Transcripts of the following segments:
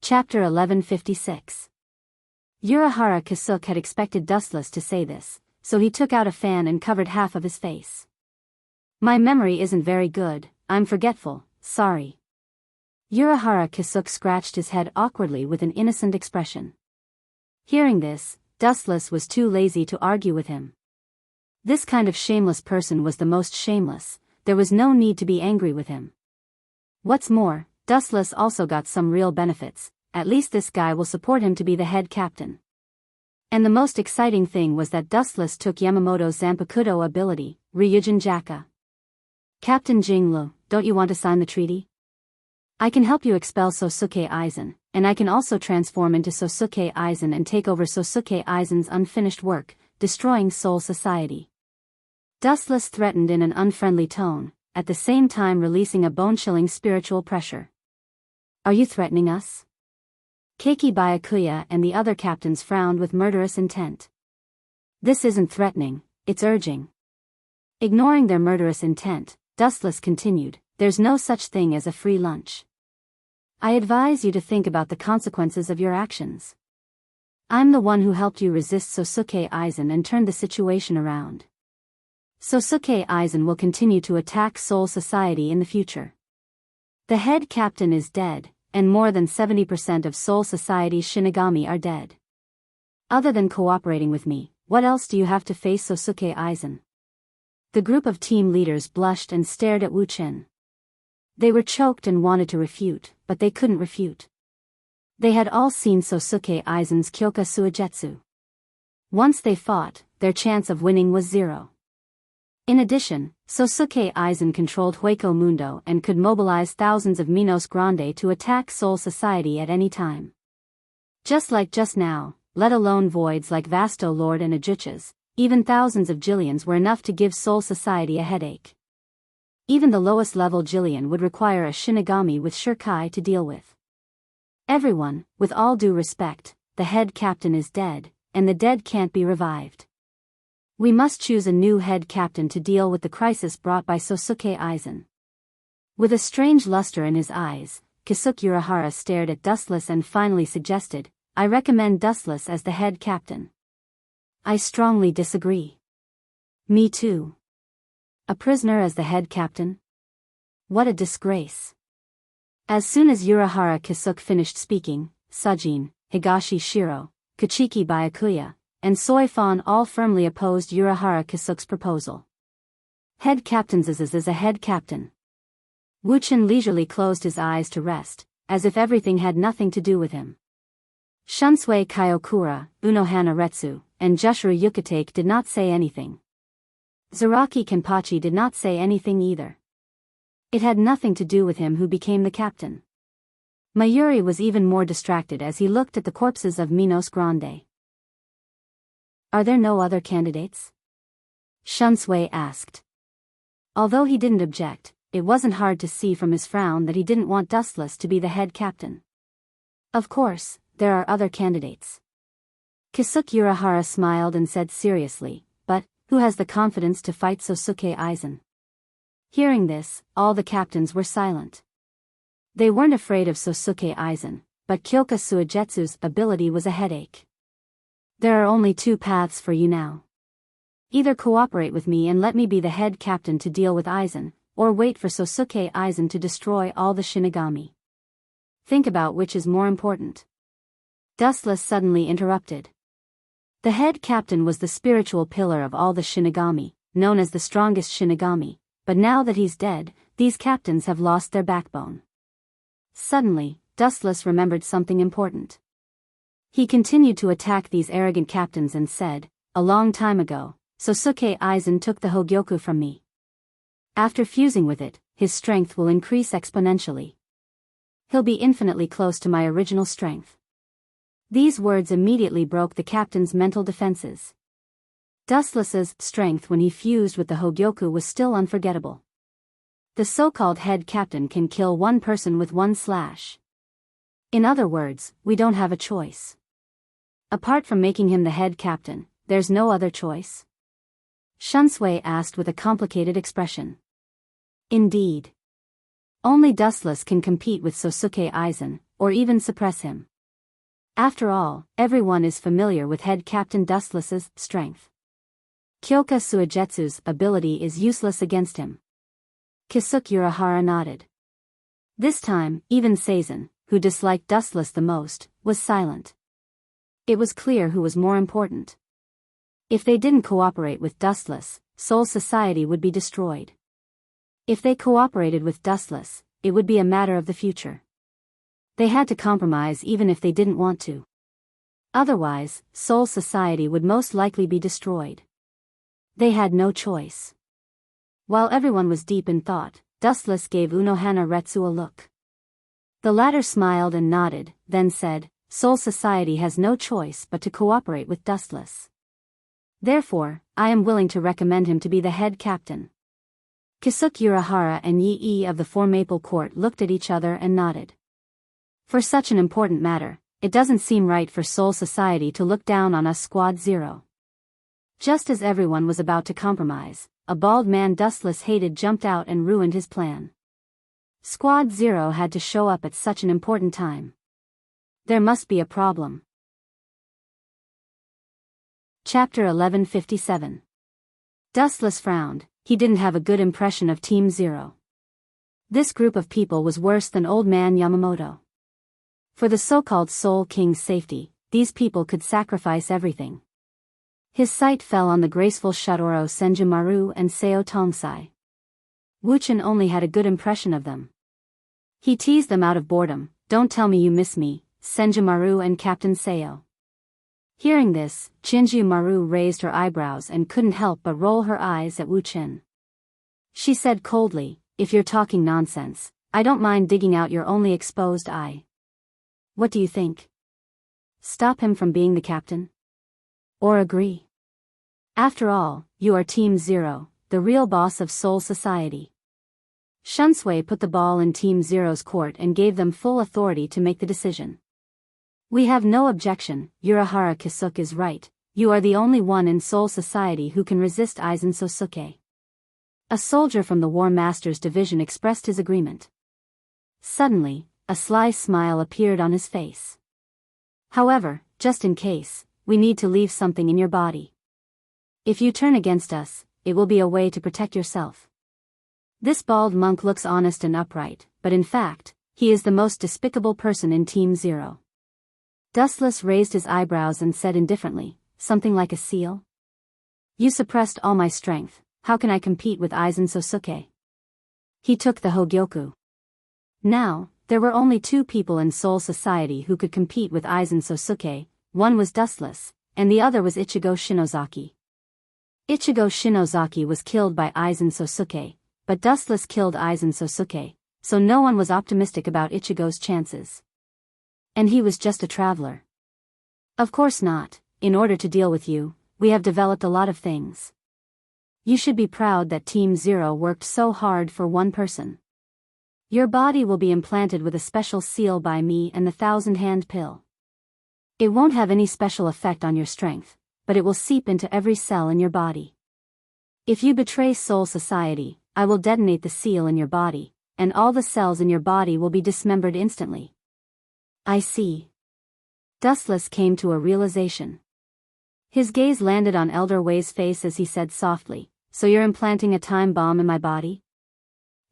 Chapter 1156. Urahara Kasuke had expected Dustless to say this, so he took out a fan and covered half of his face. My memory isn't very good, I'm forgetful, sorry. Urahara Kasuke scratched his head awkwardly with an innocent expression. Hearing this, Dustless was too lazy to argue with him. This kind of shameless person was the most shameless, there was no need to be angry with him. What's more, Dustless also got some real benefits, at least this guy will support him to be the head captain. And the most exciting thing was that Dustless took Yamamoto's Zanpakuto ability, Ryujin Jaka. Captain Jinglu, don't you want to sign the treaty? I can help you expel Sosuke Aizen, and I can also transform into Sosuke Aizen and take over Sosuke Aizen's unfinished work, destroying Soul Society. Dustless threatened in an unfriendly tone, at the same time releasing a bone-chilling spiritual pressure. Are you threatening us? Keiki Byakuya and the other captains frowned with murderous intent. This isn't threatening, it's urging. Ignoring their murderous intent, Dustless continued, there's no such thing as a free lunch. I advise you to think about the consequences of your actions. I'm the one who helped you resist Sosuke Aizen and turned the situation around. Sosuke Aizen will continue to attack Soul Society in the future. The head captain is dead, and more than 70% of Soul Society's Shinigami are dead. Other than cooperating with me, what else do you have to face Sosuke Aizen? The group of team leaders blushed and stared at Wu Chen. They were choked and wanted to refute, but they couldn't refute. They had all seen Sosuke Aizen's Kyoka Suigetsu. Once they fought, their chance of winning was zero. In addition, Sosuke Aizen controlled Hueco Mundo and could mobilize thousands of Minos Grande to attack Soul Society at any time. Just like just now, let alone voids like Vasto Lord and Ajuchas, even thousands of Jillians were enough to give Soul Society a headache. Even the lowest level Jillian would require a Shinigami with Shirkai to deal with. Everyone, with all due respect, the head captain is dead, and the dead can't be revived. We must choose a new head captain to deal with the crisis brought by Sosuke Aizen. With a strange luster in his eyes, Kasuke Urahara stared at Dustless and finally suggested, I recommend Dustless as the head captain. I strongly disagree. Me too. A prisoner as the head captain? What a disgrace. As soon as Urahara Kasuke finished speaking, Sajin, Higashi Shiro, Kachiki Byakuya, and Soifan all firmly opposed Urahara Kasuke's proposal. Head captains is a head captain. Wuchen leisurely closed his eyes to rest, as if everything had nothing to do with him. Shunsui Kaiokura, Unohana Retsu, and Jushiro Yukitake did not say anything. Zaraki Kenpachi did not say anything either. It had nothing to do with him who became the captain. Mayuri was even more distracted as he looked at the corpses of Minos Grande. Are there no other candidates? Shunsui asked. Although he didn't object, it wasn't hard to see from his frown that he didn't want Dustless to be the head captain. Of course, there are other candidates. Kasuke Urahara smiled and said seriously, but, who has the confidence to fight Sosuke Aizen? Hearing this, all the captains were silent. They weren't afraid of Sosuke Aizen, but Kyoka Suigetsu's ability was a headache. There are only two paths for you now. Either cooperate with me and let me be the head captain to deal with Aizen, or wait for Sosuke Aizen to destroy all the Shinigami. Think about which is more important. Dustless suddenly interrupted. The head captain was the spiritual pillar of all the Shinigami, known as the strongest Shinigami, but now that he's dead, these captains have lost their backbone. Suddenly, Dustless remembered something important. He continued to attack these arrogant captains and said, a long time ago, Sosuke Aizen took the Hogyoku from me. After fusing with it, his strength will increase exponentially. He'll be infinitely close to my original strength. These words immediately broke the captain's mental defenses. Dustless's strength when he fused with the Hogyoku was still unforgettable. The so-called head captain can kill one person with one slash. In other words, we don't have a choice. Apart from making him the head captain, there's no other choice? Shunsui asked with a complicated expression. Indeed. Only Dustless can compete with Sosuke Aizen, or even suppress him. After all, everyone is familiar with Head Captain Dustless's strength. Kyoka Suigetsu's ability is useless against him. Kisuke Urahara nodded. This time, even Seizen, who disliked Dustless the most, was silent. It was clear who was more important. If they didn't cooperate with Dustless, Soul Society would be destroyed. If they cooperated with Dustless, it would be a matter of the future. They had to compromise even if they didn't want to. Otherwise, Soul Society would most likely be destroyed. They had no choice. While everyone was deep in thought, Dustless gave Unohana Retsu a look. The latter smiled and nodded, then said, Soul Society has no choice but to cooperate with Dustless. Therefore, I am willing to recommend him to be the head captain. Kisuke Urahara and Yi of the Four Maple Court looked at each other and nodded. For such an important matter, it doesn't seem right for Soul Society to look down on us Squad Zero. Just as everyone was about to compromise, a bald man Dustless hated jumped out and ruined his plan. Squad Zero had to show up at such an important time. There must be a problem. Chapter 1157. Dustless frowned. He didn't have a good impression of Team Zero. This group of people was worse than Old Man Yamamoto. For the so-called Soul King's safety, these people could sacrifice everything. His sight fell on the graceful Shadoro Senjumaru and Seo Tongsai. Wuchen only had a good impression of them. He teased them out of boredom, don't tell me you miss me, Senjumaru and Captain Seo. Hearing this, Chinjumaru raised her eyebrows and couldn't help but roll her eyes at Wuchen. She said coldly, if you're talking nonsense, I don't mind digging out your only exposed eye. What do you think? Stop him from being the captain? Or agree? After all, you are Team Zero, the real boss of Soul Society. Shunsui put the ball in Team Zero's court and gave them full authority to make the decision. We have no objection, Urahara Kisuke is right, you are the only one in Soul Society who can resist Aizen Sosuke. A soldier from the War Master's division expressed his agreement. Suddenly, a sly smile appeared on his face. However, just in case, we need to leave something in your body. If you turn against us, it will be a way to protect yourself. This bald monk looks honest and upright, but in fact, he is the most despicable person in Team Zero. Dustless raised his eyebrows and said indifferently, something like a seal? You suppressed all my strength, how can I compete with Aizen Sosuke? He took the Hogyoku. Now, there were only two people in Soul Society who could compete with Aizen Sosuke, one was Dustless, and the other was Ichigo Shinozaki. Ichigo Shinozaki was killed by Aizen Sosuke, but Dustless killed Aizen Sosuke, so no one was optimistic about Ichigo's chances. And he was just a traveler. Of course not, in order to deal with you, we have developed a lot of things. You should be proud that Team Zero worked so hard for one person. Your body will be implanted with a special seal by me and the 1,000-hand pill. It won't have any special effect on your strength, but it will seep into every cell in your body. If you betray Soul Society, I will detonate the seal in your body, and all the cells in your body will be dismembered instantly. I see. Dustless came to a realization. His gaze landed on Elder Wei's face as he said softly, so you're implanting a time bomb in my body?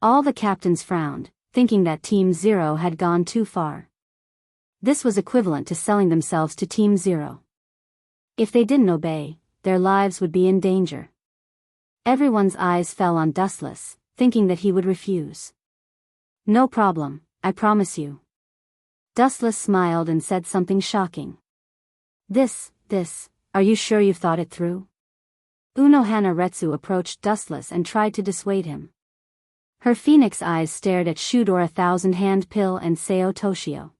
All the captains frowned, thinking that Team Zero had gone too far. This was equivalent to selling themselves to Team Zero. If they didn't obey, their lives would be in danger. Everyone's eyes fell on Dustless, thinking that he would refuse. No problem, I promise you. Dustless smiled and said something shocking. This, are you sure you've thought it through? Unohana Retsu approached Dustless and tried to dissuade him. Her phoenix eyes stared at Shudora 1,000-hand pill and Seo Toshio.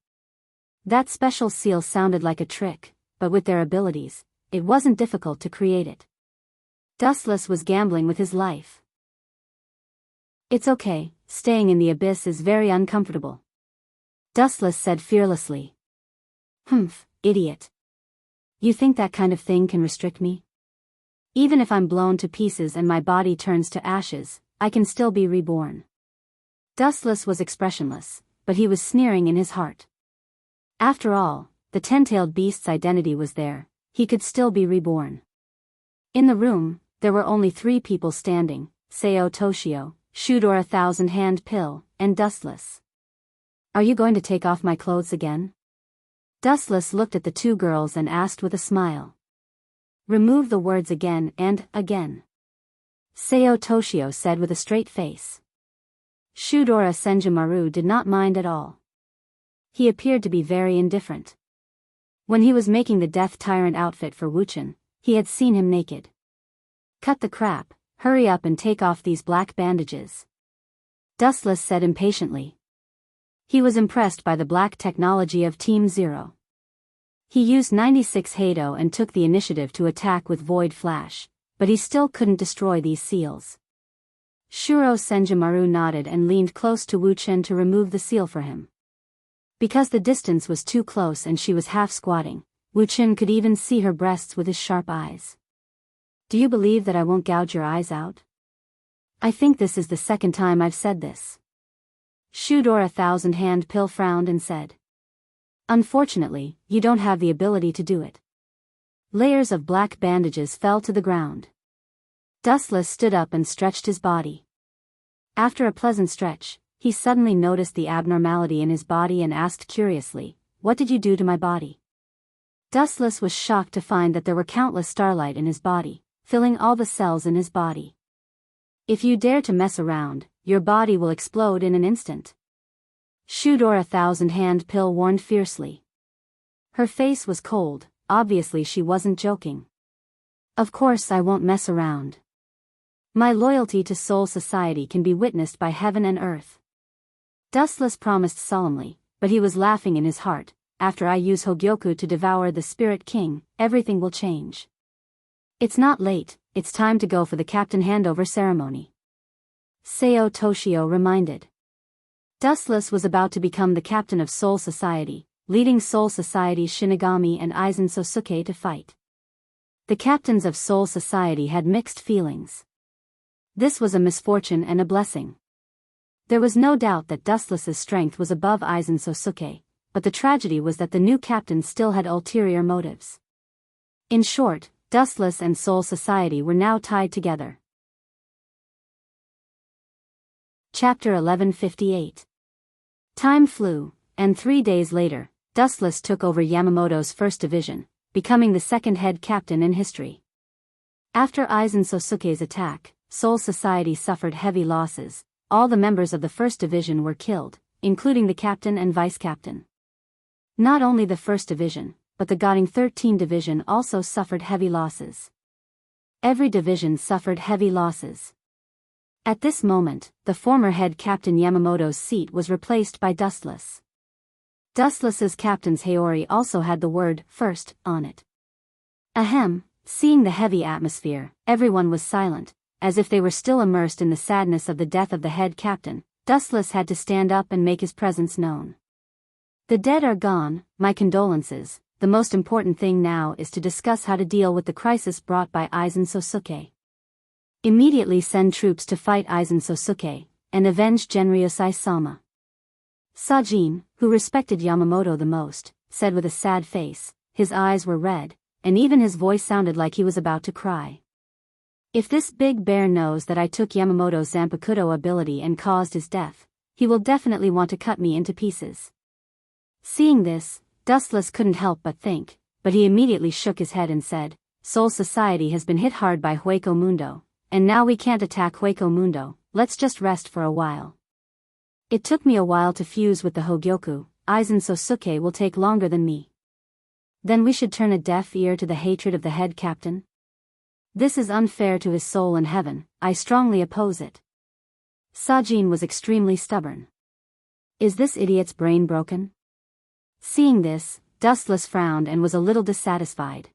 That special seal sounded like a trick, but with their abilities, it wasn't difficult to create it. Dustless was gambling with his life. It's okay, staying in the abyss is very uncomfortable. Dustless said fearlessly. Humph, idiot. You think that kind of thing can restrict me? Even if I'm blown to pieces and my body turns to ashes, I can still be reborn. Dustless was expressionless, but he was sneering in his heart. After all, the 10-tailed beast's identity was there, he could still be reborn. In the room, there were only 3 people standing, Seo Toshio, Shudora Thousand-Hand Pill, and Dustless. Are you going to take off my clothes again? Dustless looked at the 2 girls and asked with a smile. Remove the words again and again. Seo Toshio said with a straight face. Shudora Senjumaru did not mind at all. He appeared to be very indifferent. When he was making the Death Tyrant outfit for Wuchen, he had seen him naked. Cut the crap, hurry up and take off these black bandages. Dustless said impatiently. He was impressed by the black technology of Team Zero. He used 96 Hado and took the initiative to attack with Void Flash, but he still couldn't destroy these seals. Shuro Senjumaru nodded and leaned close to Wu Chen to remove the seal for him. Because the distance was too close and she was half squatting, Wu Chen could even see her breasts with his sharp eyes. Do you believe that I won't gouge your eyes out? I think this is the 2nd time I've said this. Shudora Thousand-Hand Pill frowned and said. Unfortunately, you don't have the ability to do it. Layers of black bandages fell to the ground. Dustless stood up and stretched his body. After a pleasant stretch, he suddenly noticed the abnormality in his body and asked curiously, "What did you do to my body?" Dustless was shocked to find that there were countless starlight in his body, filling all the cells in his body. If you dare to mess around, your body will explode in an instant. Shudora Thousand-Hand Pill warned fiercely. Her face was cold, obviously she wasn't joking. Of course I won't mess around. My loyalty to Soul Society can be witnessed by heaven and earth. Dustless promised solemnly, but he was laughing in his heart. After I use Hogyoku to devour the Spirit King, everything will change. It's not late, it's time to go for the captain handover ceremony. Seo Toshio reminded. Dustless was about to become the captain of Soul Society, leading Soul Society's Shinigami and Aizen Sosuke to fight. The captains of Soul Society had mixed feelings. This was a misfortune and a blessing. There was no doubt that Dustless's strength was above Aizen Sosuke, but the tragedy was that the new captain still had ulterior motives. In short, Dustless and Soul Society were now tied together. Chapter 1158. Time flew, and 3 days later, Dustless took over Yamamoto's 1st Division, becoming the 2nd head captain in history. After Aizen Sosuke's attack, Soul Society suffered heavy losses. All the members of the 1st Division were killed, including the captain and vice-captain. Not only the 1st Division, but the Goding 13 Division also suffered heavy losses. Every division suffered heavy losses. At this moment, the former head captain Yamamoto's seat was replaced by Dustless. Dustless's captain's Heori also had the word "first" on it. Ahem, seeing the heavy atmosphere, everyone was silent, as if they were still immersed in the sadness of the death of the head captain. Dustless had to stand up and make his presence known. The dead are gone, my condolences. The most important thing now is to discuss how to deal with the crisis brought by Aizen Sosuke. Immediately send troops to fight Aizen Sosuke, and avenge Genryosai Sama. Sajin, who respected Yamamoto the most, said with a sad face. His eyes were red, and even his voice sounded like he was about to cry. If this big bear knows that I took Yamamoto's Zanpakuto ability and caused his death, he will definitely want to cut me into pieces. Seeing this, Dustless couldn't help but think, but he immediately shook his head and said, Soul Society has been hit hard by Hueco Mundo, and now we can't attack Hueco Mundo, let's just rest for a while. It took me a while to fuse with the Hogyoku, Aizen Sosuke will take longer than me. Then we should turn a deaf ear to the hatred of the head captain? This is unfair to his soul in heaven, I strongly oppose it. Sajin was extremely stubborn. Is this idiot's brain broken? Seeing this, Dustless frowned and was a little dissatisfied.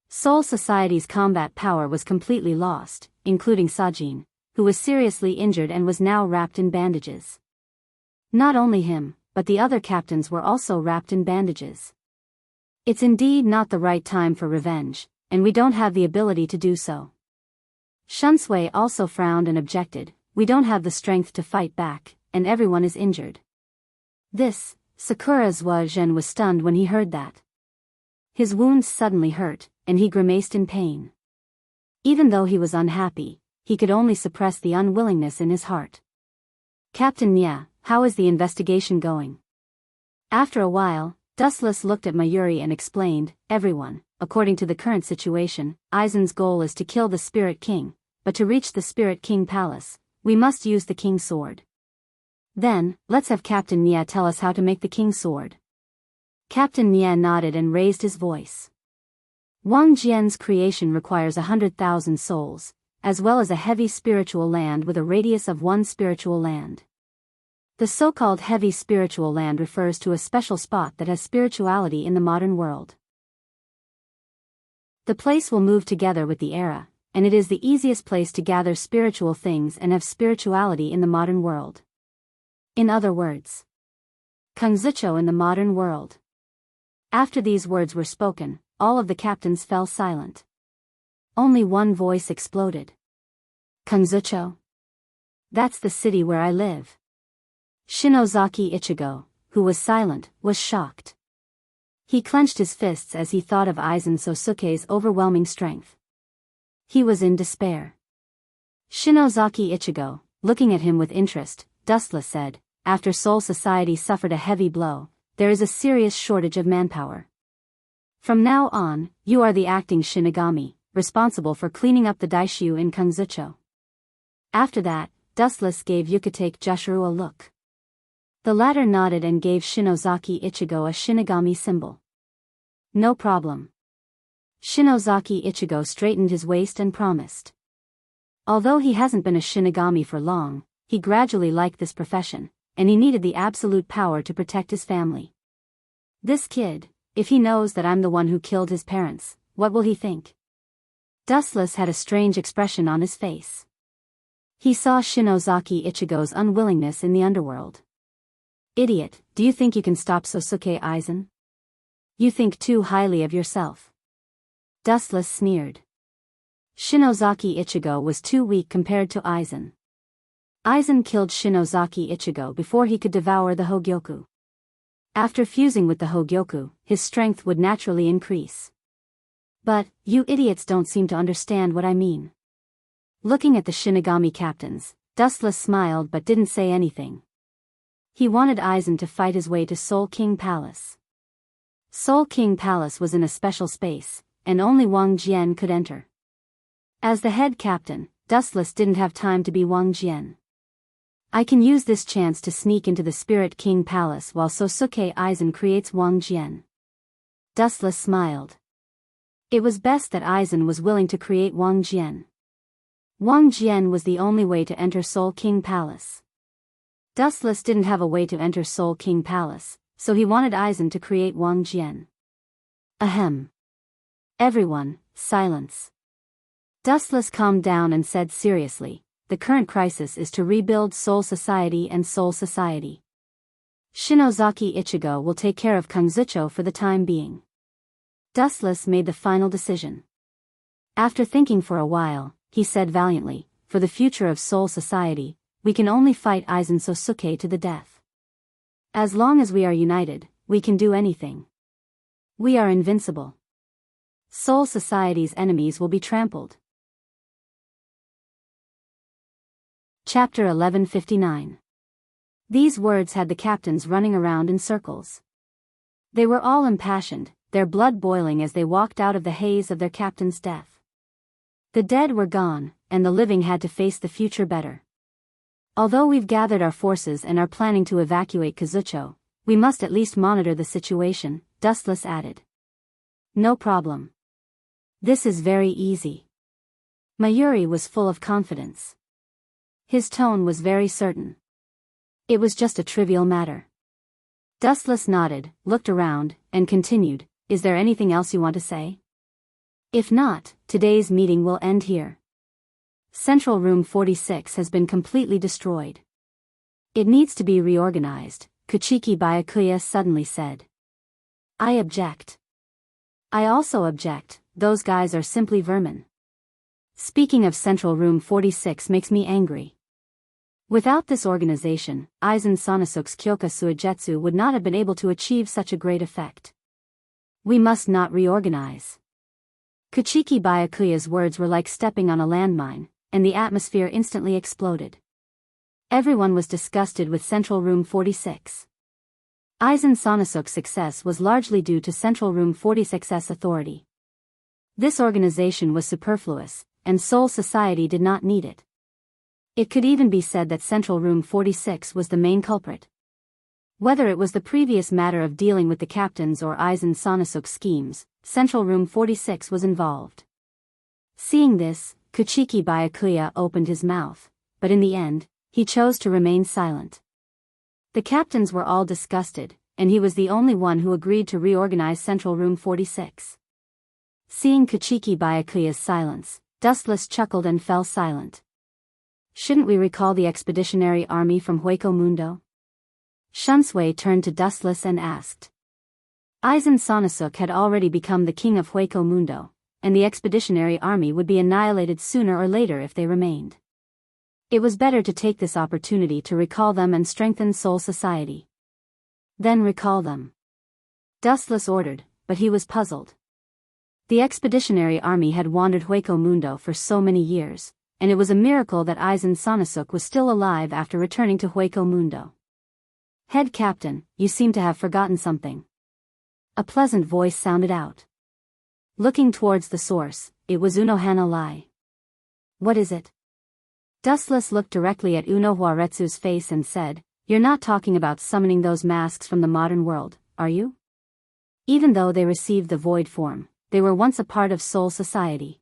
Soul Society's combat power was completely lost, including Sajin, who was seriously injured and was now wrapped in bandages. Not only him, but the other captains were also wrapped in bandages. It's indeed not the right time for revenge, and we don't have the ability to do so. Shunsui also frowned and objected, we don't have the strength to fight back, and everyone is injured. This Sakura Zhuozhen was stunned when he heard that. His wounds suddenly hurt, and he grimaced in pain. Even though he was unhappy, he could only suppress the unwillingness in his heart. Captain Nya, how is the investigation going? After a while, Dustless looked at Mayuri and explained, everyone, according to the current situation, Aizen's goal is to kill the Spirit King, but to reach the Spirit King Palace, we must use the King's Sword. Then, let's have Captain Nya tell us how to make the King's Sword. Captain Nya nodded and raised his voice. Wang Jian's creation requires 100,000 souls, as well as a heavy spiritual land with a radius of 1 spiritual land. The so-called heavy spiritual land refers to a special spot that has spirituality in the modern world. The place will move together with the era, and it is the easiest place to gather spiritual things and have spirituality in the modern world. In other words, Kungzicho in the modern world. After these words were spoken, all of the captains fell silent. Only one voice exploded. Kungzicho? That's the city where I live. Shinozaki Ichigo, who was silent, was shocked. He clenched his fists as he thought of Aizen Sosuke's overwhelming strength. He was in despair. Shinozaki Ichigo, looking at him with interest, Dustless said, after Soul Society suffered a heavy blow, there is a serious shortage of manpower. From now on, you are the acting Shinigami, responsible for cleaning up the Daishu in Kungzicho. After that, Dustless gave Yukitake Jushiro a look. The latter nodded and gave Shinozaki Ichigo a Shinigami symbol. No problem. Shinozaki Ichigo straightened his waist and promised. Although he hasn't been a Shinigami for long, he gradually liked this profession, and he needed the absolute power to protect his family. This kid, if he knows that I'm the one who killed his parents, what will he think? Dustless had a strange expression on his face. He saw Shinozaki Ichigo's unwillingness in the underworld. Idiot, do you think you can stop Sosuke Aizen? You think too highly of yourself. Dustless sneered. Shinozaki Ichigo was too weak compared to Aizen. Aizen killed Shinozaki Ichigo before he could devour the Hogyoku. After fusing with the Hogyoku, his strength would naturally increase. But, you idiots don't seem to understand what I mean. Looking at the Shinigami captains, Dustless smiled but didn't say anything. He wanted Aizen to fight his way to Soul King Palace. Soul King Palace was in a special space, and only Wang Jian could enter. As the head captain, Dustless didn't have time to be Wang Jian. I can use this chance to sneak into the Spirit King Palace while Sosuke Aizen creates Wang Jian. Dustless smiled. It was best that Aizen was willing to create Wang Jian. Wang Jian was the only way to enter Soul King Palace. Dustless didn't have a way to enter Soul King Palace, so he wanted Aizen to create Wang Jian. Ahem. Everyone, silence. Dustless calmed down and said seriously, the current crisis is to rebuild Soul Society and Soul Society. Shinozaki Ichigo will take care of Kungzicho for the time being. Dustless made the final decision. After thinking for a while, he said valiantly, for the future of Soul Society, we can only fight Aizen Sosuke to the death. As long as we are united, we can do anything. We are invincible. Soul Society's enemies will be trampled. Chapter 1159. These words had the captains running around in circles. They were all impassioned, their blood boiling as they walked out of the haze of their captain's death. The dead were gone, and the living had to face the future better. Although we've gathered our forces and are planning to evacuate Kazucho, we must at least monitor the situation, Dustless added. No problem. This is very easy. Mayuri was full of confidence. His tone was very certain. It was just a trivial matter. Dustless nodded, looked around, and continued, is there anything else you want to say? If not, today's meeting will end here. Central Room 46 has been completely destroyed. It needs to be reorganized, Kuchiki Byakuya suddenly said. I object. I also object, those guys are simply vermin. Speaking of Central Room 46 makes me angry. Without this organization, Aizen Sonosuke's Kyoka Suijetsu would not have been able to achieve such a great effect. We must not reorganize. Kuchiki Byakuya's words were like stepping on a landmine, and the atmosphere instantly exploded. Everyone was disgusted with Central Room 46. Aizen Sonosuke's success was largely due to Central Room 46's authority. This organization was superfluous, and Soul Society did not need it. It could even be said that Central Room 46 was the main culprit. Whether it was the previous matter of dealing with the captains or Aizen Sonosuke's schemes, Central Room 46 was involved. Seeing this, Kuchiki Byakuya opened his mouth, but in the end, he chose to remain silent. The captains were all disgusted, and he was the only one who agreed to reorganize Central Room 46. Seeing Kuchiki Byakuya's silence, Dustless chuckled and fell silent. Shouldn't we recall the expeditionary army from Hueco Mundo? Shunsui turned to Dustless and asked. Aizen Sonosuke had already become the king of Hueco Mundo, and the expeditionary army would be annihilated sooner or later if they remained. It was better to take this opportunity to recall them and strengthen Soul Society. Then recall them. Dustless ordered, but he was puzzled. The expeditionary army had wandered Hueco Mundo for so many years, and it was a miracle that Aizen Sonosuke was still alive after returning to Hueco Mundo. Head Captain, you seem to have forgotten something. A pleasant voice sounded out. Looking towards the source, it was Unohana Lai. What is it? Dustless looked directly at Uno Huaretsu's face and said, You're not talking about summoning those masks from the modern world, are you? Even though they received the void form, they were once a part of Soul Society.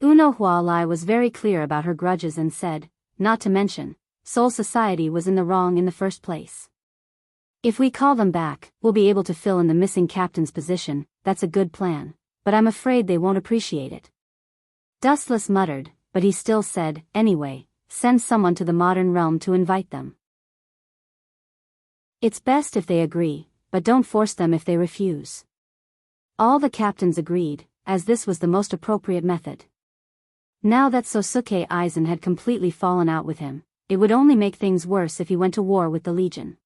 Uno Hua Lai was very clear about her grudges and said, Not to mention, Soul Society was in the wrong in the first place. If we call them back, we'll be able to fill in the missing captain's position. That's a good plan, but I'm afraid they won't appreciate it. Dustless muttered, but he still said, Anyway, send someone to the modern realm to invite them. It's best if they agree, but don't force them if they refuse. All the captains agreed, as this was the most appropriate method. Now that Sosuke Aizen had completely fallen out with him, it would only make things worse if he went to war with the Legion.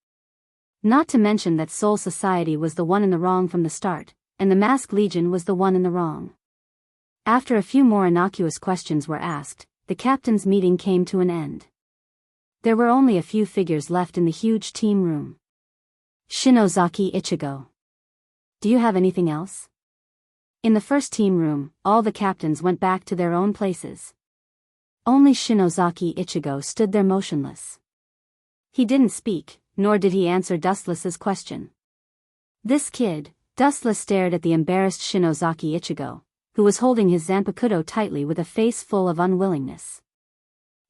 Not to mention that Soul Society was the one in the wrong from the start, and the Mask Legion was the one in the wrong. After a few more innocuous questions were asked, the captains' meeting came to an end. There were only a few figures left in the huge team room. Shinozaki Ichigo. Do you have anything else? In the first team room, all the captains went back to their own places. Only Shinozaki Ichigo stood there motionless. He didn't speak, nor did he answer Dustless's question. This kid, Dustless stared at the embarrassed Shinozaki Ichigo, who was holding his Zanpakuto tightly with a face full of unwillingness.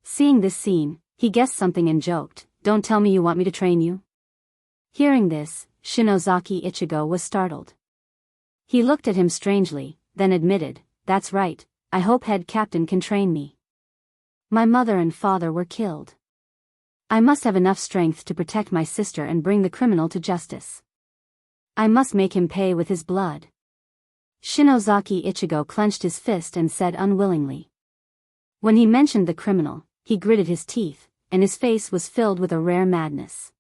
Seeing this scene, he guessed something and joked, Don't tell me you want me to train you? Hearing this, Shinozaki Ichigo was startled. He looked at him strangely, then admitted, That's right, I hope head captain can train me. My mother and father were killed. I must have enough strength to protect my sister and bring the criminal to justice. I must make him pay with his blood. Shinozaki Ichigo clenched his fist and said unwillingly. When he mentioned the criminal, he gritted his teeth, and his face was filled with a rare madness.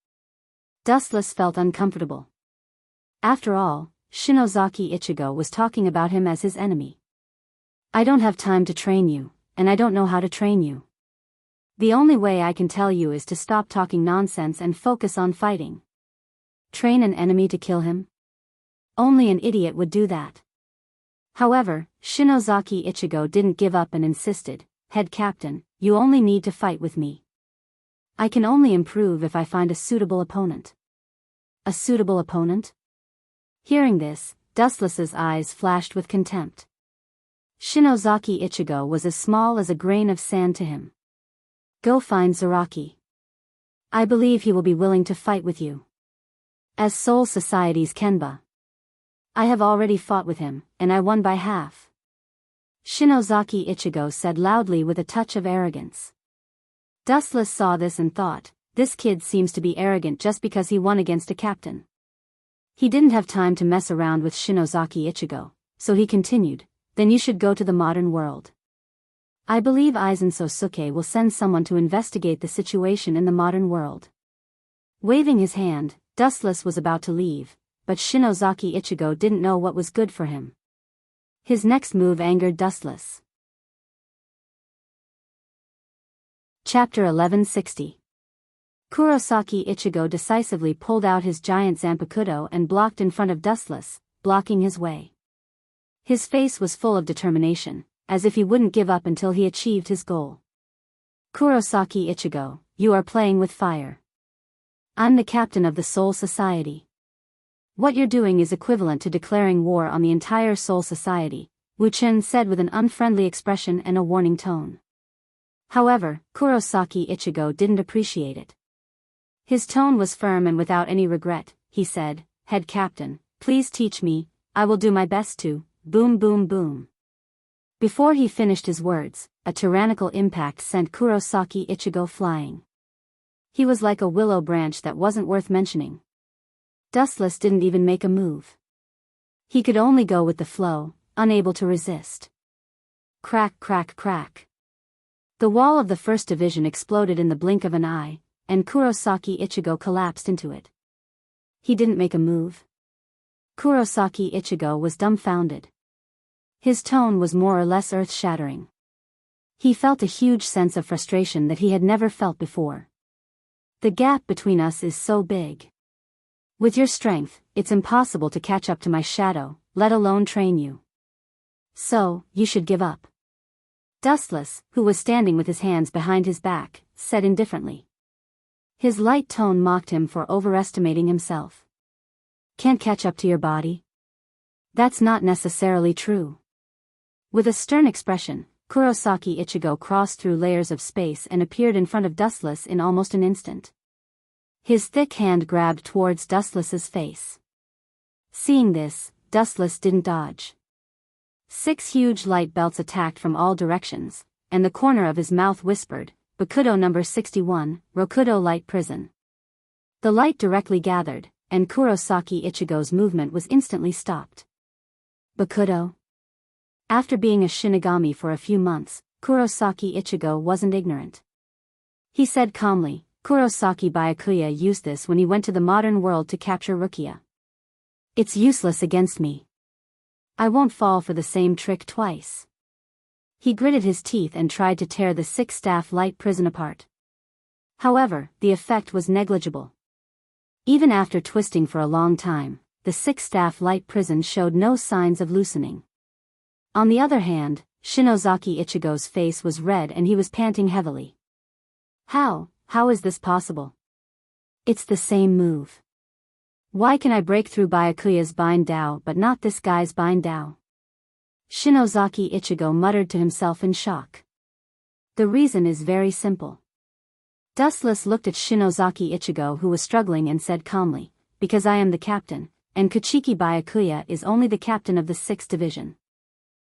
Dustless felt uncomfortable. After all, Shinozaki Ichigo was talking about him as his enemy. I don't have time to train you, and I don't know how to train you. The only way I can tell you is to stop talking nonsense and focus on fighting. Train an enemy to kill him? Only an idiot would do that. However, Shinozaki Ichigo didn't give up and insisted, Head Captain, you only need to fight with me. I can only improve if I find a suitable opponent. A suitable opponent? Hearing this, Dustless's eyes flashed with contempt. Shinozaki Ichigo was as small as a grain of sand to him. Go find Zaraki. I believe he will be willing to fight with you. As Soul Society's Kenba. I have already fought with him, and I won by half. Shinozaki Ichigo said loudly with a touch of arrogance. Dustless saw this and thought, this kid seems to be arrogant just because he won against a captain. He didn't have time to mess around with Shinozaki Ichigo, so he continued, Then you should go to the modern world. I believe Aizen Sosuke will send someone to investigate the situation in the modern world. Waving his hand, Dustless was about to leave, but Shinozaki Ichigo didn't know what was good for him. His next move angered Dustless. Chapter 1160. Kurosaki Ichigo decisively pulled out his giant Zanpakuto and blocked in front of Dustless, blocking his way. His face was full of determination, as if he wouldn't give up until he achieved his goal. Kurosaki Ichigo, you are playing with fire. I'm the captain of the Soul Society. What you're doing is equivalent to declaring war on the entire Soul Society, Wu Chen said with an unfriendly expression and a warning tone. However, Kurosaki Ichigo didn't appreciate it. His tone was firm and without any regret. He said, "Head Captain, please teach me, I will do my best to," boom boom boom. Before he finished his words, a tyrannical impact sent Kurosaki Ichigo flying. He was like a willow branch that wasn't worth mentioning. Dustless didn't even make a move. He could only go with the flow, unable to resist. Crack crack crack. The wall of the first division exploded in the blink of an eye, and Kurosaki Ichigo collapsed into it. He didn't make a move. Kurosaki Ichigo was dumbfounded. His tone was more or less earth-shattering. He felt a huge sense of frustration that he had never felt before. The gap between us is so big. With your strength, it's impossible to catch up to my shadow, let alone train you. So, you should give up. Dustless, who was standing with his hands behind his back, said indifferently. His light tone mocked him for overestimating himself. Can't catch up to your body? That's not necessarily true. With a stern expression, Kurosaki Ichigo crossed through layers of space and appeared in front of Dustless in almost an instant. His thick hand grabbed towards Dustless's face. Seeing this, Dustless didn't dodge. 6 huge light belts attacked from all directions, and the corner of his mouth whispered, "Bakudo number 61, Rokudo Light Prison." The light directly gathered, and Kurosaki Ichigo's movement was instantly stopped. Bakudo? After being a Shinigami for a few months, Kurosaki Ichigo wasn't ignorant. He said calmly, "Kurosaki Byakuya used this when he went to the modern world to capture Rukia. It's useless against me. I won't fall for the same trick twice." He gritted his teeth and tried to tear the 6-staff light prison apart. However, the effect was negligible. Even after twisting for a long time, the 6-staff light prison showed no signs of loosening. On the other hand, Shinozaki Ichigo's face was red and he was panting heavily. How is this possible? It's the same move. Why can I break through Byakuya's Bind Dao but not this guy's Bind Dao? Shinozaki Ichigo muttered to himself in shock. The reason is very simple. Dustless looked at Shinozaki Ichigo who was struggling and said calmly, "Because I am the captain, and Kuchiki Byakuya is only the captain of the 6th division.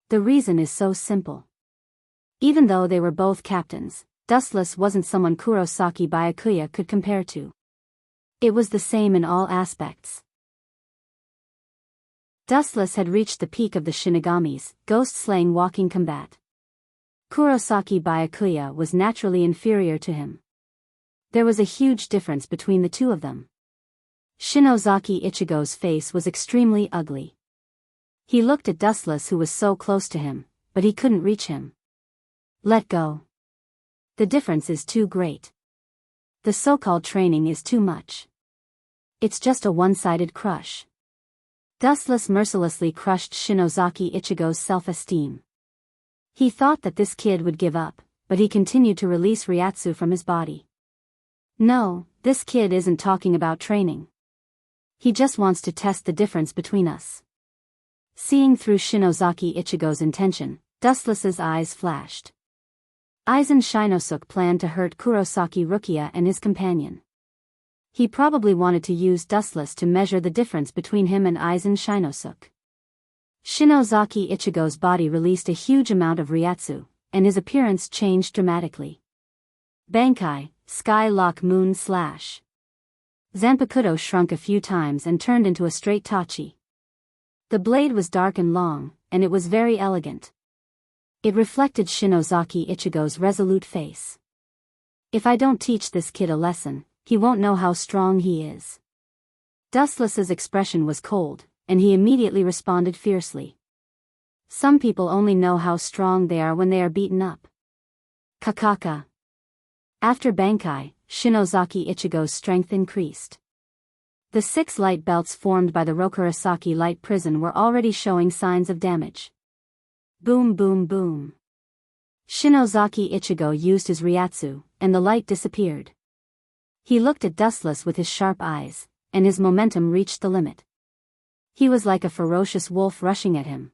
The reason is so simple." Even though they were both captains, Dustless wasn't someone Kurosaki Byakuya could compare to. It was the same in all aspects. Dustless had reached the peak of the Shinigamis, ghost-slaying walking combat. Kurosaki Byakuya was naturally inferior to him. There was a huge difference between the two of them. Shinozaki Ichigo's face was extremely ugly. He looked at Dustless who was so close to him, but he couldn't reach him. Let go. The difference is too great. The so-called training is too much. It's just a one-sided crush. Dustless mercilessly crushed Shinozaki Ichigo's self-esteem. He thought that this kid would give up, but he continued to release Ryatsu from his body. No, this kid isn't talking about training. He just wants to test the difference between us. Seeing through Shinozaki Ichigo's intention, Dustless's eyes flashed. Aizen Shinosuke planned to hurt Kurosaki Rukia and his companion. He probably wanted to use Dustless to measure the difference between him and Aizen Shinosuke. Shinozaki Ichigo's body released a huge amount of Ryatsu, and his appearance changed dramatically. Bankai, Sky Lock Moon Slash. Zanpakuto shrunk a few times and turned into a straight tachi. The blade was dark and long, and it was very elegant. It reflected Shinozaki Ichigo's resolute face. If I don't teach this kid a lesson, he won't know how strong he is. Dustless's expression was cold, and he immediately responded fiercely. Some people only know how strong they are when they are beaten up. Kakaka. After Bankai, Shinozaki Ichigo's strength increased. The 6 light belts formed by the Rokurosaki light prison were already showing signs of damage. Boom boom boom. Shinozaki Ichigo used his Ryatsu, and the light disappeared. He looked at Dustless with his sharp eyes, and his momentum reached the limit. He was like a ferocious wolf rushing at him.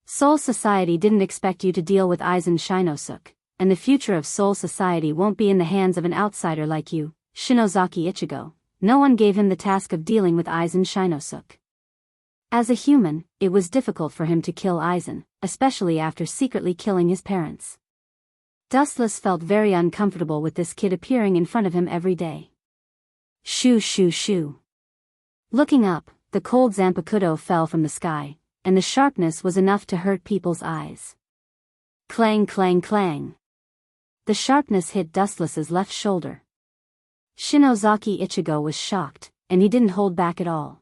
Soul Society didn't expect you to deal with Aizen Shinosuke, and the future of Soul Society won't be in the hands of an outsider like you, Shinozaki Ichigo. No one gave him the task of dealing with Aizen Shinosuke. As a human, it was difficult for him to kill Aizen, especially after secretly killing his parents. Dustless felt very uncomfortable with this kid appearing in front of him every day. Shoo shoo shoo. Looking up, the cold Zanpakuto fell from the sky, and the sharpness was enough to hurt people's eyes. Clang clang clang. The sharpness hit Dustless's left shoulder. Shinozaki Ichigo was shocked, and he didn't hold back at all.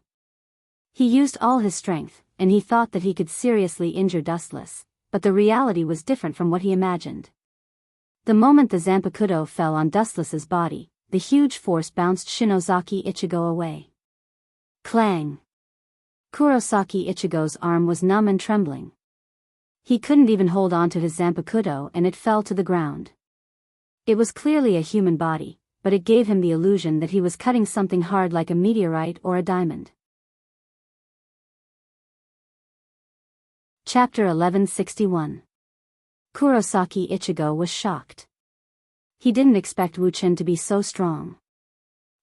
He used all his strength, and he thought that he could seriously injure Dustless, but the reality was different from what he imagined. The moment the Zanpakuto fell on Dustless's body, the huge force bounced Shinozaki Ichigo away. Clang! Kurosaki Ichigo's arm was numb and trembling. He couldn't even hold on to his Zanpakuto and it fell to the ground. It was clearly a human body, but it gave him the illusion that he was cutting something hard like a meteorite or a diamond. Chapter 1161. Kurosaki Ichigo was shocked. He didn't expect Wu Chen to be so strong.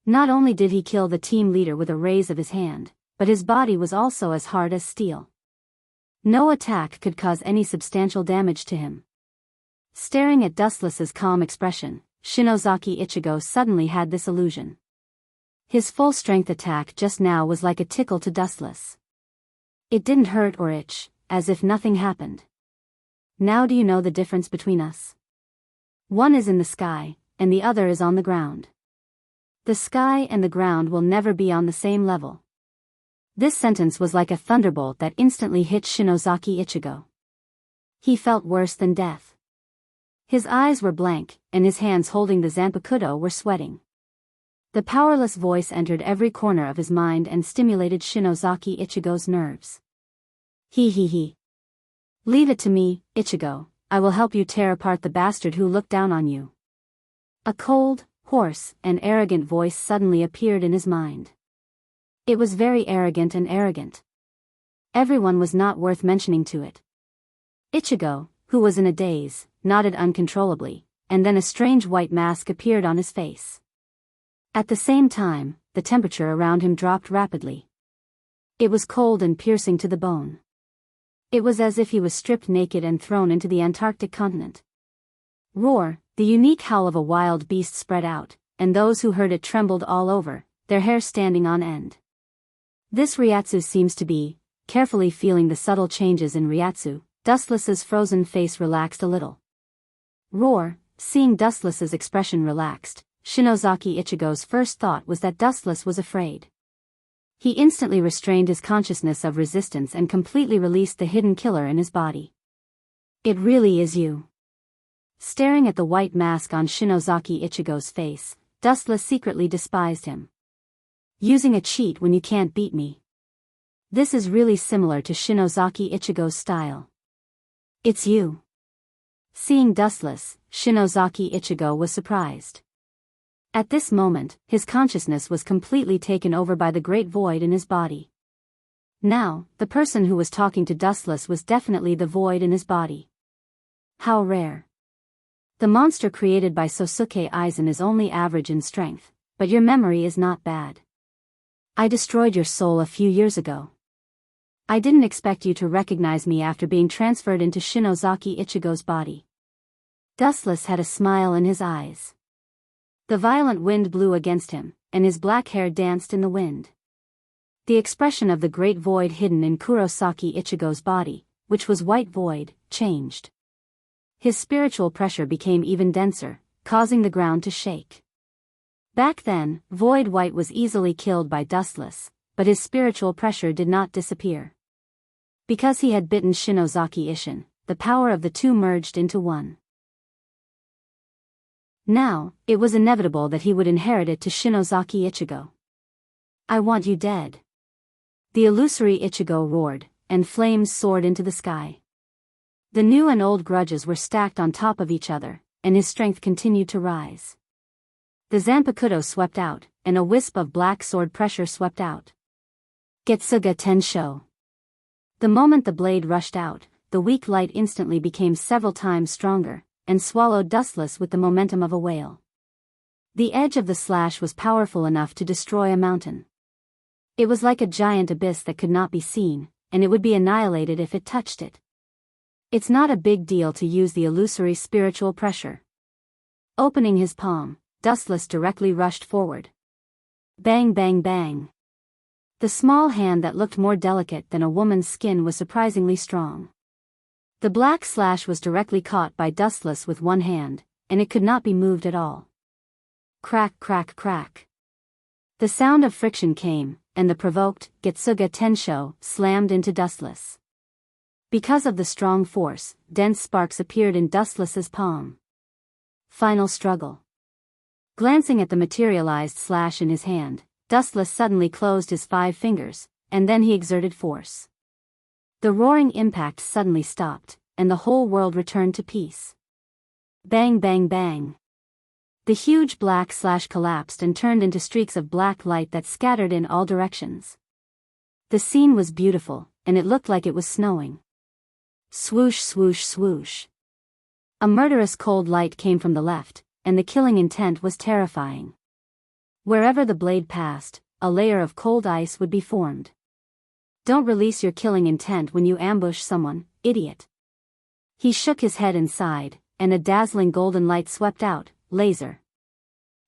Not only did he kill the team leader with a raise of his hand, but his body was also as hard as steel. No attack could cause any substantial damage to him. Staring at Dustless's calm expression, Shinozaki Ichigo suddenly had this illusion. His full-strength attack just now was like a tickle to Dustless. It didn't hurt or itch, as if nothing happened. Now do you know the difference between us? One is in the sky, and the other is on the ground. The sky and the ground will never be on the same level. This sentence was like a thunderbolt that instantly hit Shinozaki Ichigo. He felt worse than death. His eyes were blank, and his hands holding the Zanpakuto were sweating. The powerless voice entered every corner of his mind and stimulated Shinozaki Ichigo's nerves. He. Leave it to me, Ichigo, I will help you tear apart the bastard who looked down on you. A cold, hoarse, and arrogant voice suddenly appeared in his mind. It was very arrogant and arrogant. Everyone was not worth mentioning to it. Ichigo, who was in a daze, nodded uncontrollably, and then a strange white mask appeared on his face. At the same time, the temperature around him dropped rapidly. It was cold and piercing to the bone. It was as if he was stripped naked and thrown into the Antarctic continent. Roar, the unique howl of a wild beast spread out, and those who heard it trembled all over, their hair standing on end. This Ryatsu seems to be, carefully feeling the subtle changes in Ryatsu, Dustless's frozen face relaxed a little. Roar, seeing Dustless's expression relaxed, Shinozaki Ichigo's first thought was that Dustless was afraid. He instantly restrained his consciousness of resistance and completely released the hidden killer in his body. It really is you. Staring at the white mask on Shinozaki Ichigo's face, Dustless secretly despised him. Using a cheat when you can't beat me. This is really similar to Shinozaki Ichigo's style. It's you. Seeing Dustless, Shinozaki Ichigo was surprised. At this moment, his consciousness was completely taken over by the great void in his body. Now, the person who was talking to Dustless was definitely the void in his body. How rare. The monster created by Sosuke Aizen is only average in strength, but your memory is not bad. I destroyed your soul a few years ago. I didn't expect you to recognize me after being transferred into Shinozaki Ichigo's body. Dustless had a smile in his eyes. The violent wind blew against him, and his black hair danced in the wind. The expression of the great void hidden in Kurosaki Ichigo's body, which was white void, changed. His spiritual pressure became even denser, causing the ground to shake. Back then, Void White was easily killed by Dustless, but his spiritual pressure did not disappear. Because he had bitten Shinozaki Ishin, the power of the two merged into one. Now, it was inevitable that he would inherit it to Shinozaki Ichigo. I want you dead. The illusory Ichigo roared, and flames soared into the sky. The new and old grudges were stacked on top of each other, and his strength continued to rise. The Zanpakuto swept out, and a wisp of black sword pressure swept out. Getsuga Tensho. The moment the blade rushed out, the weak light instantly became several times stronger, and swallowed Dustless with the momentum of a whale. The edge of the slash was powerful enough to destroy a mountain. It was like a giant abyss that could not be seen, and it would be annihilated if it touched it. It's not a big deal to use the illusory spiritual pressure. Opening his palm, Dustless directly rushed forward. Bang bang bang. The small hand that looked more delicate than a woman's skin was surprisingly strong. The black slash was directly caught by Dustless with one hand, and it could not be moved at all. Crack crack crack. The sound of friction came, and the provoked Getsuga Tensho slammed into Dustless. Because of the strong force, dense sparks appeared in Dustless's palm. Final struggle. Glancing at the materialized slash in his hand, Dustless suddenly closed his 5 fingers, and then he exerted force. The roaring impact suddenly stopped, and the whole world returned to peace. Bang bang bang. The huge black slash collapsed and turned into streaks of black light that scattered in all directions. The scene was beautiful, and it looked like it was snowing. Swoosh swoosh swoosh. A murderous cold light came from the left, and the killing intent was terrifying. Wherever the blade passed, a layer of cold ice would be formed. Don't release your killing intent when you ambush someone, idiot. He shook his head and sighed, and a dazzling golden light swept out, laser.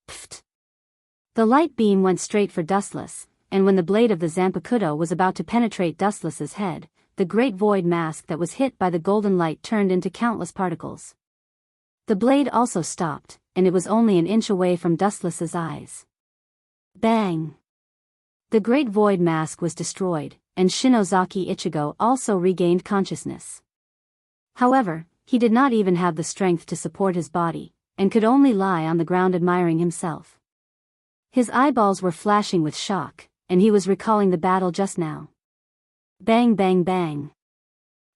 Pfft. The light beam went straight for Dustless, and when the blade of the Zanpakuto was about to penetrate Dustless's head, the great void mask that was hit by the golden light turned into countless particles. The blade also stopped, and it was only an inch away from Dustless's eyes. Bang! The great void mask was destroyed, and Shinozaki Ichigo also regained consciousness. However, he did not even have the strength to support his body, and could only lie on the ground admiring himself. His eyeballs were flashing with shock, and he was recalling the battle just now. Bang bang bang.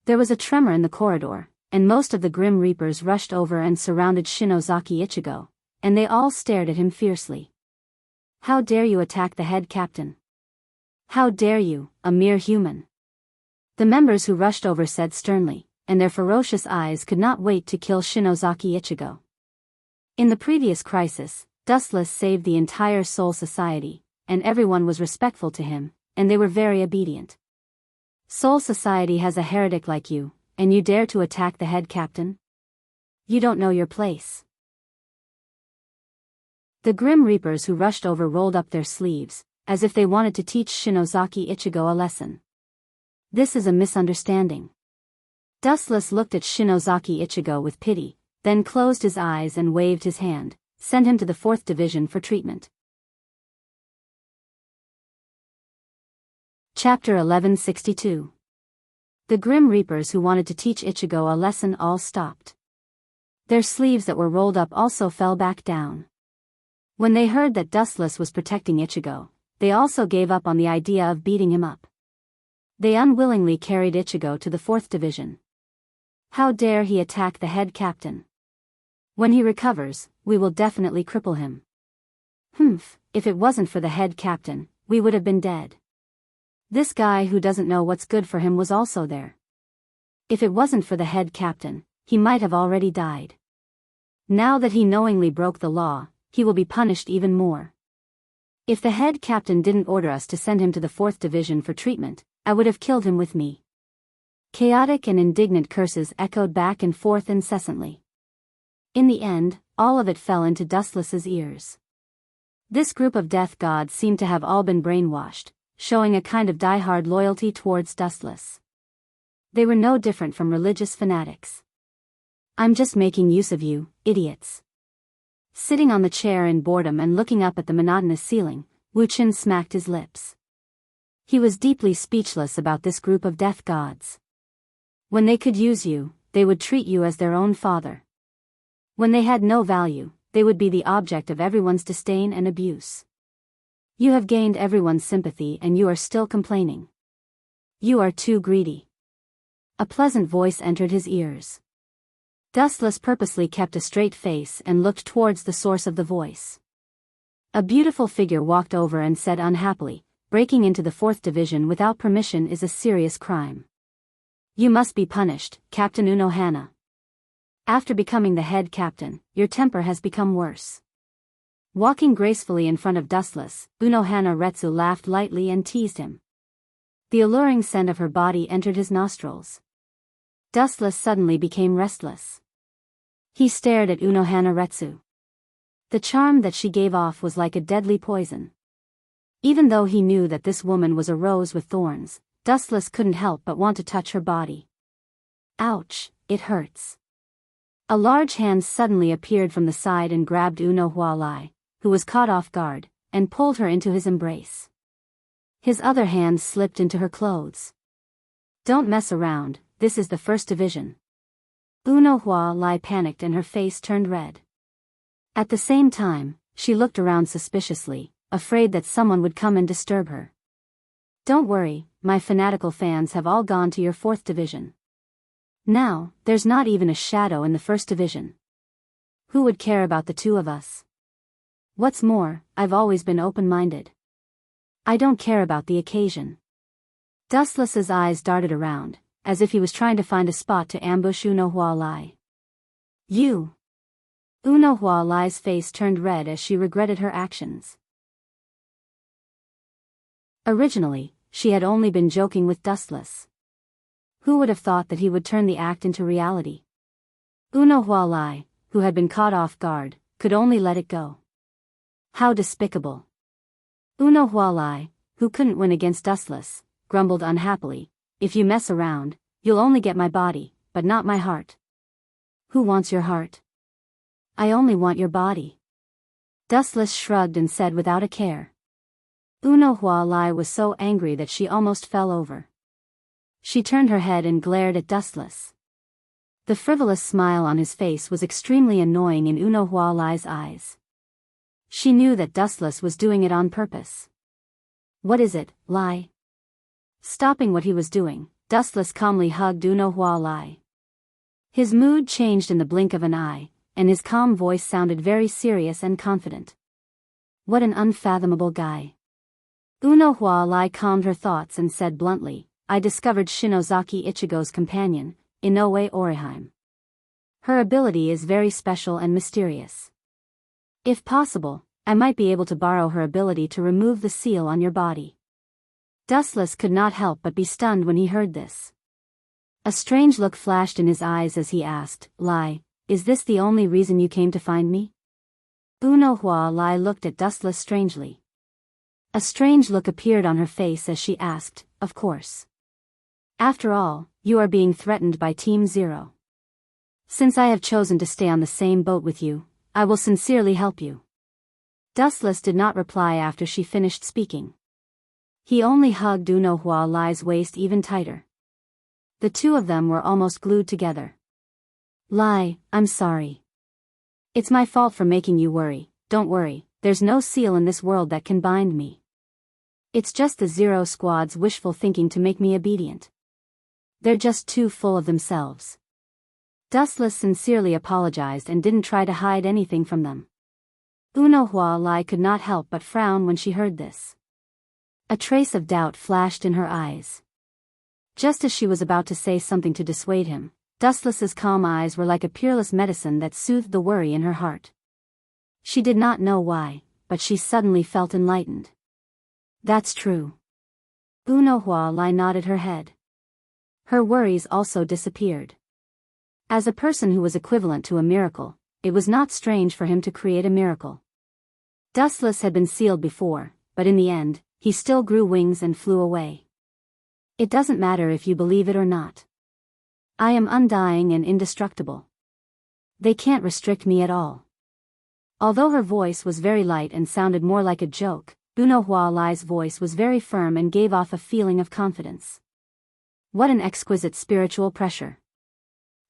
There was a tremor in the corridor, and most of the Grim Reapers rushed over and surrounded Shinozaki Ichigo, and they all stared at him fiercely. How dare you attack the head captain? How dare you, a mere human? The members who rushed over said sternly, and their ferocious eyes could not wait to kill Shinozaki Ichigo. In the previous crisis, Dustless saved the entire Soul Society, and everyone was respectful to him, and they were very obedient. Soul Society has a heretic like you, and you dare to attack the head captain? You don't know your place. The Grim Reapers who rushed over rolled up their sleeves, as if they wanted to teach Shinozaki Ichigo a lesson. This is a misunderstanding. Dustless looked at Shinozaki Ichigo with pity, then closed his eyes and waved his hand, sent him to the 4th Division for treatment. Chapter 1162. The Grim Reapers who wanted to teach Ichigo a lesson all stopped. Their sleeves that were rolled up also fell back down. When they heard that Dustless was protecting Ichigo, they also gave up on the idea of beating him up. They unwillingly carried Ichigo to the 4th Division. How dare he attack the head captain? When he recovers, we will definitely cripple him. If it wasn't for the head captain, we would have been dead. This guy who doesn't know what's good for him was also there. If it wasn't for the head captain, he might have already died. Now that he knowingly broke the law, he will be punished even more. If the head captain didn't order us to send him to the 4th Division for treatment, I would have killed him with me. Chaotic and indignant curses echoed back and forth incessantly. In the end, all of it fell into Dustless's ears. This group of death gods seemed to have all been brainwashed, showing a kind of die-hard loyalty towards Dustless. They were no different from religious fanatics. I'm just making use of you, idiots. Sitting on the chair in boredom and looking up at the monotonous ceiling, Wu Qin smacked his lips. He was deeply speechless about this group of death gods. When they could use you, they would treat you as their own father. When they had no value, they would be the object of everyone's disdain and abuse. You have gained everyone's sympathy and you are still complaining. You are too greedy. A pleasant voice entered his ears. Dustless purposely kept a straight face and looked towards the source of the voice. A beautiful figure walked over and said unhappily, breaking into the 4th Division without permission is a serious crime. You must be punished, Captain Unohana. After becoming the head captain, your temper has become worse. Walking gracefully in front of Dustless, Unohana Retsu laughed lightly and teased him. The alluring scent of her body entered his nostrils. Dustless suddenly became restless. He stared at Unohana Retsu. The charm that she gave off was like a deadly poison. Even though he knew that this woman was a rose with thorns, Dustless couldn't help but want to touch her body. Ouch, it hurts. A large hand suddenly appeared from the side and grabbed Uno Hualai, who was caught off guard, and pulled her into his embrace. His other hand slipped into her clothes. Don't mess around, this is the 1st Division. Uno Hualai panicked and her face turned red. At the same time, she looked around suspiciously, afraid that someone would come and disturb her. Don't worry, my fanatical fans have all gone to your 4th Division. Now, there's not even a shadow in the 1st Division. Who would care about the two of us? What's more, I've always been open-minded. I don't care about the occasion. Dustless's eyes darted around, as if he was trying to find a spot to ambush Uno Hualai. You! Uno Hualai's face turned red as she regretted her actions. Originally, she had only been joking with Dustless. Who would have thought that he would turn the act into reality? Uno Hualai, who had been caught off guard, could only let it go. How despicable. Uno Hualai, who couldn't win against Dustless, grumbled unhappily, if you mess around, you'll only get my body, but not my heart. Who wants your heart? I only want your body. Dustless shrugged and said without a care. Uno Hualai was so angry that she almost fell over. She turned her head and glared at Dustless. The frivolous smile on his face was extremely annoying in Uno Hualai's eyes. She knew that Dustless was doing it on purpose. What is it, Lai? Stopping what he was doing, Dustless calmly hugged Uno Hualai. His mood changed in the blink of an eye, and his calm voice sounded very serious and confident. What an unfathomable guy. Uno Hualai calmed her thoughts and said bluntly, I discovered Shinozaki Ichigo's companion, Inoue Orihime. Her ability is very special and mysterious. If possible, I might be able to borrow her ability to remove the seal on your body. Dustless could not help but be stunned when he heard this. A strange look flashed in his eyes as he asked, Lai, is this the only reason you came to find me? Uno Hualai looked at Dustless strangely. A strange look appeared on her face as she asked, of course. After all, you are being threatened by Team Zero. Since I have chosen to stay on the same boat with you, I will sincerely help you. Dustless did not reply after she finished speaking. He only hugged Uno Hualai's waist even tighter. The two of them were almost glued together. Lai, I'm sorry. It's my fault for making you worry. Don't worry, there's no seal in this world that can bind me. It's just the Zero Squad's wishful thinking to make me obedient. They're just too full of themselves. Dustless sincerely apologized and didn't try to hide anything from them. Uno Hualai could not help but frown when she heard this. A trace of doubt flashed in her eyes. Just as she was about to say something to dissuade him, Dustless's calm eyes were like a peerless medicine that soothed the worry in her heart. She did not know why, but she suddenly felt enlightened. That's true. Uno Hualai nodded her head. Her worries also disappeared. As a person who was equivalent to a miracle, it was not strange for him to create a miracle. Dustless had been sealed before, but in the end, he still grew wings and flew away. It doesn't matter if you believe it or not. I am undying and indestructible. They can't restrict me at all. Although her voice was very light and sounded more like a joke, Bunnohua Lai's voice was very firm and gave off a feeling of confidence. What an exquisite spiritual pressure.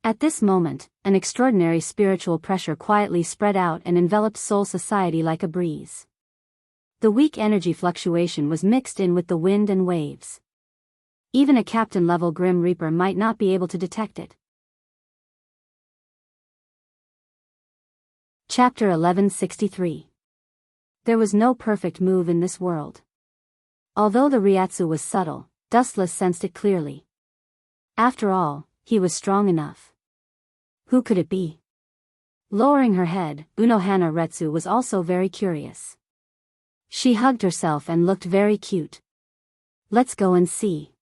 At this moment, an extraordinary spiritual pressure quietly spread out and enveloped Soul Society like a breeze. The weak energy fluctuation was mixed in with the wind and waves. Even a captain-level Grim Reaper might not be able to detect it. Chapter 1163. There was no perfect move in this world. Although the Ryatsu was subtle, Dustless sensed it clearly. After all, he was strong enough. Who could it be? Lowering her head, Unohana Retsu was also very curious. She hugged herself and looked very cute. Let's go and see.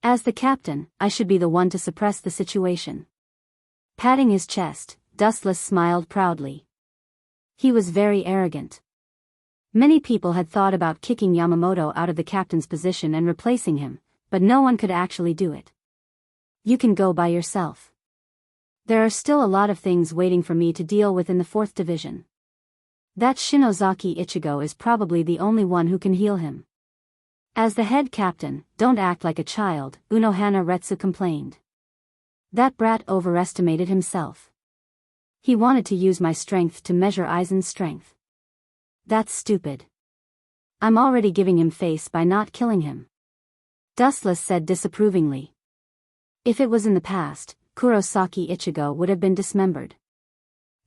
As the captain, I should be the one to suppress the situation. Patting his chest, Dustless smiled proudly. He was very arrogant. Many people had thought about kicking Yamamoto out of the captain's position and replacing him, but no one could actually do it. You can go by yourself. There are still a lot of things waiting for me to deal with in the 4th Division. That Shinozaki Ichigo is probably the only one who can heal him. As the head captain, don't act like a child, Unohana Retsu complained. That brat overestimated himself. He wanted to use my strength to measure Aizen's strength. That's stupid. I'm already giving him face by not killing him. Dustless said disapprovingly. If it was in the past, Kurosaki Ichigo would have been dismembered.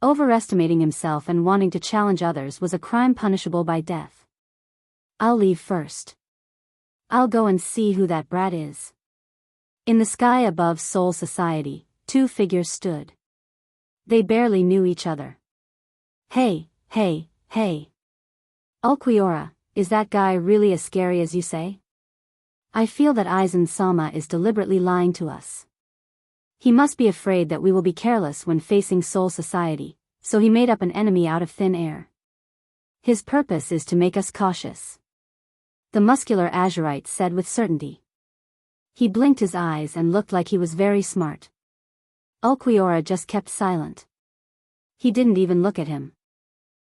Overestimating himself and wanting to challenge others was a crime punishable by death. I'll leave first. I'll go and see who that brat is. In the sky above Soul Society, 2 figures stood. They barely knew each other. Hey. Ulquiorra, is that guy really as scary as you say? I feel that Aizen-sama is deliberately lying to us. He must be afraid that we will be careless when facing Soul Society, so he made up an enemy out of thin air. His purpose is to make us cautious. The muscular Azurite said with certainty. He blinked his eyes and looked like he was very smart. Ulquiorra just kept silent. He didn't even look at him.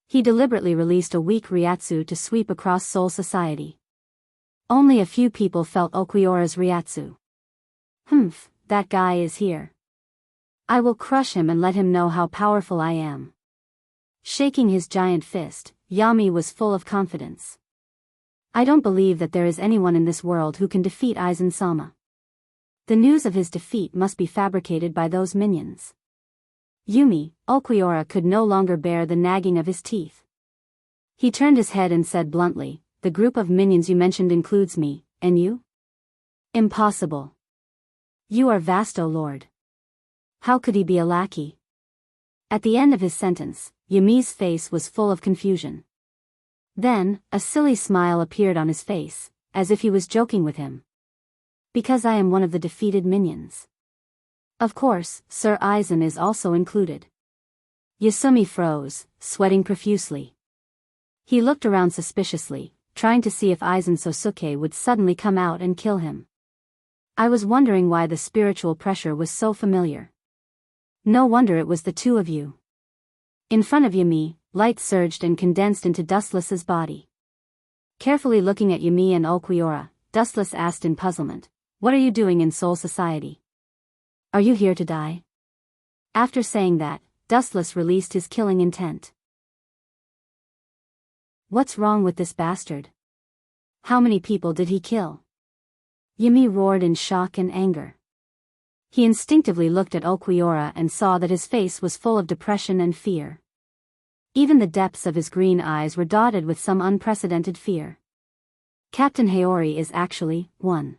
He deliberately released a weak Ryatsu to sweep across Soul Society. Only a few people felt Ulquiorra's Ryatsu. That guy is here. I will crush him and let him know how powerful I am. Shaking his giant fist, Yami was full of confidence. I don't believe that there is anyone in this world who can defeat Aizen-sama. The news of his defeat must be fabricated by those minions. Yumi, Ulquiorra could no longer bear the nagging of his teeth. He turned his head and said bluntly, the group of minions you mentioned includes me, and you? Impossible. You are Vasto Lord. How could he be a lackey? At the end of his sentence, Yumi's face was full of confusion. Then, a silly smile appeared on his face, as if he was joking with him. Because I am one of the defeated minions. Of course, Sir Aizen is also included. Yasumi froze, sweating profusely. He looked around suspiciously, trying to see if Aizen Sosuke would suddenly come out and kill him. I was wondering why the spiritual pressure was so familiar. No wonder it was the 2 of you. In front of Yumi, light surged and condensed into Dustless's body. Carefully looking at Yumi and Ulquiorra, Dustless asked in puzzlement, what are you doing in Soul Society? Are you here to die? After saying that, Dustless released his killing intent. What's wrong with this bastard? How many people did he kill? Yumi roared in shock and anger. He instinctively looked at Ulquiorra and saw that his face was full of depression and fear. Even the depths of his green eyes were dotted with some unprecedented fear. Captain Heori is actually, 1.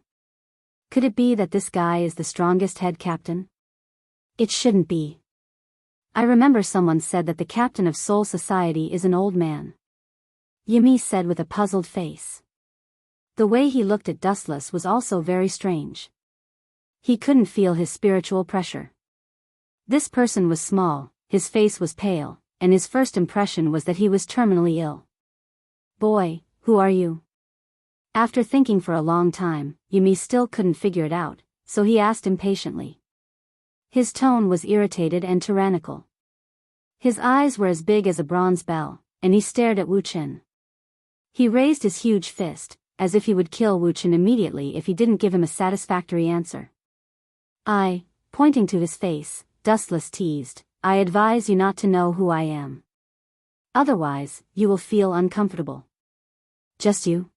Could it be that this guy is the strongest head captain? It shouldn't be. I remember someone said that the captain of Soul Society is an old man. Yumi said with a puzzled face. The way he looked at Dustless was also very strange. He couldn't feel his spiritual pressure. This person was small, his face was pale, and his first impression was that he was terminally ill. Boy, who are you? After thinking for a long time, Yumi still couldn't figure it out, so he asked impatiently. His tone was irritated and tyrannical. His eyes were as big as a bronze bell, and he stared at Wu Chen. He raised his huge fist, as if he would kill Wu Chen immediately if he didn't give him a satisfactory answer. Pointing to his face, Dustless teased, I advise you not to know who I am. Otherwise, you will feel uncomfortable. Just you?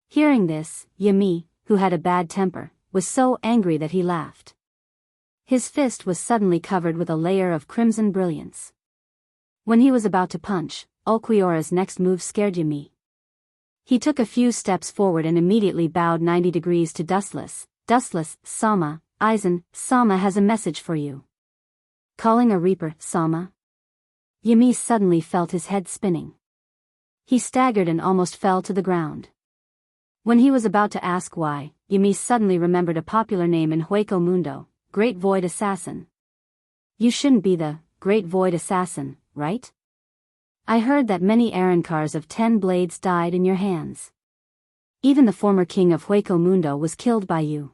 Hearing this, Yumi, who had a bad temper, was so angry that he laughed. His fist was suddenly covered with a layer of crimson brilliance. When he was about to punch, Ulquiorra's next move scared Yumi. He took a few steps forward and immediately bowed 90 degrees to Dustless. Dustless, Sama, Aizen, Sama has a message for you. Calling a reaper, Sama? Yumi suddenly felt his head spinning. He staggered and almost fell to the ground. When he was about to ask why, Yumi suddenly remembered a popular name in Hueco Mundo, Great Void Assassin. You shouldn't be the Great Void Assassin, right? I heard that many Arancars of 10 blades died in your hands. Even the former king of Hueco Mundo was killed by you.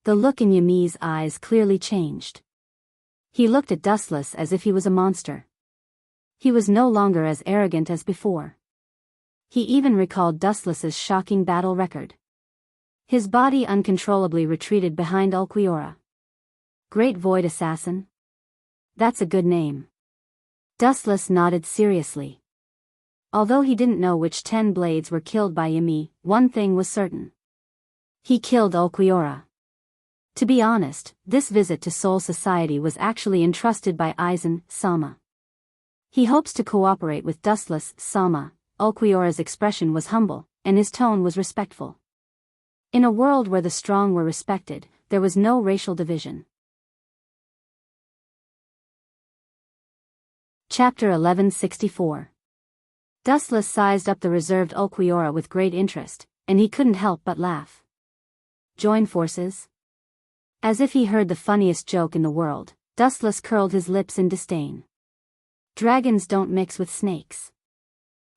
The look in Yumi's eyes clearly changed. He looked at Dustless as if he was a monster. He was no longer as arrogant as before. He even recalled Dustless's shocking battle record. His body uncontrollably retreated behind Ulquiorra. Great Void Assassin? That's a good name. Dustless nodded seriously. Although he didn't know which 10 blades were killed by Yumi, one thing was certain. He killed Ulquiorra. To be honest, this visit to Soul Society was actually entrusted by Aizen, Sama. He hopes to cooperate with Dustless, Sama. Ulquiorra's expression was humble, and his tone was respectful. In a world where the strong were respected, there was no racial division. Chapter 1164. Dustless sized up the reserved Ulquiorra with great interest, and he couldn't help but laugh. Join forces? As if he heard the funniest joke in the world, Dustless curled his lips in disdain. Dragons don't mix with snakes.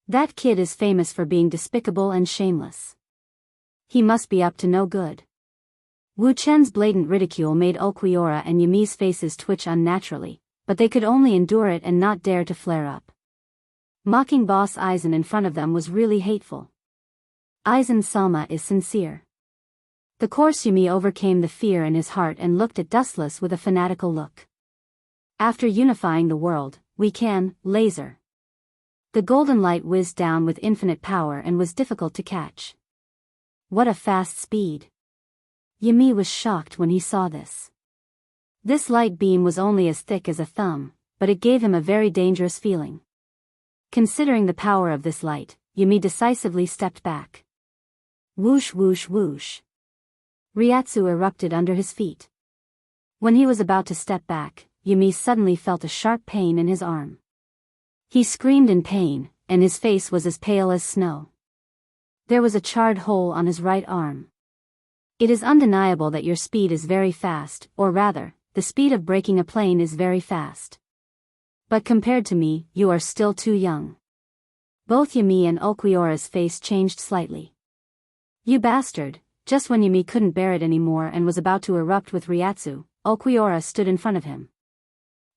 That kid is famous for being despicable and shameless. He must be up to no good. Wu Chen's blatant ridicule made Ulquiorra and Yumi's faces twitch unnaturally, but they could only endure it and not dare to flare up. Mocking Boss Aizen in front of them was really hateful. Aizen Sama is sincere. The coarse Yumi overcame the fear in his heart and looked at Dustless with a fanatical look. After unifying the world, we can, laser. The golden light whizzed down with infinite power and was difficult to catch. What a fast speed. Yumi was shocked when he saw this. This light beam was only as thick as a thumb, but it gave him a very dangerous feeling. Considering the power of this light, Yumi decisively stepped back. Whoosh whoosh whoosh. Ryatsu erupted under his feet. When he was about to step back, Yumi suddenly felt a sharp pain in his arm. He screamed in pain, and his face was as pale as snow. There was a charred hole on his right arm. It is undeniable that your speed is very fast, or rather, the speed of breaking a plane is very fast. But compared to me, you are still too young. Both Yumi and Ulquiorra's face changed slightly. You bastard, just when Yumi couldn't bear it anymore and was about to erupt with Ryatsu, Ulquiorra stood in front of him.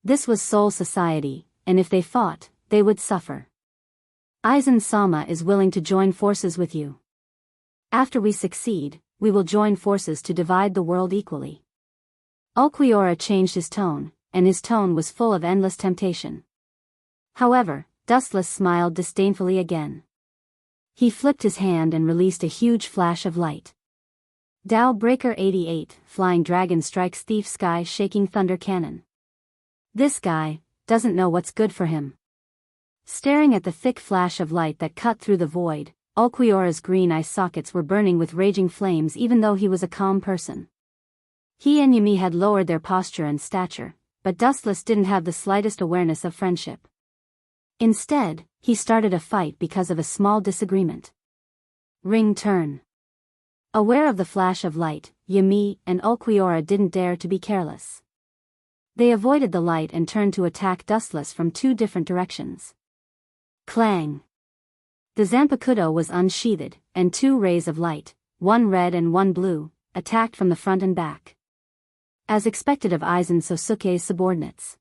This was Soul Society, and if they fought, they would suffer. Aizen Sama is willing to join forces with you. After we succeed, we will join forces to divide the world equally. Ulquiorra changed his tone, and his tone was full of endless temptation. However, Dustless smiled disdainfully again. He flipped his hand and released a huge flash of light. Dao Breaker 88, Flying Dragon strikes Thief Sky Shaking Thunder Cannon. This guy doesn't know what's good for him. Staring at the thick flash of light that cut through the void, Ulquiorra's green eye sockets were burning with raging flames even though he was a calm person. He and Yumi had lowered their posture and stature, but Dustless didn't have the slightest awareness of friendship. Instead, he started a fight because of a small disagreement. Ring turn. Aware of the flash of light, Yumi and Ulquiorra didn't dare to be careless. They avoided the light and turned to attack Dustless from two different directions. Clang! The Zanpakuto was unsheathed, and two rays of light, one red and one blue, attacked from the front and back. As expected of Aizen Sosuke's subordinates.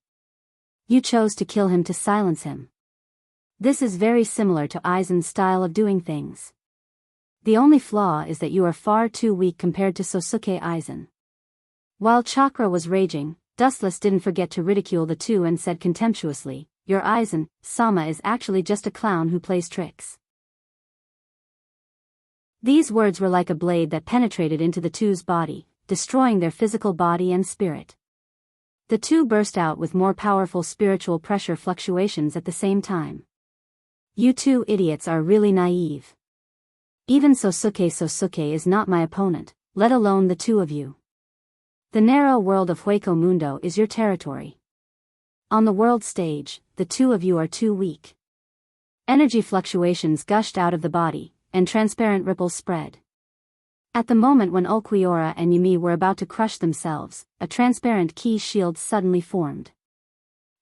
You chose to kill him to silence him. This is very similar to Aizen's style of doing things. The only flaw is that you are far too weak compared to Sosuke Aizen. While Chakra was raging, Dustless didn't forget to ridicule the two and said contemptuously, "Your Aizen-sama is actually just a clown who plays tricks." These words were like a blade that penetrated into the two's body, destroying their physical body and spirit. The two burst out with more powerful spiritual pressure fluctuations at the same time. "You two idiots are really naive. Even Sosuke is not my opponent, let alone the two of you. The narrow world of Hueco Mundo is your territory. On the world stage, the two of you are too weak." Energy fluctuations gushed out of the body, and transparent ripples spread. At the moment when Ulquiorra and Yumi were about to crush themselves, a transparent ki shield suddenly formed.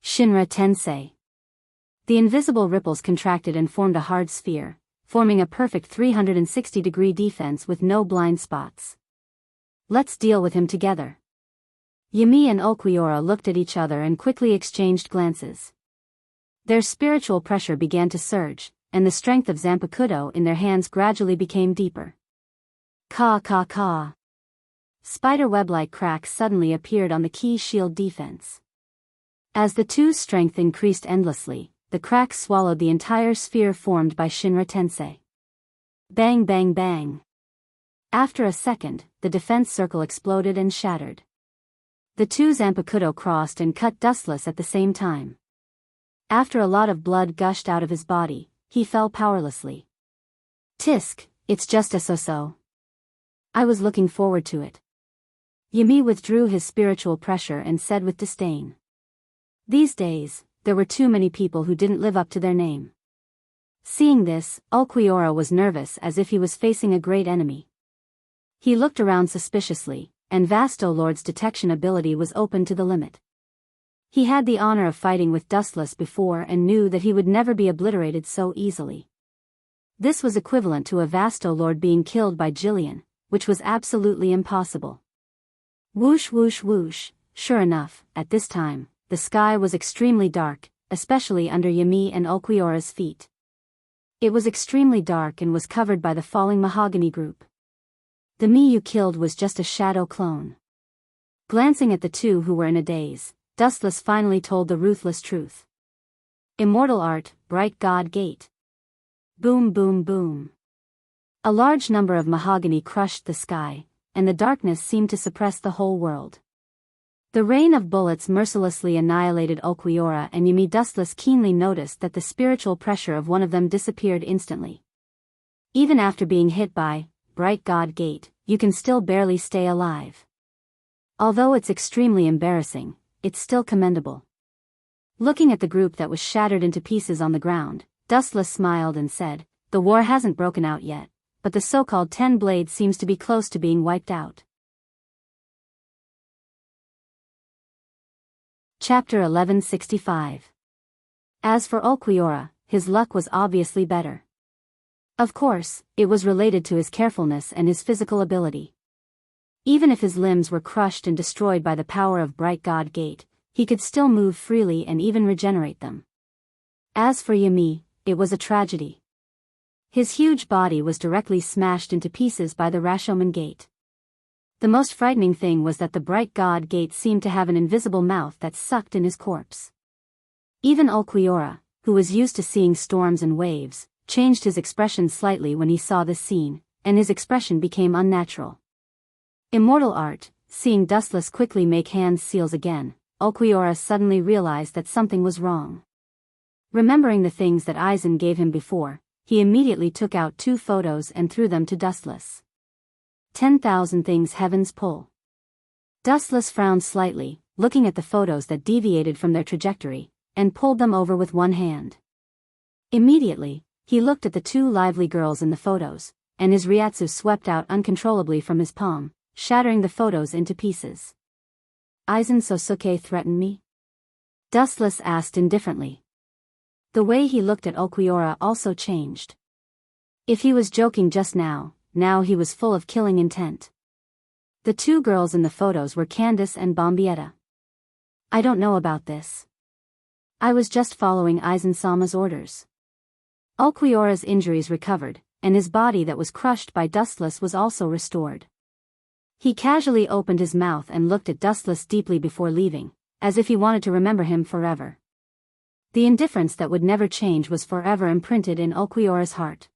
Shinra Tensei. The invisible ripples contracted and formed a hard sphere, forming a perfect 360-degree defense with no blind spots. "Let's deal with him together." Yumi and Ulquiorra looked at each other and quickly exchanged glances. Their spiritual pressure began to surge, and the strength of Zanpakuto in their hands gradually became deeper. Ka. Spider-web-like cracks suddenly appeared on the ki shield defense. As the two's strength increased endlessly, the cracks swallowed the entire sphere formed by Shinra Tensei. Bang bang bang. After a second, the defense circle exploded and shattered. The two Zanpakuto crossed and cut Dustless at the same time. After a lot of blood gushed out of his body, he fell powerlessly. "Tisk, it's just a so-so. I was looking forward to it." Yumi withdrew his spiritual pressure and said with disdain. These days, there were too many people who didn't live up to their name. Seeing this, Ulquiorra was nervous as if he was facing a great enemy. He looked around suspiciously, and Vasto Lord's detection ability was open to the limit. He had the honor of fighting with Dustless before and knew that he would never be obliterated so easily. This was equivalent to a Vasto Lord being killed by Jillian, which was absolutely impossible. Whoosh whoosh whoosh. Sure enough, at this time, the sky was extremely dark, especially under Yumi and Ulquiorra's feet. It was extremely dark and was covered by the falling mahogany group. The me you killed was just a shadow clone. Glancing at the two who were in a daze, Dustless finally told the ruthless truth. "Immortal art, bright god gate." Boom boom boom. A large number of mahogany crushed the sky, and the darkness seemed to suppress the whole world. The rain of bullets mercilessly annihilated Ulquiorra and Yumi. Dustless keenly noticed that the spiritual pressure of one of them disappeared instantly. Even after being hit by Bright God Gate, you can still barely stay alive. Although it's extremely embarrassing, it's still commendable. Looking at the group that was shattered into pieces on the ground, Dustless smiled and said, "The war hasn't broken out yet, but the so-called 10 Blade seems to be close to being wiped out." Chapter 1165. As for Ulquiorra, his luck was obviously better. Of course, it was related to his carefulness and his physical ability. Even if his limbs were crushed and destroyed by the power of Bright God Gate, he could still move freely and even regenerate them. As for Yumi, it was a tragedy. His huge body was directly smashed into pieces by the Rashomon Gate. The most frightening thing was that the Bright God Gate seemed to have an invisible mouth that sucked in his corpse. Even Ulquiorra, who was used to seeing storms and waves, changed his expression slightly when he saw this scene, and his expression became unnatural. Immortal art. Seeing Dustless quickly make hand seals again, Ulquiorra suddenly realized that something was wrong. Remembering the things that Aizen gave him before, he immediately took out 2 photos and threw them to Dustless. 10,000 things heavens pull. Dustless frowned slightly, looking at the photos that deviated from their trajectory, and pulled them over with one hand. Immediately, he looked at the 2 lively girls in the photos, and his Ryatsu swept out uncontrollably from his palm, shattering the photos into pieces. "Aizen Sosuke threatened me?" Dustless asked indifferently. The way he looked at Ulquiorra also changed. If he was joking just now he was full of killing intent. The 2 girls in the photos were Candace and Bombietta. "I don't know about this." I was just following Aizen-sama's orders. Ulquiorra's injuries recovered, and his body that was crushed by Dustless was also restored. He casually opened his mouth and looked at Dustless deeply before leaving, as if he wanted to remember him forever. The indifference that would never change was forever imprinted in Ulquiorra's heart.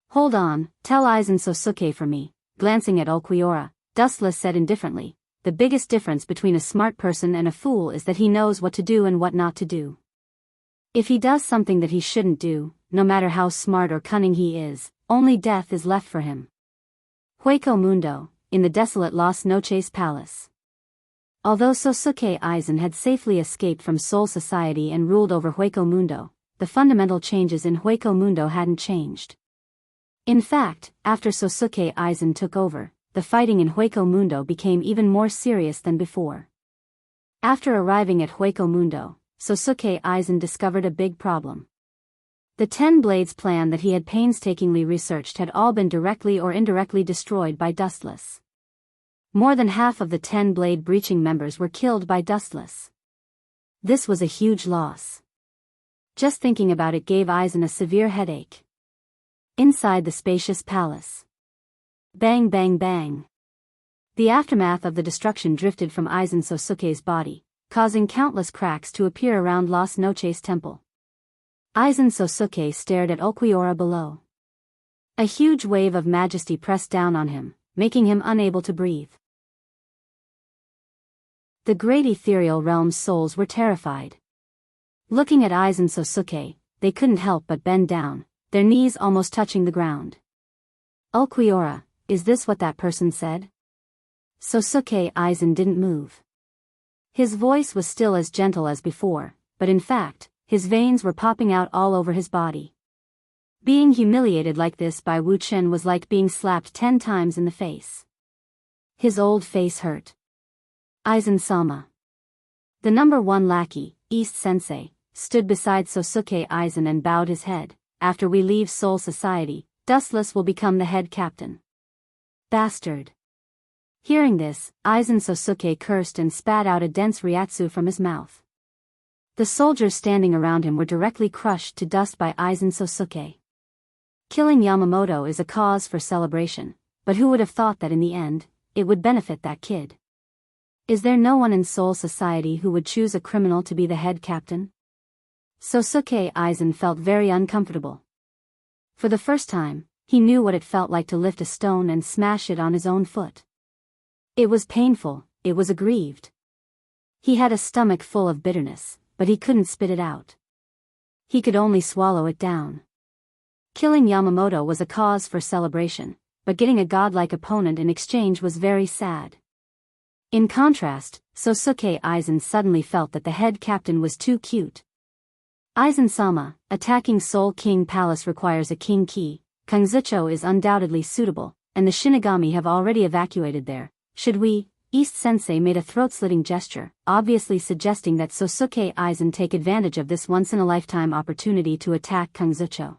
Hold on, tell Aizen Sosuke for me. Glancing at Ulquiorra, Dustless said indifferently, the biggest difference between a smart person and a fool is that he knows what to do and what not to do. If he does something that he shouldn't do, no matter how smart or cunning he is, only death is left for him. Hueco Mundo, in the desolate Las Noches Palace. Although Sosuke Aizen had safely escaped from Soul Society and ruled over Hueco Mundo, the fundamental changes in Hueco Mundo hadn't changed. In fact, after Sosuke Aizen took over, the fighting in Hueco Mundo became even more serious than before. After arriving at Hueco Mundo, Sosuke Aizen discovered a big problem. The 10 Blades plan that he had painstakingly researched had all been directly or indirectly destroyed by Dustless. More than half of the 10 Blade breaching members were killed by Dustless. This was a huge loss. Just thinking about it gave Aizen a severe headache. Inside the spacious palace. Bang bang bang. The aftermath of the destruction drifted from Aizen Sosuke's body, causing countless cracks to appear around Las Noches Temple. Aizen Sosuke stared at Ulquiorra below. A huge wave of majesty pressed down on him, making him unable to breathe. The great ethereal realm's souls were terrified. Looking at Aizen Sosuke, they couldn't help but bend down, their knees almost touching the ground. Ulquiorra, is this what that person said? Sosuke Aizen didn't move. His voice was still as gentle as before, but in fact, his veins were popping out all over his body. Being humiliated like this by Wu Chen was like being slapped 10 times in the face. His old face hurt. Aizen-sama. The number 1 lackey, East Sensei, stood beside Sosuke Aizen and bowed his head. After we leave Soul Society, Dustless will become the head captain. Bastard. Hearing this, Aizen Sosuke cursed and spat out a dense ryatsu from his mouth. The soldiers standing around him were directly crushed to dust by Aizen Sosuke. Killing Yamamoto is a cause for celebration, but who would have thought that in the end, it would benefit that kid? Is there no one in Soul Society who would choose a criminal to be the head captain? Sosuke Aizen felt very uncomfortable. For the first time, he knew what it felt like to lift a stone and smash it on his own foot. It was painful, it was aggrieved. He had a stomach full of bitterness, but he couldn't spit it out. He could only swallow it down. Killing Yamamoto was a cause for celebration, but getting a godlike opponent in exchange was very sad. In contrast, Sosuke Aizen suddenly felt that the head captain was too cute. Aizen-sama, attacking Soul King Palace requires a king key. Kangzucho is undoubtedly suitable, and the Shinigami have already evacuated there. Should we? East Sensei made a throat-slitting gesture, obviously suggesting that Sosuke Aizen take advantage of this once-in-a-lifetime opportunity to attack Kangzucho.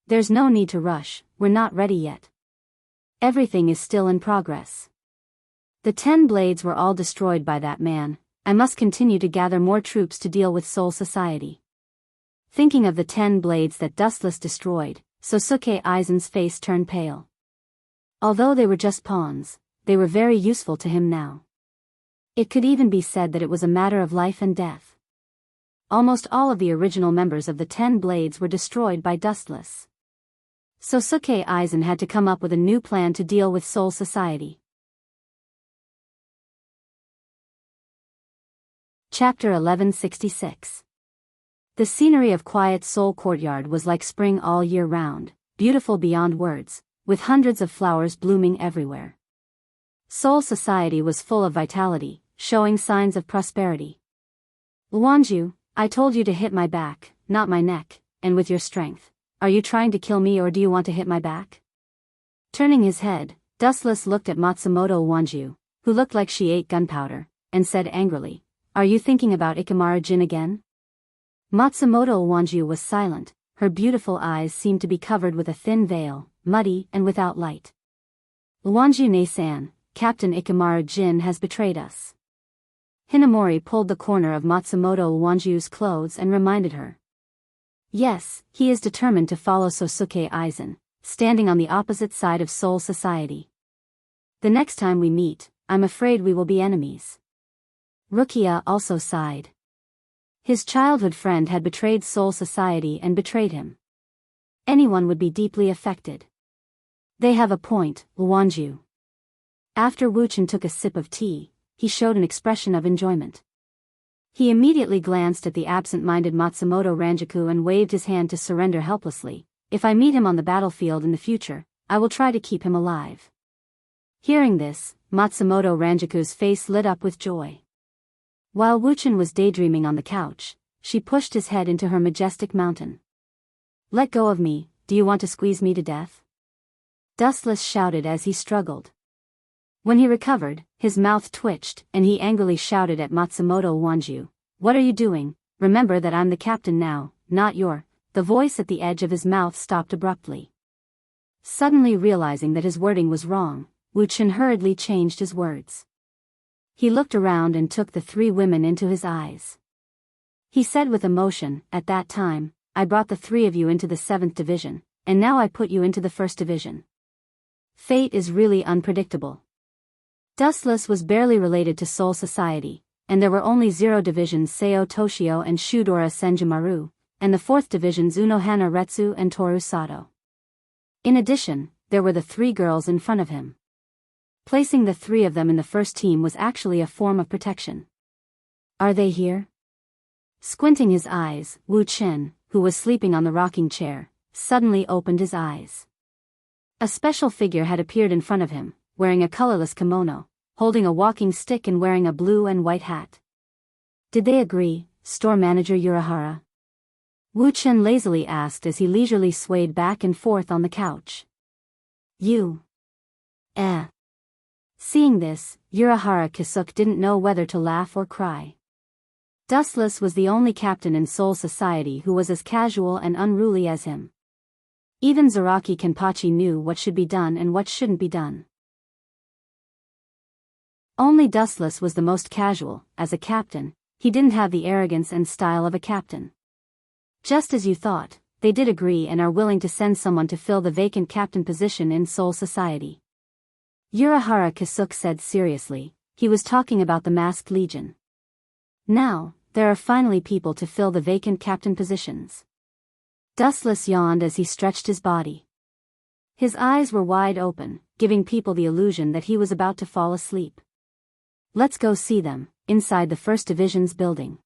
There's no need to rush, we're not ready yet. Everything is still in progress. The 10 Blades were all destroyed by that man. I must continue to gather more troops to deal with Soul Society. Thinking of the 10 Blades that Dustless destroyed, Sosuke Aizen's face turned pale. Although they were just pawns, they were very useful to him now. It could even be said that it was a matter of life and death. Almost all of the original members of the 10 Blades were destroyed by Dustless. Sosuke Aizen had to come up with a new plan to deal with Soul Society. Chapter 1166. The scenery of Quiet Soul Courtyard was like spring all year round, beautiful beyond words, with hundreds of flowers blooming everywhere. Soul Society was full of vitality, showing signs of prosperity. Luanju, I told you to hit my back, not my neck, and with your strength. Are you trying to kill me or do you want to hit my back? Turning his head, Dustless looked at Matsumoto Luanju, who looked like she ate gunpowder, and said angrily, Are you thinking about Ikimara-jin again? Matsumoto Luanju was silent, her beautiful eyes seemed to be covered with a thin veil, muddy and without light. Luanju-ne-san, Captain Ikimara-jin has betrayed us. Hinamori pulled the corner of Matsumoto Wanju's clothes and reminded her. Yes, he is determined to follow Sosuke Aizen, standing on the opposite side of Soul Society. The next time we meet, I'm afraid we will be enemies. Rukia also sighed. His childhood friend had betrayed Soul Society and betrayed him. Anyone would be deeply affected. They have a point, Wanju. After Wuchen took a sip of tea, he showed an expression of enjoyment. He immediately glanced at the absent-minded Matsumoto Ranjaku and waved his hand to surrender helplessly. If I meet him on the battlefield in the future, I will try to keep him alive. Hearing this, Matsumoto Ranjaku's face lit up with joy. While Wuchen was daydreaming on the couch, she pushed his head into her majestic mountain. Let go of me, do you want to squeeze me to death? Dustless shouted as he struggled. When he recovered, his mouth twitched and he angrily shouted at Matsumoto Wanju, What are you doing? Remember that I'm the captain now, not your. The voice at the edge of his mouth stopped abruptly. Suddenly realizing that his wording was wrong, Wuchen hurriedly changed his words. He looked around and took the three women into his eyes. He said with emotion, At that time, I brought the three of you into the 7th division, and now I put you into the 1st division. Fate is really unpredictable. Dustless was barely related to Soul Society, and there were only 0 divisions Seo Toshio and Shudora Senjumaru, and the 4th divisions Unohana Retsu and Toru Sato. In addition, there were the 3 girls in front of him. Placing the 3 of them in the first team was actually a form of protection. Are they here? Squinting his eyes, Wu Chen, who was sleeping on the rocking chair, suddenly opened his eyes. A special figure had appeared in front of him, wearing a colorless kimono, holding a walking stick and wearing a blue and white hat. Did they agree, store manager Urahara? Wu Chen lazily asked as he leisurely swayed back and forth on the couch. You. Seeing this, Urahara Kisuke didn't know whether to laugh or cry. Dustless was the only captain in Soul Society who was as casual and unruly as him. Even Zaraki Kenpachi knew what should be done and what shouldn't be done. Only Dustless was the most casual. As a captain, he didn't have the arrogance and style of a captain. Just as you thought, they did agree and are willing to send someone to fill the vacant captain position in Soul Society. Urahara Kisuke said seriously, he was talking about the Masked Legion. Now, there are finally people to fill the vacant captain positions. Dustless yawned as he stretched his body. His eyes were wide open, giving people the illusion that he was about to fall asleep. Let's go see them, inside the 1st Division's building.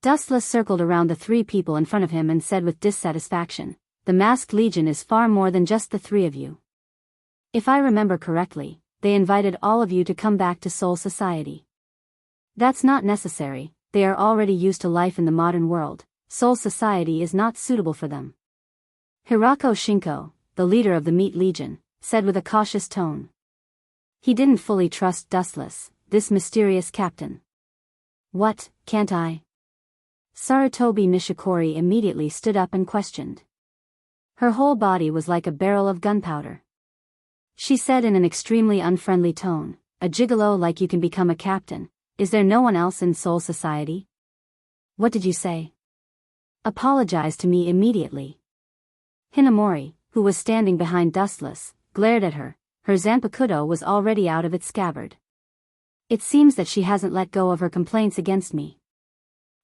Dustless circled around the 3 people in front of him and said with dissatisfaction, The Masked Legion is far more than just the 3 of you. If I remember correctly, they invited all of you to come back to Soul Society. That's not necessary, they are already used to life in the modern world. Soul Society is not suitable for them. Hirako Shinko, the leader of the Meat Legion, said with a cautious tone. He didn't fully trust Dustless, this mysterious captain. What, can't I? Sarutobi Nishikori immediately stood up and questioned. Her whole body was like a barrel of gunpowder. She said in an extremely unfriendly tone, A gigolo like you can become a captain. Is there no one else in Soul Society? What did you say? Apologize to me immediately. Hinamori, who was standing behind Dustless, glared at her. Her zanpakuto was already out of its scabbard. It seems that she hasn't let go of her complaints against me.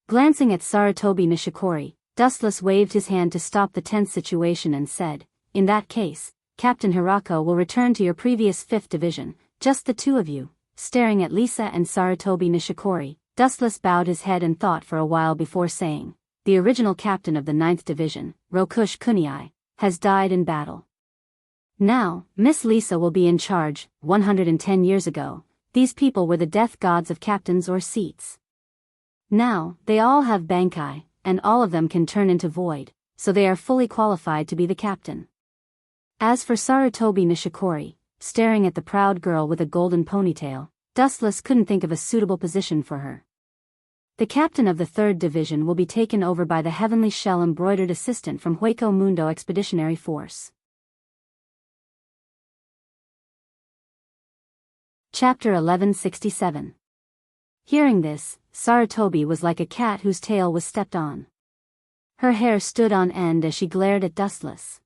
Glancing at Sarutobi Nishikori, Dustless waved his hand to stop the tense situation and said, In that case, Captain Hirako will return to your previous 5th division, just the 2 of you. Staring at Lisa and Sarutobi Nishikori, Dustless bowed his head and thought for a while before saying, The original captain of the 9th division, Rokush Kuniai, has died in battle. Now, Miss Lisa will be in charge. 110 years ago, these people were the death gods of captains or seats. Now, they all have bankai, and all of them can turn into void, so they are fully qualified to be the captain. As for Sarutobi Nishikori, staring at the proud girl with a golden ponytail, Dustless couldn't think of a suitable position for her. The captain of the 3rd division will be taken over by the Heavenly Shell embroidered assistant from Hueco Mundo Expeditionary Force. Chapter 1167. Hearing this, Sarutobi was like a cat whose tail was stepped on. Her hair stood on end as she glared at Dustless.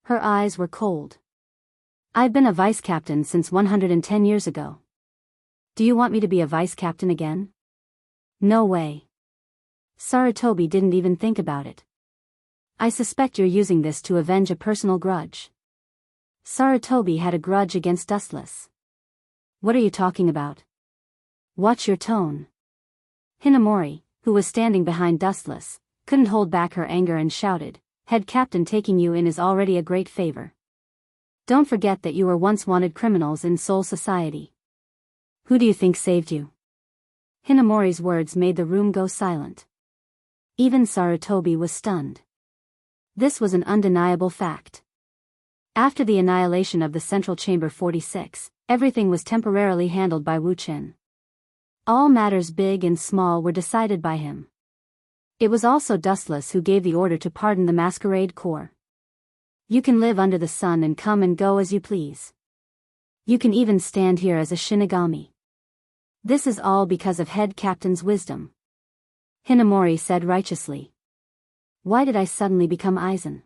Her eyes were cold. I've been a vice captain since 110 years ago. Do you want me to be a vice captain again? No way. Sarutobi didn't even think about it. I suspect you're using this to avenge a personal grudge. Sarutobi had a grudge against Dustless. What are you talking about? Watch your tone. Hinamori, who was standing behind Dustless, couldn't hold back her anger and shouted, Head captain taking you in is already a great favor. Don't forget that you were once wanted criminals in Soul Society. Who do you think saved you? Hinamori's words made the room go silent. Even Sarutobi was stunned. This was an undeniable fact. After the annihilation of the Central Chamber 46, everything was temporarily handled by Wu Qin. All matters big and small were decided by him. It was also Dustless who gave the order to pardon the Masquerade Corps. You can live under the sun and come and go as you please. You can even stand here as a Shinigami. This is all because of head captain's wisdom. Hinamori said righteously. Why did I suddenly become Aizen?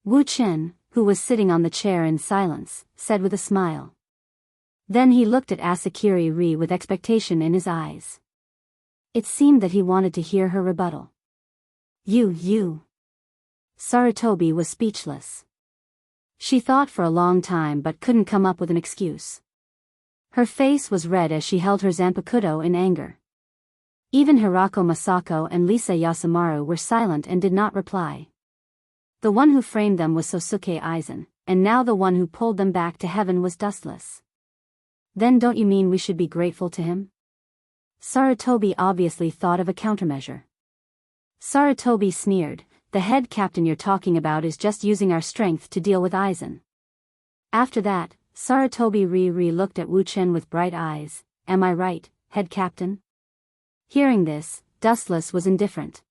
Wu Qin, who was sitting on the chair in silence, said with a smile. Then he looked at Asakiri Ri with expectation in his eyes. It seemed that he wanted to hear her rebuttal. You. Sarutobi was speechless. She thought for a long time but couldn't come up with an excuse. Her face was red as she held her Zanpakuto in anger. Even Hirako Masako and Lisa Yasumaru were silent and did not reply. The one who framed them was Sosuke Aizen, and now the one who pulled them back to heaven was Dustless. Then don't you mean we should be grateful to him? Sarutobi obviously thought of a countermeasure. Sarutobi sneered, the head captain you're talking about is just using our strength to deal with Aizen. After that, Sarutobi Ri looked at Wu Qin with bright eyes. Am I right, head captain? Hearing this, Dustless was indifferent.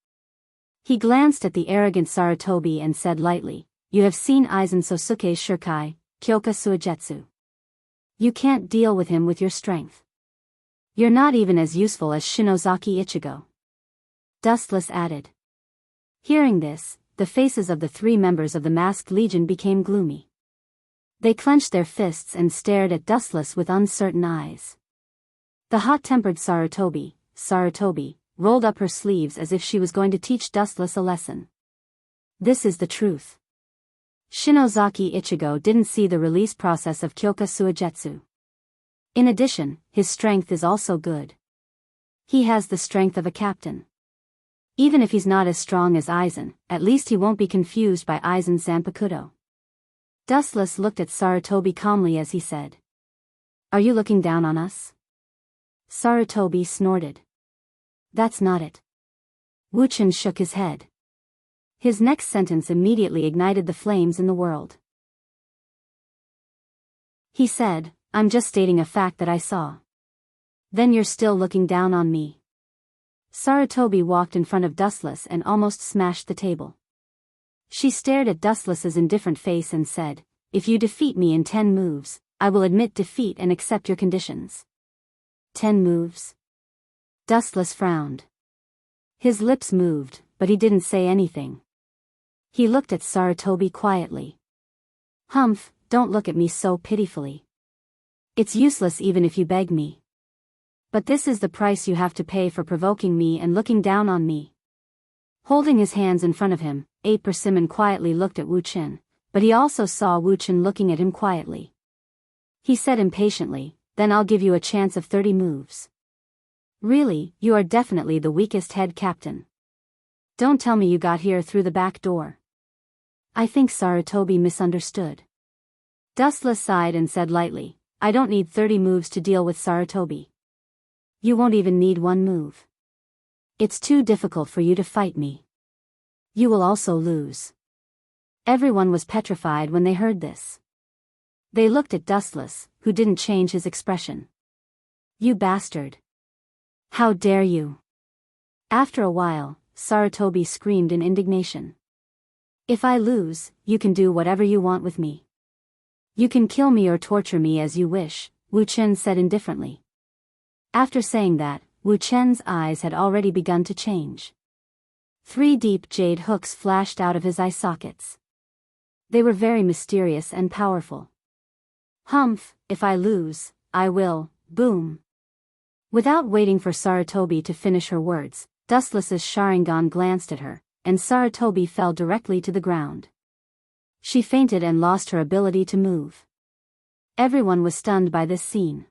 He glanced at the arrogant Sarutobi and said lightly, You have seen Aizen Sosuke's Shirkai, Kyoka Suigetsu. You can't deal with him with your strength. You're not even as useful as Shinozaki Ichigo. Dustless added. Hearing this, the faces of the three members of the Masked Legion became gloomy. They clenched their fists and stared at Dustless with uncertain eyes. The hot-tempered Sarutobi, rolled up her sleeves as if she was going to teach Dustless a lesson. This is the truth. Shinozaki Ichigo didn't see the release process of Kyoka Suigetsu. In addition, his strength is also good. He has the strength of a captain. Even if he's not as strong as Aizen, at least he won't be confused by Aizen's Zanpakuto. Dustless looked at Sarutobi calmly as he said. Are you looking down on us? Sarutobi snorted. That's not it. Wu Qin shook his head. His next sentence immediately ignited the flames in the world. He said, I'm just stating a fact that I saw. Then you're still looking down on me. Sarutobi walked in front of Dustless and almost smashed the table. She stared at Dustless's indifferent face and said, If you defeat me in 10 moves, I will admit defeat and accept your conditions. 10 moves? Dustless frowned. His lips moved, but he didn't say anything. He looked at Sarutobi quietly. Humph, don't look at me so pitifully. It's useless even if you beg me. But this is the price you have to pay for provoking me and looking down on me. Holding his hands in front of him, Persimmon quietly looked at Wu Qin, but he also saw Wu Qin looking at him quietly. He said impatiently, Then I'll give you a chance of 30 moves. Really, you are definitely the weakest head captain. Don't tell me you got here through the back door. I think Sarutobi misunderstood. Dustless sighed and said lightly, I don't need 30 moves to deal with Sarutobi. You won't even need 1 move. It's too difficult for you to fight me. You will also lose. Everyone was petrified when they heard this. They looked at Dustless, who didn't change his expression. You bastard. How dare you? After a while, Sarutobi screamed in indignation. If I lose, you can do whatever you want with me. You can kill me or torture me as you wish, Wu Qin said indifferently. After saying that, Wu Chen's eyes had already begun to change. 3 deep jade hooks flashed out of his eye sockets. They were very mysterious and powerful. Humph, if I lose, I will, boom. Without waiting for Sarutobi to finish her words, Dustless's Sharingan glanced at her, and Sarutobi fell directly to the ground. She fainted and lost her ability to move. Everyone was stunned by this scene.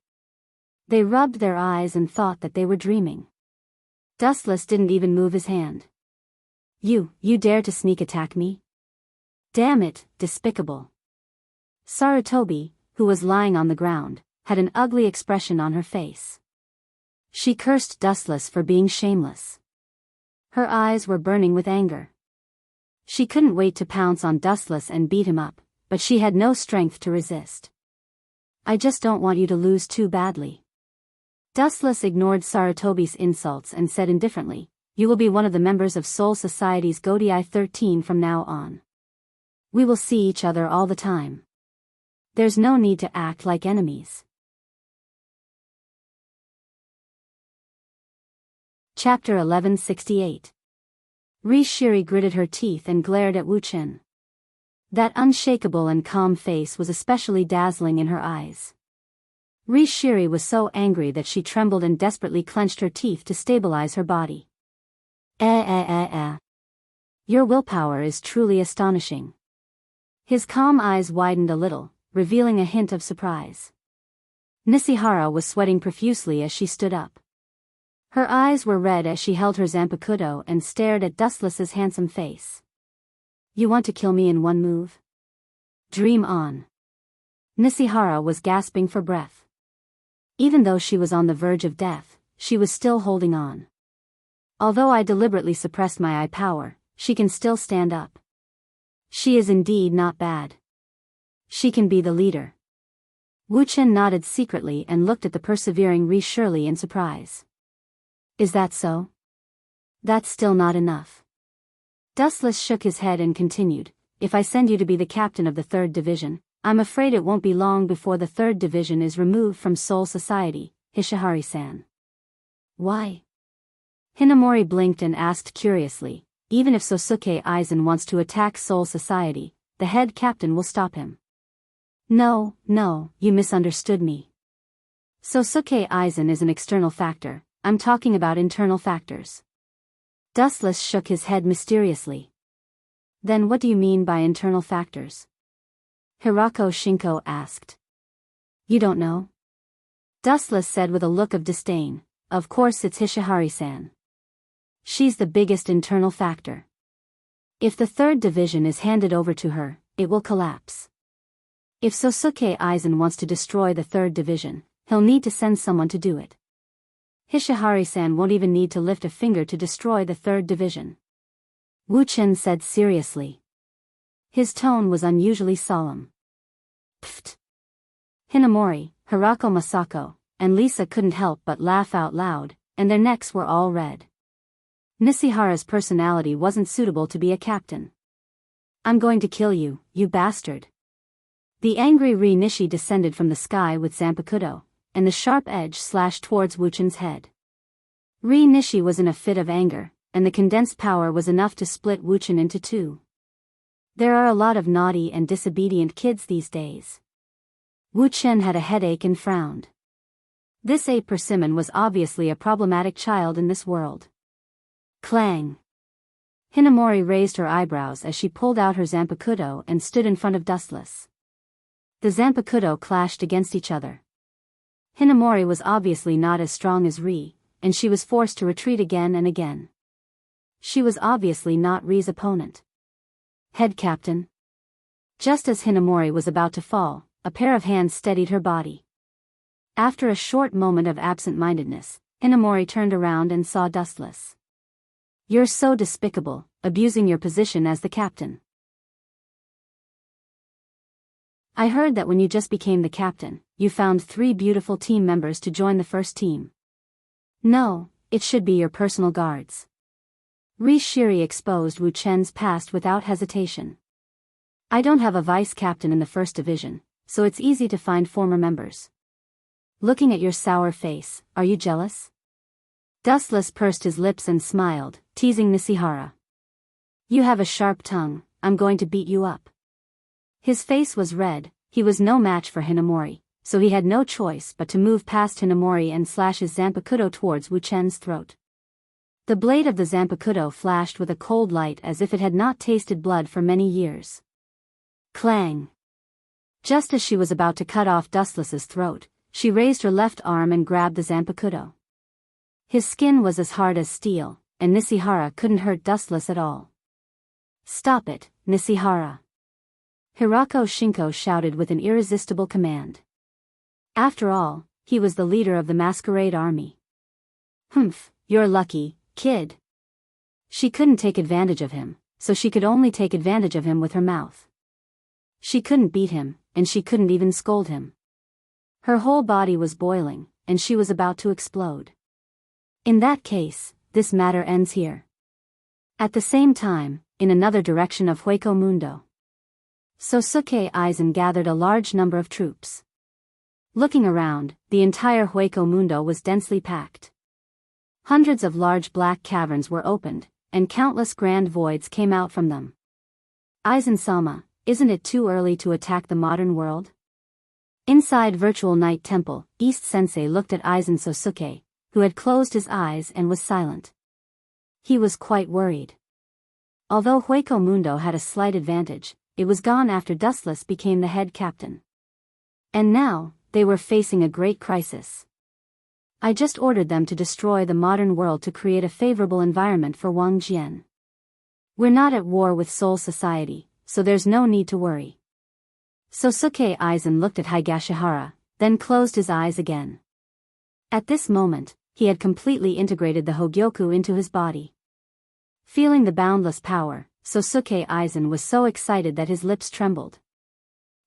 They rubbed their eyes and thought that they were dreaming. Dustless didn't even move his hand. You dare to sneak attack me? Damn it, despicable. Sarutobi, who was lying on the ground, had an ugly expression on her face. She cursed Dustless for being shameless. Her eyes were burning with anger. She couldn't wait to pounce on Dustless and beat him up, but she had no strength to resist. I just don't want you to lose too badly. Dustless ignored Sarutobi's insults and said indifferently, you will be one of the members of Soul Society's Godii 13 from now on. We will see each other all the time. There's no need to act like enemies. Chapter 1168. Ri Shiri gritted her teeth and glared at Wu Chen. That unshakable and calm face was especially dazzling in her eyes. Ri Shiri was so angry that she trembled and desperately clenched her teeth to stabilize her body. Your willpower is truly astonishing. His calm eyes widened a little, revealing a hint of surprise. Nishihara was sweating profusely as she stood up. Her eyes were red as she held her Zanpakuto and stared at Dustless's handsome face. You want to kill me in one move? Dream on. Nishihara was gasping for breath. Even though she was on the verge of death, she was still holding on. Although I deliberately suppressed my eye power, she can still stand up. She is indeed not bad. She can be the leader. Wu Chen nodded secretly and looked at the persevering Ri Shiri in surprise. Is that so? That's still not enough. Dustless shook his head and continued, if I send you to be the captain of the 3rd Division, I'm afraid it won't be long before the 3rd Division is removed from Soul Society, Hishihari-san. Why? Hinamori blinked and asked curiously, even if Sosuke Aizen wants to attack Soul Society, the head captain will stop him. No, you misunderstood me. Sosuke Aizen is an external factor, I'm talking about internal factors. Dustless shook his head mysteriously. Then what do you mean by internal factors? Hirako Shinko asked. You don't know? Dustless said with a look of disdain, of course it's Hishihari-san. She's the biggest internal factor. If the 3rd Division is handed over to her, it will collapse. If Sosuke Aizen wants to destroy the 3rd Division, he'll need to send someone to do it. Hishihari-san won't even need to lift a finger to destroy the 3rd Division. Wu Chen said seriously. His tone was unusually solemn. Pfft. Hinamori, Hirako Masako, and Lisa couldn't help but laugh out loud, and their necks were all red. Nishihara's personality wasn't suitable to be a captain. I'm going to kill you, you bastard. The angry Ri Nishi descended from the sky with Zanpakuto, and the sharp edge slashed towards Wu Chen's head. Ri Nishi was in a fit of anger, and the condensed power was enough to split Wu Chen into 2. There are a lot of naughty and disobedient kids these days. Wu Chen had a headache and frowned. This ape persimmon was obviously a problematic child in this world. Clang! Hinamori raised her eyebrows as she pulled out her Zanpakuto and stood in front of Dustless. The Zanpakuto clashed against each other. Hinamori was obviously not as strong as Ri, and she was forced to retreat again and again. She was obviously not Ri's opponent. Head captain. Just as Hinamori was about to fall, a pair of hands steadied her body. After a short moment of absent-mindedness, Hinamori turned around and saw Dustless. You're so despicable, abusing your position as the captain. I heard that when you just became the captain, you found 3 beautiful team members to join the first team. No, it should be your personal guards. Ri Shiri exposed Wu Chen's past without hesitation. I don't have a vice captain in the 1st Division, so it's easy to find former members. Looking at your sour face, are you jealous? Dustless pursed his lips and smiled, teasing Nishihara. You have a sharp tongue, I'm going to beat you up. His face was red, he was no match for Hinamori, so he had no choice but to move past Hinamori and slash his Zanpakuto towards Wuchen's throat. The blade of the Zanpakuto flashed with a cold light as if it had not tasted blood for many years. Clang! Just as she was about to cut off Dustless's throat, she raised her left arm and grabbed the Zanpakuto. His skin was as hard as steel, and Nishihara couldn't hurt Dustless at all. Stop it, Nishihara! Hirako Shinko shouted with an irresistible command. After all, he was the leader of the masquerade army. Humph, you're lucky, kid. She couldn't take advantage of him, so she could only take advantage of him with her mouth. She couldn't beat him, and she couldn't even scold him. Her whole body was boiling, and she was about to explode. In that case, this matter ends here. At the same time, in another direction of Hueco Mundo, Sosuke Aizen gathered a large number of troops. Looking around, the entire Hueco Mundo was densely packed. Hundreds of large black caverns were opened, and countless grand voids came out from them. Aizen-sama, isn't it too early to attack the modern world? Inside Virtual Night Temple, East Sensei looked at Aizen Sosuke, who had closed his eyes and was silent. He was quite worried. Although Hueco Mundo had a slight advantage, it was gone after Dustless became the head captain. And now, they were facing a great crisis. I just ordered them to destroy the modern world to create a favorable environment for Wang Jian. We're not at war with Soul Society, so there's no need to worry. Sosuke Aizen looked at Higashihara, then closed his eyes again. At this moment, he had completely integrated the Hogyoku into his body. Feeling the boundless power, Sosuke Aizen was so excited that his lips trembled.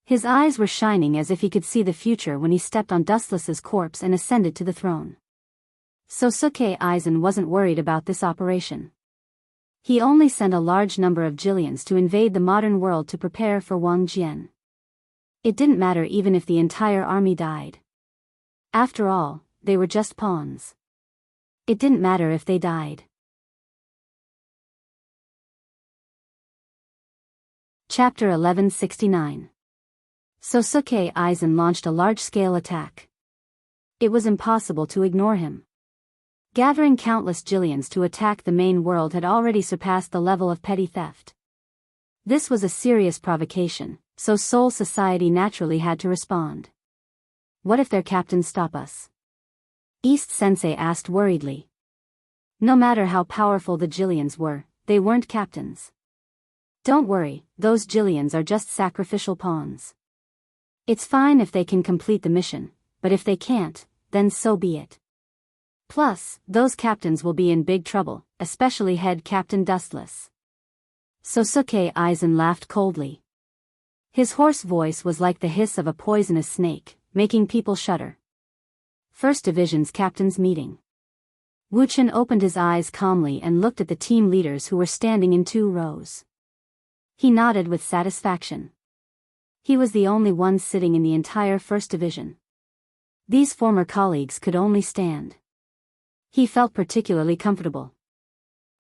His eyes were shining as if he could see the future when he stepped on Dustless's corpse and ascended to the throne. Sosuke Aizen wasn't worried about this operation. He only sent a large number of Jillians to invade the modern world to prepare for Wang Jian. It didn't matter even if the entire army died. After all, they were just pawns. It didn't matter if they died. Chapter 1169. Sosuke Aizen launched a large-scale attack. It was impossible to ignore him. Gathering countless Jillians to attack the main world had already surpassed the level of petty theft. This was a serious provocation, so Soul Society naturally had to respond. What if their captains stop us? East Sensei asked worriedly. No matter how powerful the Jillians were, they weren't captains. Don't worry, those Jillians are just sacrificial pawns. It's fine if they can complete the mission, but if they can't, then so be it. Plus, those captains will be in big trouble, especially head Captain Dustless. Sosuke Aizen laughed coldly. His hoarse voice was like the hiss of a poisonous snake, making people shudder. First Division's captain's meeting. Wuchen opened his eyes calmly and looked at the team leaders who were standing in 2 rows. He nodded with satisfaction. He was the only one sitting in the entire First Division. These former colleagues could only stand. He felt particularly comfortable.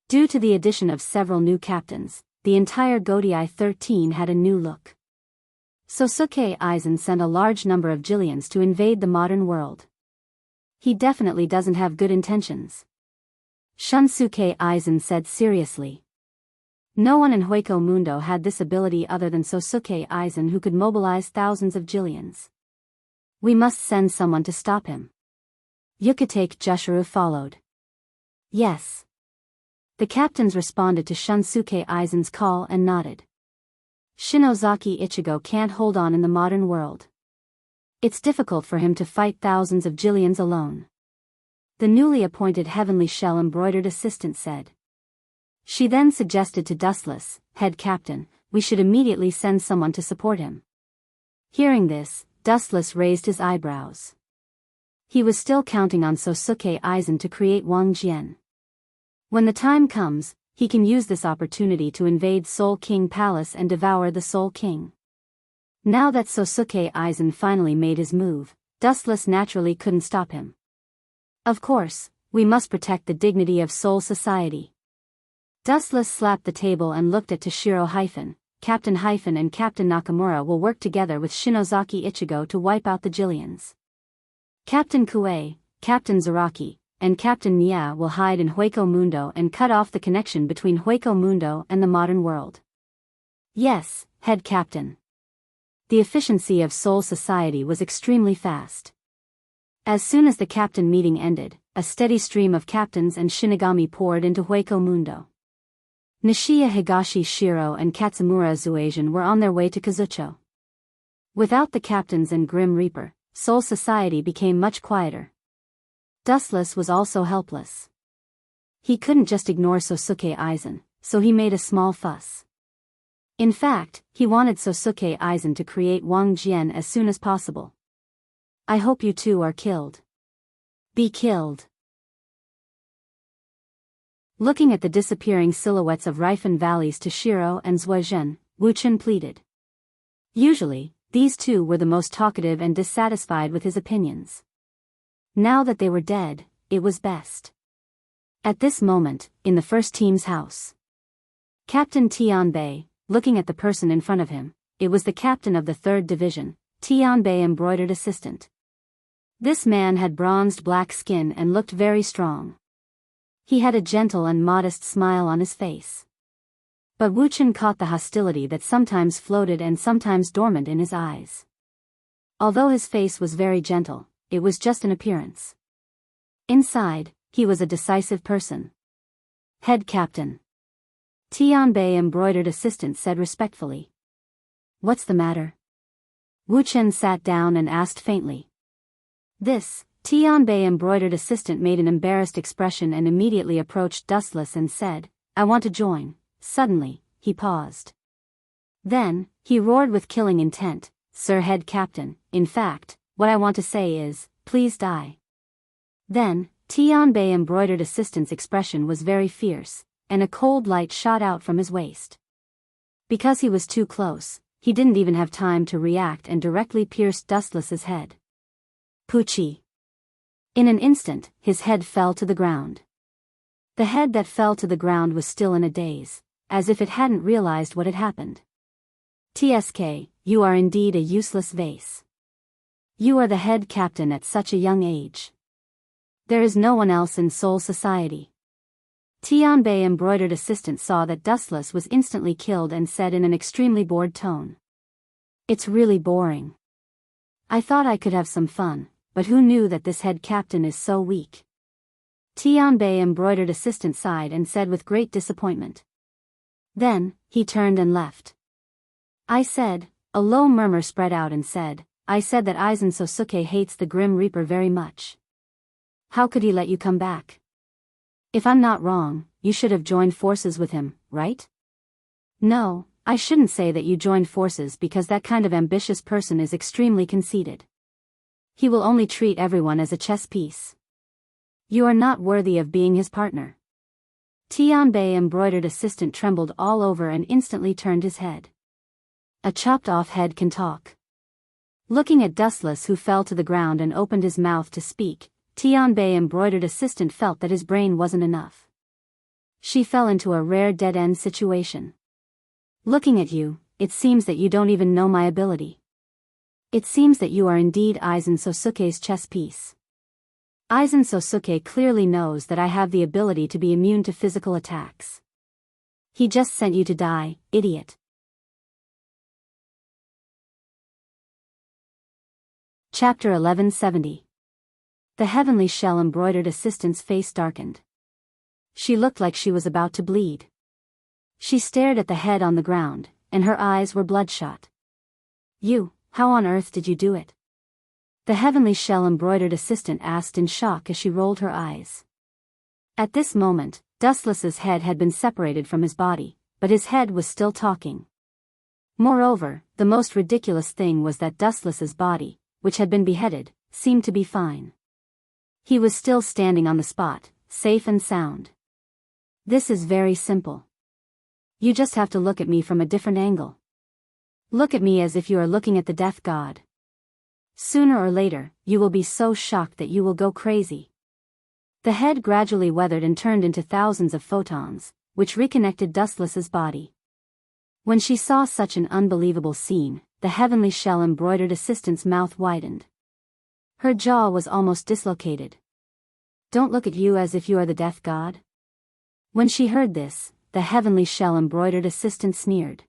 Due to the addition of several new captains, the entire Godai 13 had a new look. Sosuke Aizen sent a large number of Jillians to invade the modern world. He definitely doesn't have good intentions. Shunsuke Aizen said seriously. No one in Hueco Mundo had this ability other than Sosuke Aizen, who could mobilize thousands of Jillians. We must send someone to stop him. Yukitake Jushiro followed. Yes. The captains responded to Shunsuke Aizen's call and nodded. Shinozaki Ichigo can't hold on in the modern world. It's difficult for him to fight thousands of Jillians alone. The newly appointed Heavenly Shell embroidered assistant said. She then suggested to Dustless, head captain, we should immediately send someone to support him. Hearing this, Dustless raised his eyebrows. He was still counting on Sosuke Aizen to create Wang Jian. When the time comes, he can use this opportunity to invade Soul King Palace and devour the Soul King. Now that Sosuke Aizen finally made his move, Dustless naturally couldn't stop him. Of course, we must protect the dignity of Soul Society. Dustless slapped the table and looked at Toshiro Captain and Captain Nakamura will work together with Shinozaki Ichigo to wipe out the Jillians. Captain Kue, Captain Zaraki, and Captain Nia will hide in Hueco Mundo and cut off the connection between Hueco Mundo and the modern world. Yes, head captain. The efficiency of Soul Society was extremely fast. As soon as the captain meeting ended, a steady stream of captains and Shinigami poured into Hueco Mundo. Nishiya Higashi Shiro and Katsumura Zuasian were on their way to Kazucho. Without the captains and Grim Reaper, Soul Society became much quieter. Dustless was also helpless. He couldn't just ignore Sosuke Aizen, so he made a small fuss. In fact, he wanted Sosuke Aizen to create Wang Jian as soon as possible. I hope you two are killed. Be killed. Looking at the disappearing silhouettes of Rifen Valley's Toshiro and Zuasian, Wuchen pleaded. Usually, these two were the most talkative and dissatisfied with his opinions. Now that they were dead, it was best. At this moment, in the first team's house, Captain Tianbei, looking at the person in front of him, it was the captain of the 3rd Division, Tianbei embroidered assistant. This man had bronzed black skin and looked very strong. He had a gentle and modest smile on his face. But Wuchen caught the hostility that sometimes floated and sometimes dormant in his eyes. Although his face was very gentle, it was just an appearance. Inside, he was a decisive person. Head captain. Tianbei embroidered assistant said respectfully. What's the matter? Wuchen sat down and asked faintly. This, Tianbei embroidered assistant made an embarrassed expression and immediately approached Dustless and said, I want to join. Suddenly, he paused. Then, he roared with killing intent, Sir Head Captain, in fact, what I want to say is, please die. Then, Tianbei embroidered assistant's expression was very fierce, and a cold light shot out from his waist. Because he was too close, he didn't even have time to react and directly pierced Dustless's head. Poochie. In an instant, his head fell to the ground. The head that fell to the ground was still in a daze, as if it hadn't realized what had happened. TSK, you are indeed a useless vase. You are the head captain at such a young age. There is no one else in Soul Society. Tianbei embroidered assistant saw that Dustless was instantly killed and said in an extremely bored tone. It's really boring. I thought I could have some fun, but who knew that this head captain is so weak? Tianbei embroidered assistant sighed and said with great disappointment. Then, he turned and left. I said, a low murmur spread out and said, I said that Aizen Sosuke hates the Grim Reaper very much. How could he let you come back? If I'm not wrong, you should have joined forces with him, right? No, I shouldn't say that you joined forces because that kind of ambitious person is extremely conceited. He will only treat everyone as a chess piece. You are not worthy of being his partner. Tianbei embroidered assistant trembled all over and instantly turned his head. A chopped off head can talk. Looking at Dustless who fell to the ground and opened his mouth to speak, Tianbei embroidered assistant felt that his brain wasn't enough. She fell into a rare dead-end situation. Looking at you, it seems that you don't even know my ability. It seems that you are indeed Aizen Sosuke's chess piece. Aizen Sosuke clearly knows that I have the ability to be immune to physical attacks. He just sent you to die, idiot. Chapter 1170. The heavenly shell embroidered assistant's face darkened. She looked like she was about to bleed. She stared at the head on the ground, and her eyes were bloodshot. How on earth did you do it? The heavenly shell embroidered assistant asked in shock as she rolled her eyes. At this moment, Dustless's head had been separated from his body, but his head was still talking. Moreover, the most ridiculous thing was that Dustless's body, which had been beheaded, seemed to be fine. He was still standing on the spot, safe and sound. This is very simple. You just have to look at me from a different angle. Look at me as if you are looking at the death god. Sooner or later, you will be so shocked that you will go crazy. The head gradually weathered and turned into thousands of photons, which reconnected Dustless's body. When she saw such an unbelievable scene, the heavenly shell-embroidered assistant's mouth widened. Her jaw was almost dislocated. Don't look at you as if you are the death god. When she heard this, the heavenly shell-embroidered assistant sneered.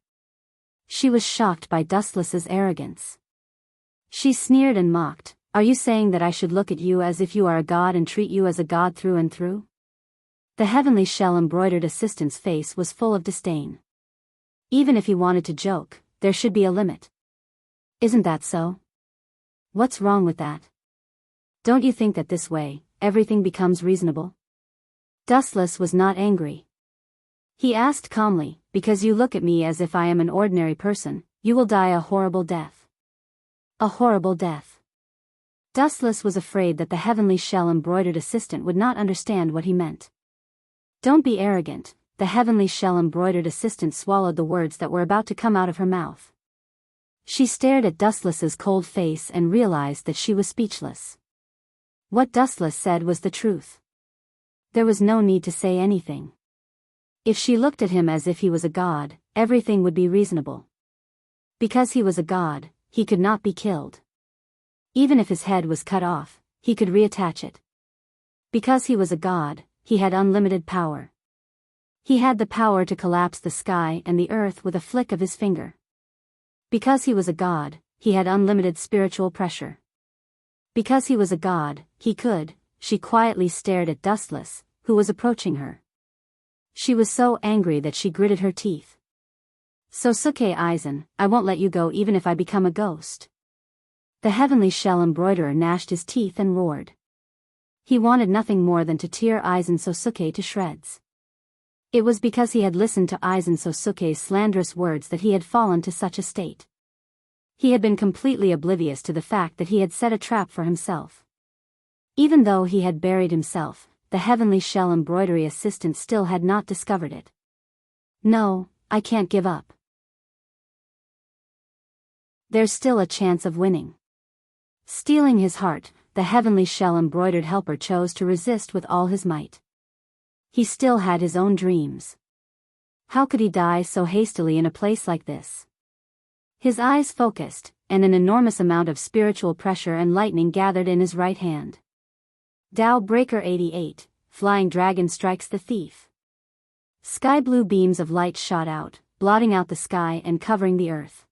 She was shocked by Dustless's arrogance. She sneered and mocked, "Are you saying that I should look at you as if you are a god and treat you as a god through and through?" The heavenly shell-embroidered assistant's face was full of disdain. Even if he wanted to joke, there should be a limit. Isn't that so? What's wrong with that? Don't you think that this way, everything becomes reasonable? Dustless was not angry. He asked calmly, "Because you look at me as if I am an ordinary person, you will die a horrible death." A horrible death. Dustless was afraid that the heavenly shell-embroidered assistant would not understand what he meant. "Don't be arrogant," the heavenly shell-embroidered assistant swallowed the words that were about to come out of her mouth. She stared at Dustless's cold face and realized that she was speechless. What Dustless said was the truth. There was no need to say anything. If she looked at him as if he was a god, everything would be reasonable. Because he was a god, he could not be killed. Even if his head was cut off, he could reattach it. Because he was a god, he had unlimited power. He had the power to collapse the sky and the earth with a flick of his finger. Because he was a god, he had unlimited spiritual pressure. Because he was a god, he could. She quietly stared at Dustless, who was approaching her. She was so angry that she gritted her teeth. "Sosuke Aizen, I won't let you go even if I become a ghost." The heavenly shell-embroiderer gnashed his teeth and roared. He wanted nothing more than to tear Aizen Sosuke to shreds. It was because he had listened to Aizen Sosuke's slanderous words that he had fallen to such a state. He had been completely oblivious to the fact that he had set a trap for himself. Even though he had buried himself, the heavenly shell-embroidery assistant still had not discovered it. "No, I can't give up. There's still a chance of winning." Stealing his heart, the heavenly shell-embroidered helper chose to resist with all his might. He still had his own dreams. How could he die so hastily in a place like this? His eyes focused, and an enormous amount of spiritual pressure and lightning gathered in his right hand. Tao Breaker 88, Flying Dragon strikes the thief. Sky blue beams of light shot out, blotting out the sky and covering the earth.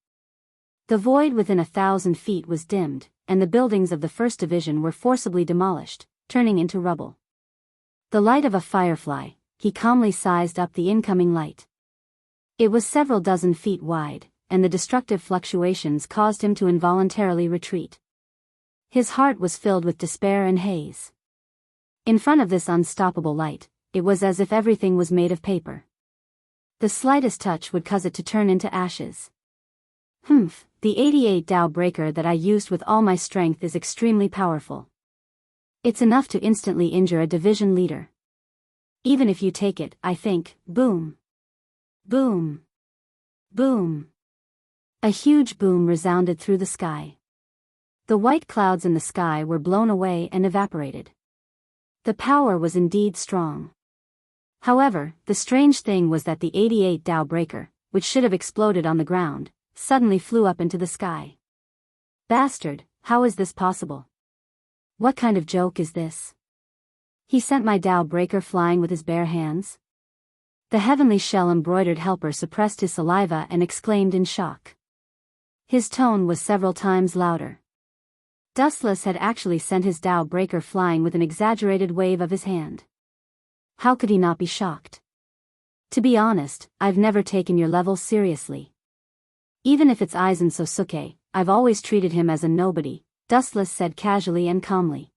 The void within 1,000 feet was dimmed, and the buildings of the First Division were forcibly demolished, turning into rubble. The light of a firefly, he calmly sized up the incoming light. It was several dozen feet wide, and the destructive fluctuations caused him to involuntarily retreat. His heart was filled with despair and haze. In front of this unstoppable light, it was as if everything was made of paper. The slightest touch would cause it to turn into ashes. The 88 Tao Breaker that I used with all my strength is extremely powerful. It's enough to instantly injure a division leader. Even if you take it, I think, boom. Boom. Boom. A huge boom resounded through the sky. The white clouds in the sky were blown away and evaporated. The power was indeed strong. However, the strange thing was that the 88 Tao Breaker, which should have exploded on the ground, suddenly flew up into the sky. Bastard, how is this possible? What kind of joke is this? He sent my Tao Breaker flying with his bare hands? The heavenly shell-embroidered helper suppressed his saliva and exclaimed in shock. His tone was several times louder. Dustless had actually sent his Tao Breaker flying with an exaggerated wave of his hand. How could he not be shocked? To be honest, I've never taken your level seriously. Even if it's Aizen Sosuke, I've always treated him as a nobody, Dustless said casually and calmly.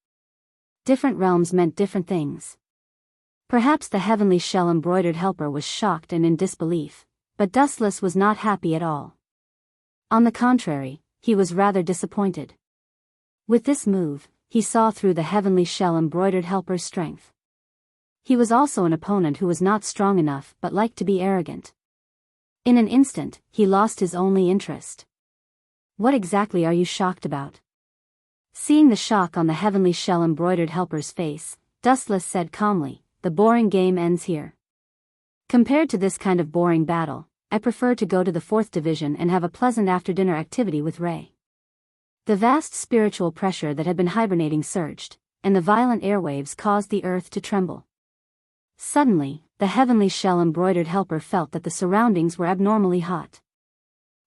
Different realms meant different things. Perhaps the heavenly shell-embroidered helper was shocked and in disbelief, but Dustless was not happy at all. On the contrary, he was rather disappointed. With this move, he saw through the heavenly shell-embroidered helper's strength. He was also an opponent who was not strong enough but liked to be arrogant. In an instant, he lost his only interest. What exactly are you shocked about? Seeing the shock on the heavenly shell embroidered helper's face, Dustless said calmly, "The boring game ends here. Compared to this kind of boring battle, I prefer to go to the 4th Division and have a pleasant after-dinner activity with Ray." The vast spiritual pressure that had been hibernating surged, and the violent airwaves caused the earth to tremble. Suddenly, the heavenly shell embroidered helper felt that the surroundings were abnormally hot.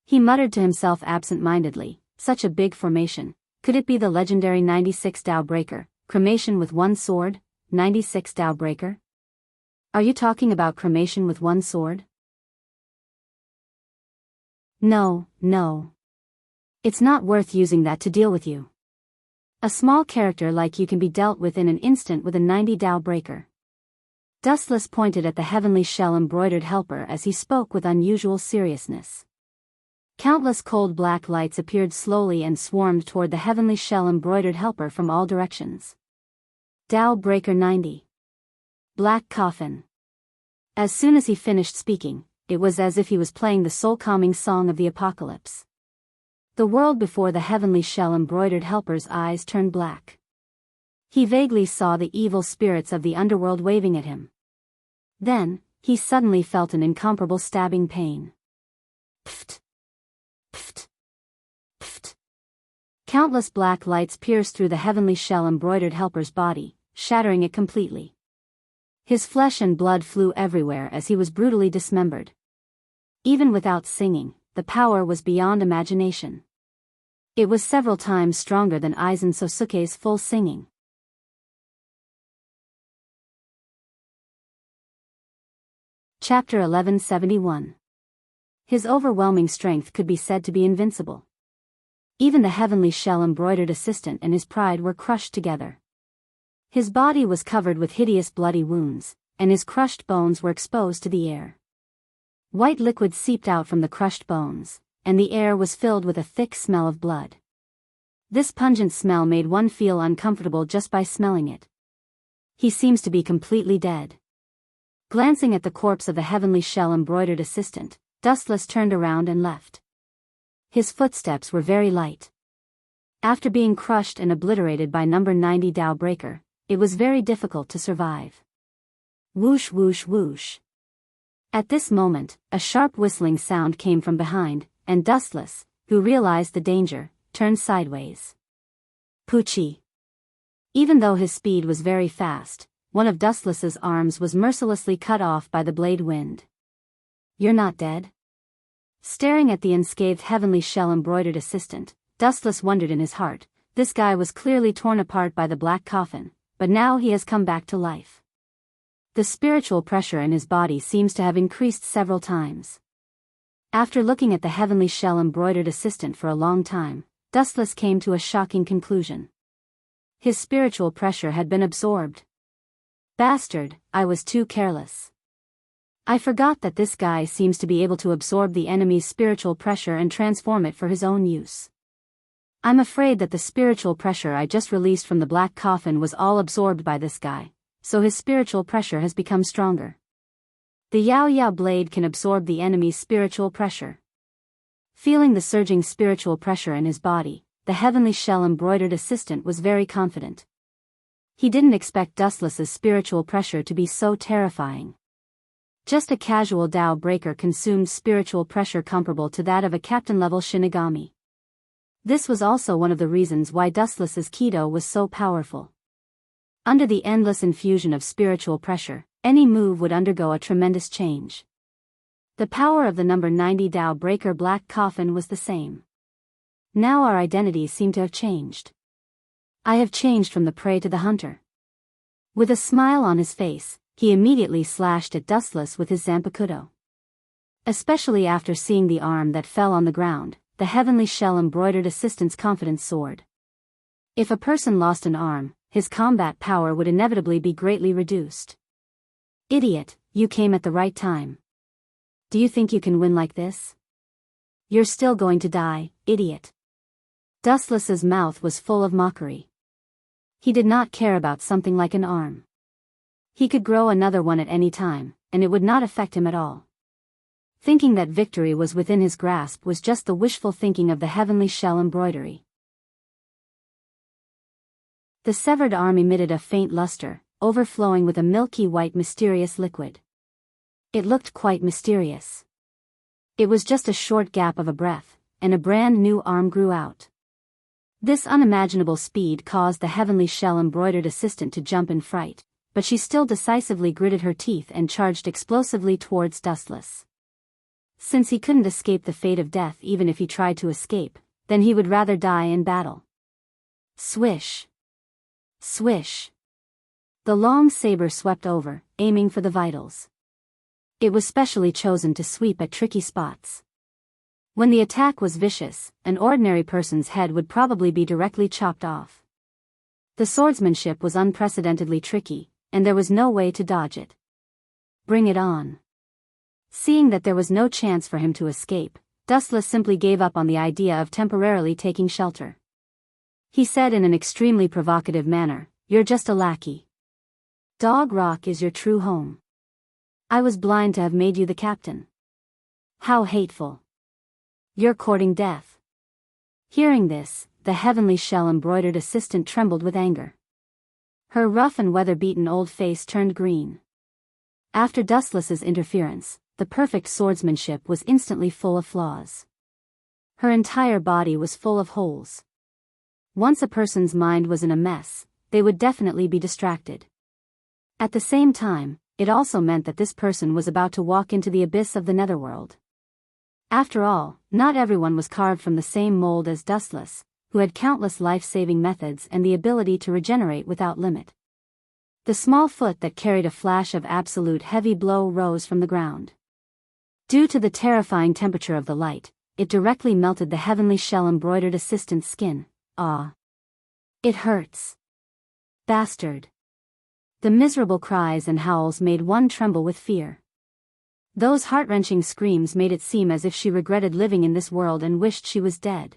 He muttered to himself absent-mindedly, "Such a big formation. Could it be the legendary 96 Dao Breaker, cremation with one sword, 96 Dao Breaker? Are you talking about cremation with one sword?" No. It's not worth using that to deal with you. A small character like you can be dealt with in an instant with a 90 Dao Breaker. Dustless pointed at the heavenly shell embroidered helper as he spoke with unusual seriousness. Countless cold black lights appeared slowly and swarmed toward the heavenly shell embroidered helper from all directions. Dao Breaker 90. Black Coffin. As soon as he finished speaking, it was as if he was playing the soul-calming song of the apocalypse. The world before the heavenly shell embroidered helper's eyes turned black. He vaguely saw the evil spirits of the underworld waving at him. Then, he suddenly felt an incomparable stabbing pain. Pft! Pft! Pft! Countless black lights pierced through the heavenly shell embroidered helper's body, shattering it completely. His flesh and blood flew everywhere as he was brutally dismembered. Even without singing, the power was beyond imagination. It was several times stronger than Aizen Sosuke's full singing. Chapter 1171. His overwhelming strength could be said to be invincible. Even the heavenly shell embroidered assistant and his pride were crushed together. His body was covered with hideous bloody wounds, and his crushed bones were exposed to the air. White liquid seeped out from the crushed bones, and the air was filled with a thick smell of blood. This pungent smell made one feel uncomfortable just by smelling it. He seems to be completely dead. Glancing at the corpse of the heavenly shell embroidered assistant, Dustless turned around and left. His footsteps were very light. After being crushed and obliterated by number 90 Dao Breaker, it was very difficult to survive. Whoosh whoosh whoosh. At this moment, a sharp whistling sound came from behind, and Dustless, who realized the danger, turned sideways. Poochie. Even though his speed was very fast, one of Dustless's arms was mercilessly cut off by the blade wind. "You're not dead?" Staring at the unscathed heavenly shell embroidered assistant, Dustless wondered in his heart. This guy was clearly torn apart by the black coffin, but now he has come back to life. The spiritual pressure in his body seems to have increased several times. After looking at the heavenly shell embroidered assistant for a long time, Dustless came to a shocking conclusion. His spiritual pressure had been absorbed. Bastard, I was too careless. I forgot that this guy seems to be able to absorb the enemy's spiritual pressure and transform it for his own use. I'm afraid that the spiritual pressure I just released from the black coffin was all absorbed by this guy, so his spiritual pressure has become stronger. The Yao Yao blade can absorb the enemy's spiritual pressure. Feeling the surging spiritual pressure in his body, the heavenly shell embroidered assistant was very confident. He didn't expect Dustless's spiritual pressure to be so terrifying. Just a casual Dao Breaker consumed spiritual pressure comparable to that of a captain-level Shinigami. This was also one of the reasons why Dustless's Kido was so powerful. Under the endless infusion of spiritual pressure, any move would undergo a tremendous change. The power of the number 90 Dao Breaker black coffin was the same. Now our identities seem to have changed. I have changed from the prey to the hunter. With a smile on his face, he immediately slashed at Dustless with his Zanpakuto. Especially after seeing the arm that fell on the ground, the heavenly shell embroidered assistant's confidence soared. If a person lost an arm, his combat power would inevitably be greatly reduced. Idiot, you came at the right time. Do you think you can win like this? You're still going to die, idiot. Dustless's mouth was full of mockery. He did not care about something like an arm. He could grow another one at any time, and it would not affect him at all. Thinking that victory was within his grasp was just the wishful thinking of the heavenly shell embroidery. The severed arm emitted a faint luster, overflowing with a milky white mysterious liquid. It looked quite mysterious. It was just a short gap of a breath, and a brand new arm grew out. This unimaginable speed caused the heavenly shell-embroidered assistant to jump in fright, but she still decisively gritted her teeth and charged explosively towards Dustless. Since he couldn't escape the fate of death even if he tried to escape, then he would rather die in battle. Swish! Swish! The long saber swept over, aiming for the vitals. It was specially chosen to sweep at tricky spots. When the attack was vicious, an ordinary person's head would probably be directly chopped off. The swordsmanship was unprecedentedly tricky, and there was no way to dodge it. Bring it on. Seeing that there was no chance for him to escape, Dustless simply gave up on the idea of temporarily taking shelter. He said in an extremely provocative manner, "You're just a lackey. Dog Rock is your true home. I was blind to have made you the captain. How hateful. You're courting death." Hearing this, the heavenly shell-embroidered assistant trembled with anger. Her rough and weather-beaten old face turned green. After Dustless's interference, the perfect swordsmanship was instantly full of flaws. Her entire body was full of holes. Once a person's mind was in a mess, they would definitely be distracted. At the same time, it also meant that this person was about to walk into the abyss of the netherworld. After all, not everyone was carved from the same mold as Dustless, who had countless life-saving methods and the ability to regenerate without limit. The small foot that carried a flash of absolute heavy blow rose from the ground. Due to the terrifying temperature of the light, it directly melted the heavenly shell-embroidered assistant's skin. Ah! It hurts. Bastard! The miserable cries and howls made one tremble with fear. Those heart-wrenching screams made it seem as if she regretted living in this world and wished she was dead.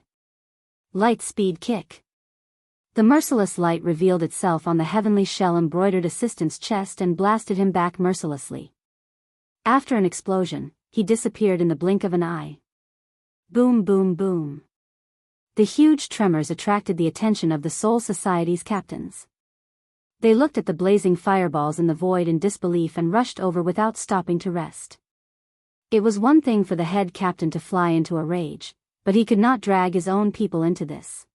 Light speed kick. The merciless light revealed itself on the heavenly shell-embroidered assistant's chest and blasted him back mercilessly. After an explosion, he disappeared in the blink of an eye. Boom, boom, boom. The huge tremors attracted the attention of the Soul Society's captains. They looked at the blazing fireballs in the void in disbelief and rushed over without stopping to rest. It was one thing for the head captain to fly into a rage, but he could not drag his own people into this.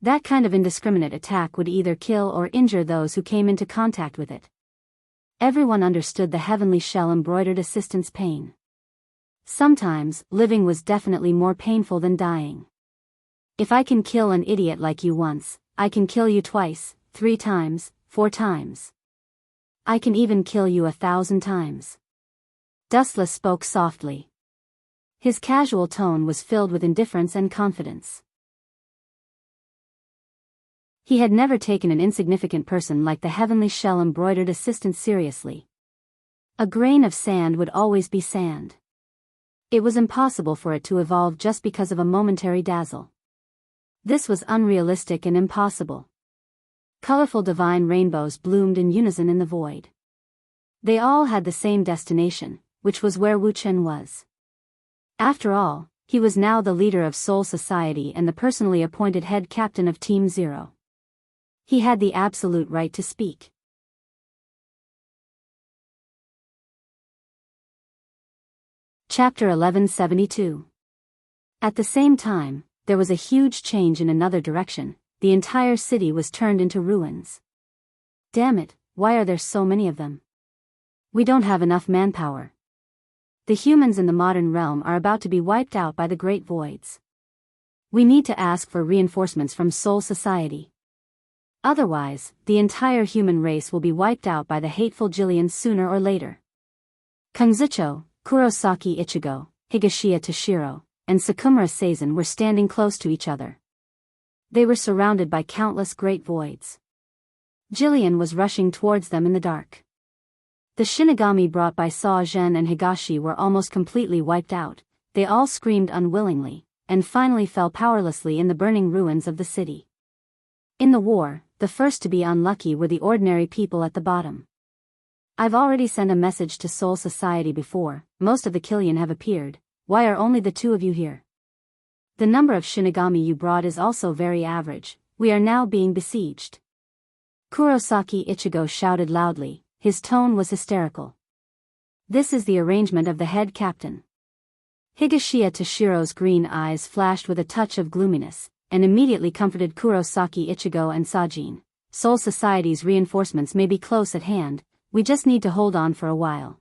That kind of indiscriminate attack would either kill or injure those who came into contact with it. Everyone understood the heavenly shell-embroidered assistant's pain. Sometimes, living was definitely more painful than dying. If I can kill an idiot like you once, I can kill you twice, 3 times, 4 times. I can even kill you 1,000 times. Dustless spoke softly. His casual tone was filled with indifference and confidence. He had never taken an insignificant person like the heavenly shell-embroidered assistant seriously. A grain of sand would always be sand. It was impossible for it to evolve just because of a momentary dazzle. This was unrealistic and impossible. Colorful divine rainbows bloomed in unison in the void. They all had the same destination, which was where Wu Chen was. After all, he was now the leader of Soul Society and the personally appointed head captain of Team Zero. He had the absolute right to speak. Chapter 1172. At the same time, there was a huge change in another direction. The entire city was turned into ruins. Damn it, why are there so many of them? We don't have enough manpower. The humans in the modern realm are about to be wiped out by the Great Voids. We need to ask for reinforcements from Soul Society. Otherwise, the entire human race will be wiped out by the hateful Jillians sooner or later. Kungzucho, Kurosaki Ichigo, Higashiya Toshiro, and Sakumura Seizen were standing close to each other. They were surrounded by countless great voids. Jillian was rushing towards them in the dark. The Shinigami brought by Sa Zhen and Higashi were almost completely wiped out. They all screamed unwillingly, and finally fell powerlessly in the burning ruins of the city. In the war, the first to be unlucky were the ordinary people at the bottom. I've already sent a message to Soul Society before. Most of the Killian have appeared. Why are only the 2 of you here? The number of Shinigami you brought is also very average. We are now being besieged. Kurosaki Ichigo shouted loudly, his tone was hysterical. This is the arrangement of the head captain. Higashiya Toshiro's green eyes flashed with a touch of gloominess, and immediately comforted Kurosaki Ichigo and Sajin. Soul Society's reinforcements may be close at hand, we just need to hold on for a while.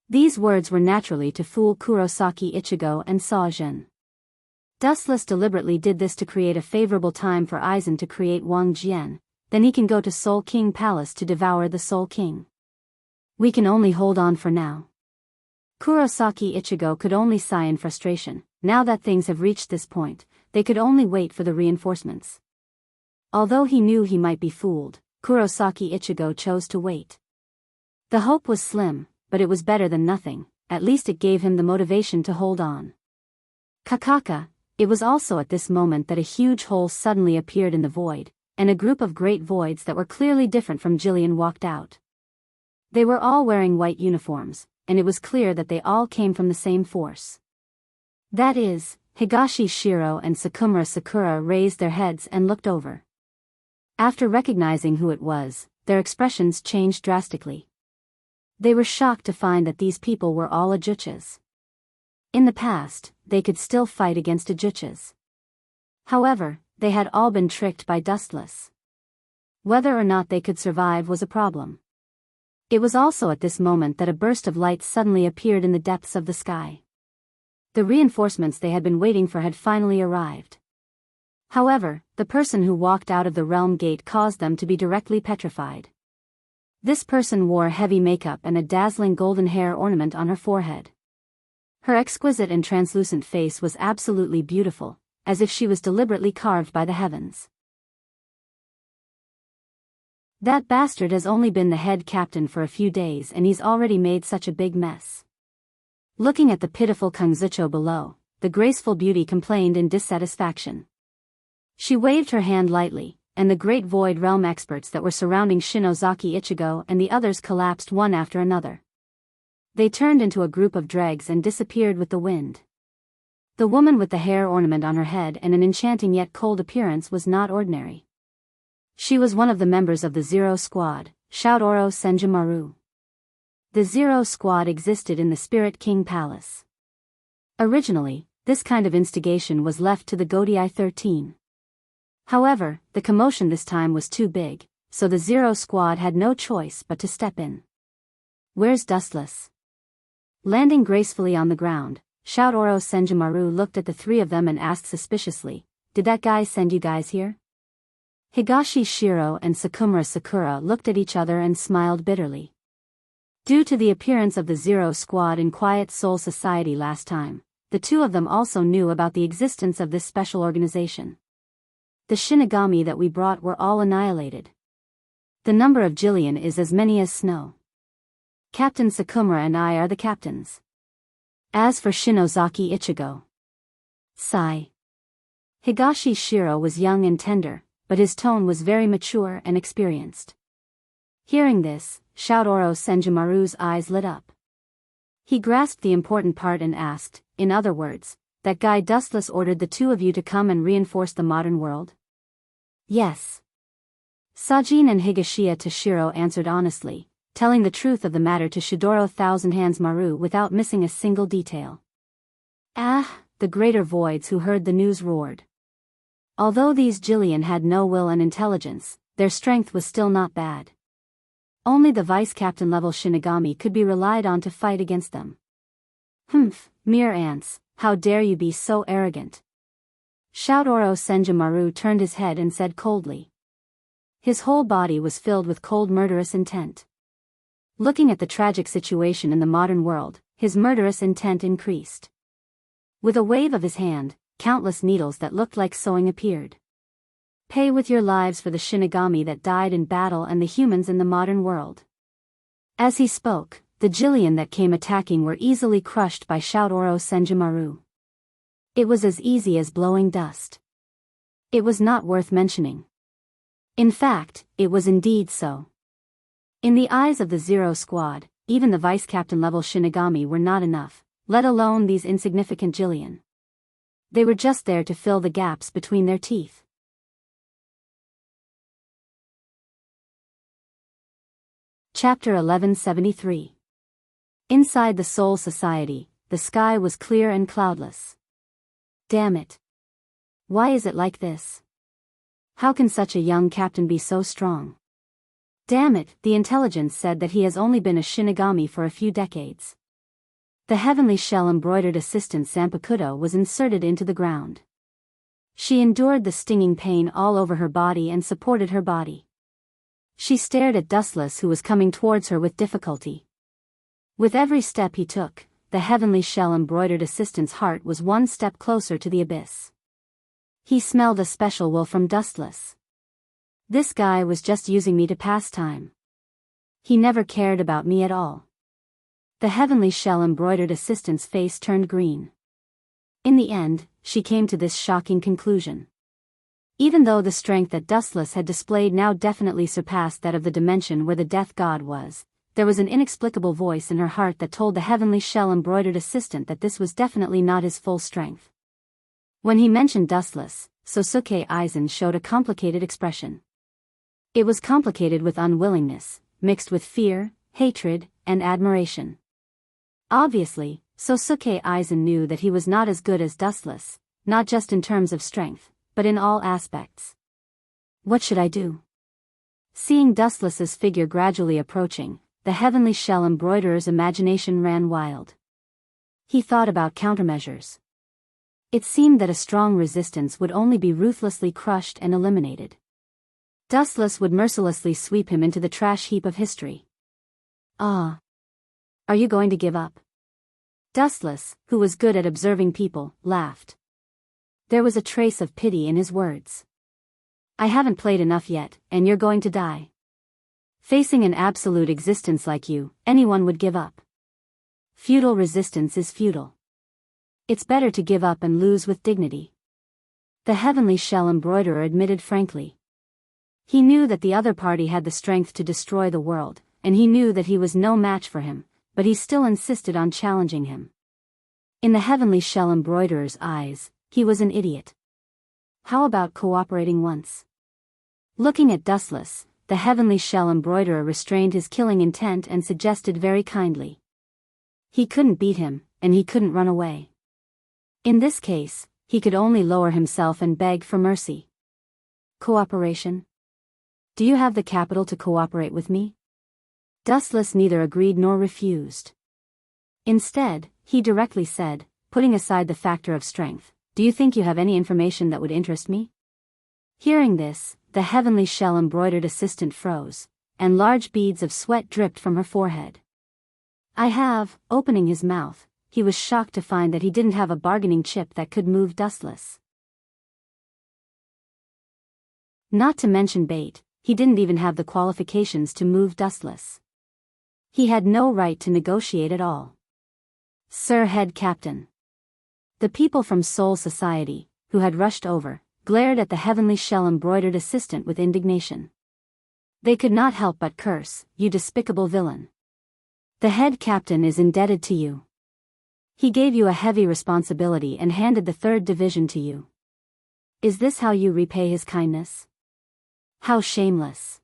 These words were naturally to fool Kurosaki Ichigo and Sajin. Dustless deliberately did this to create a favorable time for Aizen to create Wang Jian, then he can go to Soul King Palace to devour the Soul King. We can only hold on for now. Kurosaki Ichigo could only sigh in frustration. Now that things have reached this point, they could only wait for the reinforcements. Although he knew he might be fooled, Kurosaki Ichigo chose to wait. The hope was slim, but it was better than nothing, at least it gave him the motivation to hold on. Kakaka, it was also at this moment that a huge hole suddenly appeared in the void, and a group of great voids that were clearly different from Jillian walked out. They were all wearing white uniforms, and it was clear that they all came from the same force. That is, Higashi Shiro and Sakumura Sakura raised their heads and looked over. After recognizing who it was, their expressions changed drastically. They were shocked to find that these people were all Ajuchas. In the past, they could still fight against Ajuchas. However, they had all been tricked by Dustless. Whether or not they could survive was a problem. It was also at this moment that a burst of light suddenly appeared in the depths of the sky. The reinforcements they had been waiting for had finally arrived. However, the person who walked out of the realm gate caused them to be directly petrified. This person wore heavy makeup and a dazzling golden hair ornament on her forehead. Her exquisite and translucent face was absolutely beautiful, as if she was deliberately carved by the heavens. That bastard has only been the head captain for a few days and he's already made such a big mess. Looking at the pitiful Kangzucho below, the graceful beauty complained in dissatisfaction. She waved her hand lightly, and the great void realm experts that were surrounding Shinozaki Ichigo and the others collapsed one after another. They turned into a group of dregs and disappeared with the wind. The woman with the hair ornament on her head and an enchanting yet cold appearance was not ordinary. She was one of the members of the Zero Squad, Shoutoro Senjumaru. The Zero Squad existed in the Spirit King Palace. Originally, this kind of instigation was left to the Godii 13. However, the commotion this time was too big, so the Zero Squad had no choice but to step in. Where's Dustless? Landing gracefully on the ground, Shoutoro Senjumaru looked at the three of them and asked suspiciously, "Did that guy send you guys here?" Higashi Shiro and Sakumura Sakura looked at each other and smiled bitterly. Due to the appearance of the Zero Squad in Quiet Soul Society last time, the two of them also knew about the existence of this special organization. The Shinigami that we brought were all annihilated. The number of Jillian is as many as snow. Captain Sakumura and I are the captains. As for Shinozaki Ichigo. Sigh. Higashi Shiro was young and tender, but his tone was very mature and experienced. Hearing this, Shoutoro Senjumaru's eyes lit up. He grasped the important part and asked, in other words, that guy Dustless ordered the two of you to come and reinforce the modern world? Yes. Sajin and Higashiya Toshiro answered honestly, telling the truth of the matter to Shidoro Thousand Hands Maru without missing a single detail. Ah, the greater voids who heard the news roared. Although these Jillian had no will and intelligence, their strength was still not bad. Only the vice-captain level Shinigami could be relied on to fight against them. Humph, mere ants, how dare you be so arrogant? Shoutoro Senjumaru turned his head and said coldly. His whole body was filled with cold murderous intent. Looking at the tragic situation in the modern world, his murderous intent increased. With a wave of his hand, countless needles that looked like sewing appeared. Pay with your lives for the Shinigami that died in battle and the humans in the modern world. As he spoke, the Jillian that came attacking were easily crushed by Shoutoro Senjumaru. It was as easy as blowing dust. It was not worth mentioning. In fact, it was indeed so. In the eyes of the Zero Squad, even the vice-captain level Shinigami were not enough, let alone these insignificant Jillian. They were just there to fill the gaps between their teeth. Chapter 1173. Inside the Soul Society, the sky was clear and cloudless. Damn it. Why is it like this? How can such a young captain be so strong? Damn it, the intelligence said that he has only been a Shinigami for a few decades. The heavenly shell embroidered assistant Zanpakuto was inserted into the ground. She endured the stinging pain all over her body and supported her body. She stared at Dustless, who was coming towards her with difficulty. With every step he took, the heavenly shell embroidered assistant's heart was one step closer to the abyss. He smelled a special will from Dustless. This guy was just using me to pass time. He never cared about me at all. The heavenly shell embroidered assistant's face turned green. In the end, she came to this shocking conclusion. Even though the strength that Dustless had displayed now definitely surpassed that of the dimension where the death god was, there was an inexplicable voice in her heart that told the heavenly shell embroidered assistant that this was definitely not his full strength. When he mentioned Dustless, Sosuke Aizen showed a complicated expression. It was complicated with unwillingness, mixed with fear, hatred, and admiration. Obviously, Sosuke Aizen knew that he was not as good as Dustless, not just in terms of strength, but in all aspects. What should I do? Seeing Dustless's figure gradually approaching, the heavenly shell embroiderer's imagination ran wild. He thought about countermeasures. It seemed that a strong resistance would only be ruthlessly crushed and eliminated. Dustless would mercilessly sweep him into the trash heap of history. Ah. Are you going to give up? Dustless, who was good at observing people, laughed. There was a trace of pity in his words. I haven't played enough yet, and you're going to die. Facing an absolute existence like you, anyone would give up. Futile resistance is futile. It's better to give up and lose with dignity. The heavenly shell embroiderer admitted frankly. He knew that the other party had the strength to destroy the world, and he knew that he was no match for him, but he still insisted on challenging him. In the heavenly shell embroiderer's eyes, he was an idiot. How about cooperating once? Looking at Dustless, the heavenly shell embroiderer restrained his killing intent and suggested very kindly. He couldn't beat him, and he couldn't run away. In this case, he could only lower himself and beg for mercy. Cooperation? Do you have the capital to cooperate with me? Dustless neither agreed nor refused. Instead, he directly said, putting aside the factor of strength, do you think you have any information that would interest me? Hearing this, the heavenly shell embroidered assistant froze, and large beads of sweat dripped from her forehead. I have. Opening his mouth, he was shocked to find that he didn't have a bargaining chip that could move Dustless. Not to mention bait, he didn't even have the qualifications to move Dustless. He had no right to negotiate at all. Sir Head Captain. The people from Soul Society, who had rushed over, glared at the heavenly shell embroidered assistant with indignation. They could not help but curse, you despicable villain. The head captain is indebted to you. He gave you a heavy responsibility and handed the 3rd division to you. Is this how you repay his kindness? How shameless.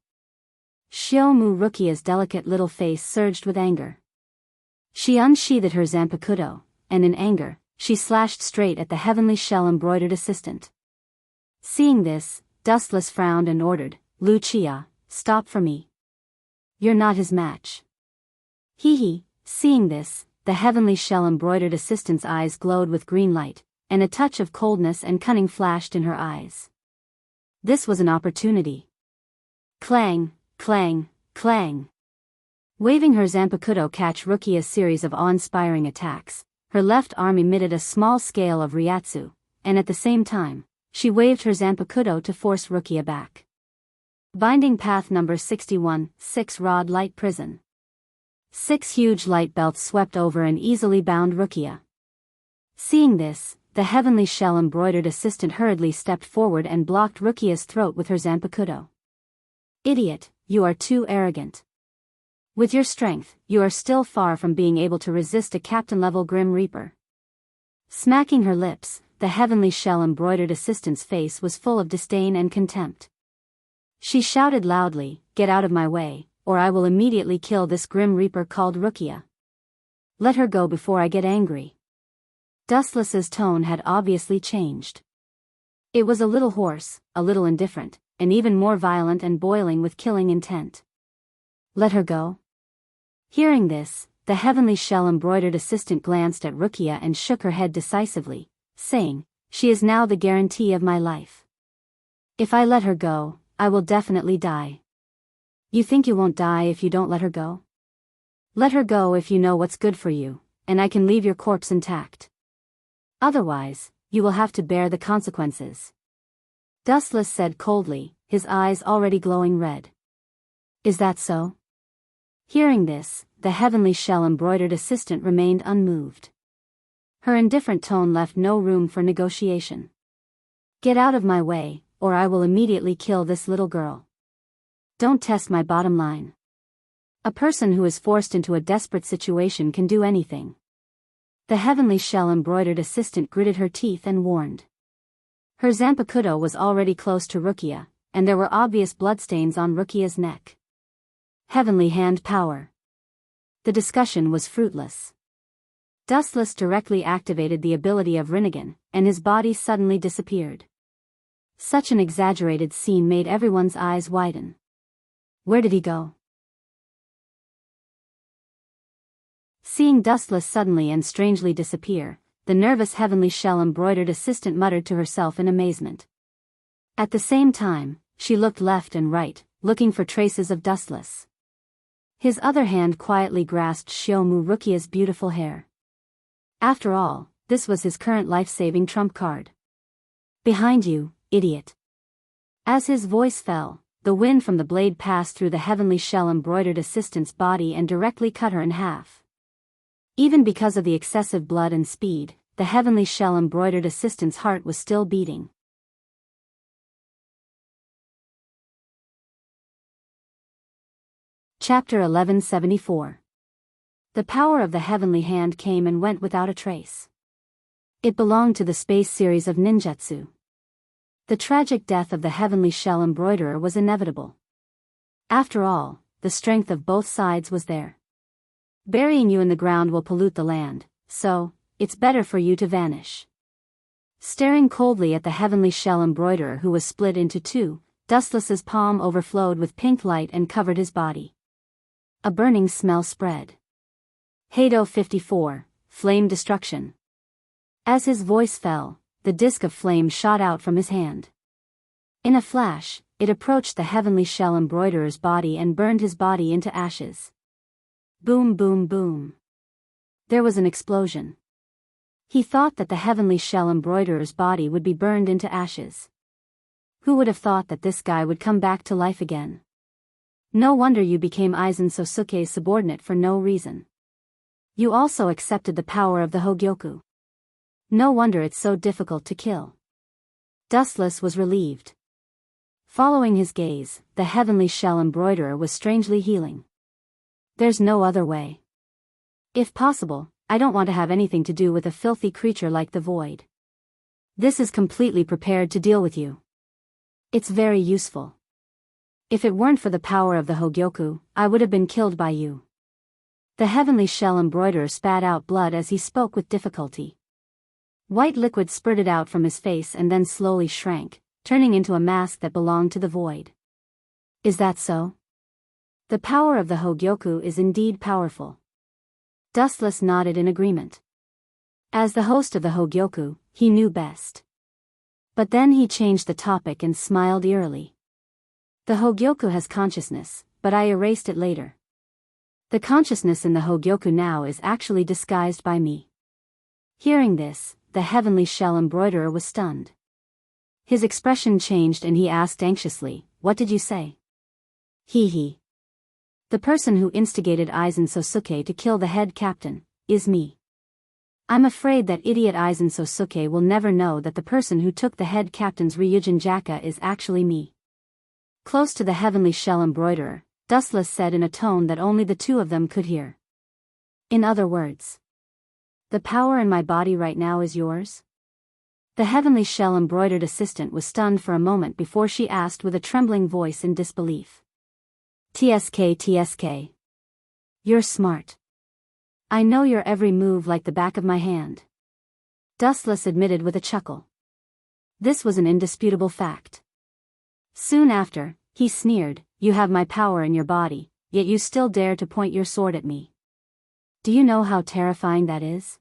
Shiomu Rukia's delicate little face surged with anger. She unsheathed her Zanpakuto, and in anger, she slashed straight at the heavenly shell embroidered assistant. Seeing this, Dustless frowned and ordered, Lucia, stop for me. You're not his match. Hee. Seeing this, the heavenly shell embroidered assistant's eyes glowed with green light, and a touch of coldness and cunning flashed in her eyes. This was an opportunity. Clang, clang, clang. Waving her Zanpakuto catch Rukia's series of awe-inspiring attacks, her left arm emitted a small scale of Ryatsu, and at the same time, she waved her Zanpakuto to force Rukia back. Binding path number 61, 6-rod light prison. 6 huge light belts swept over and easily bound Rukia. Seeing this, the heavenly shell embroidered assistant hurriedly stepped forward and blocked Rukia's throat with her Zanpakuto. Idiot, you are too arrogant. With your strength, you are still far from being able to resist a captain-level Grim Reaper. Smacking her lips, the heavenly shell embroidered assistant's face was full of disdain and contempt. She shouted loudly, get out of my way, or I will immediately kill this grim reaper called Rukia. Let her go before I get angry. Dustless's tone had obviously changed. It was a little hoarse, a little indifferent, and even more violent and boiling with killing intent. Let her go? Hearing this, the heavenly shell-embroidered assistant glanced at Rukia and shook her head decisively, saying, "She is now the guarantee of my life. If I let her go, I will definitely die." You think you won't die if you don't let her go? Let her go if you know what's good for you, and I can leave your corpse intact. Otherwise, you will have to bear the consequences. Dustless said coldly, his eyes already glowing red. Is that so? Hearing this, the heavenly shell-embroidered assistant remained unmoved. Her indifferent tone left no room for negotiation. Get out of my way, or I will immediately kill this little girl. Don't test my bottom line. A person who is forced into a desperate situation can do anything. The heavenly shell-embroidered assistant gritted her teeth and warned. Her Zanpakuto was already close to Rukia, and there were obvious bloodstains on Rukia's neck. Heavenly hand power. The discussion was fruitless. Dustless directly activated the ability of Rinnegan, and his body suddenly disappeared. Such an exaggerated scene made everyone's eyes widen. Where did he go? Seeing Dustless suddenly and strangely disappear, the nervous heavenly shell-embroidered assistant muttered to herself in amazement. At the same time, she looked left and right, looking for traces of Dustless. His other hand quietly grasped Shiomu Rukia's beautiful hair. After all, this was his current life-saving trump card. Behind you, idiot. As his voice fell, the wind from the blade passed through the heavenly shell-embroidered assistant's body and directly cut her in half. Even because of the excessive blood and speed, the heavenly shell-embroidered assistant's heart was still beating. Chapter 1174. The power of the heavenly hand came and went without a trace. It belonged to the space series of ninjutsu. The tragic death of the heavenly shell embroiderer was inevitable. After all, the strength of both sides was there. Burying you in the ground will pollute the land, so it's better for you to vanish. Staring coldly at the heavenly shell embroiderer who was split into two, Dustless's palm overflowed with pink light and covered his body. A burning smell spread. Heido 54, Flame Destruction. As his voice fell, the disk of flame shot out from his hand. In a flash, it approached the heavenly shell embroiderer's body and burned his body into ashes. Boom, boom, boom. There was an explosion. He thought that the heavenly shell embroiderer's body would be burned into ashes. Who would have thought that this guy would come back to life again? No wonder you became Aizen Sosuke's subordinate for no reason. You also accepted the power of the Hogyoku. No wonder it's so difficult to kill. Dustless was relieved. Following his gaze, the heavenly shell embroiderer was strangely healing. There's no other way. If possible, I don't want to have anything to do with a filthy creature like the Void. This is completely prepared to deal with you. It's very useful. If it weren't for the power of the Hogyoku, I would have been killed by you. The heavenly shell embroiderer spat out blood as he spoke with difficulty. White liquid spurted out from his face and then slowly shrank, turning into a mask that belonged to the Void. Is that so? The power of the Hogyoku is indeed powerful. Dustless nodded in agreement. As the host of the Hogyoku, he knew best. But then he changed the topic and smiled eerily. The Hogyoku has consciousness, but I erased it later. The consciousness in the Hogyoku now is actually disguised by me. Hearing this, the heavenly shell embroiderer was stunned. His expression changed and he asked anxiously, "What did you say?" He. The person who instigated Aizen Sosuke to kill the head captain is me. I'm afraid that idiot Aizen Sosuke will never know that the person who took the head captain's Ryujin Jaka is actually me. Close to the heavenly shell embroiderer, Dustless said in a tone that only the two of them could hear. In other words, the power in my body right now is yours? The heavenly shell embroidered assistant was stunned for a moment before she asked with a trembling voice in disbelief. TSK. You're smart. I know your every move like the back of my hand. Dustless admitted with a chuckle. This was an indisputable fact. Soon after, he sneered, you have my power in your body, yet you still dare to point your sword at me. Do you know how terrifying that is?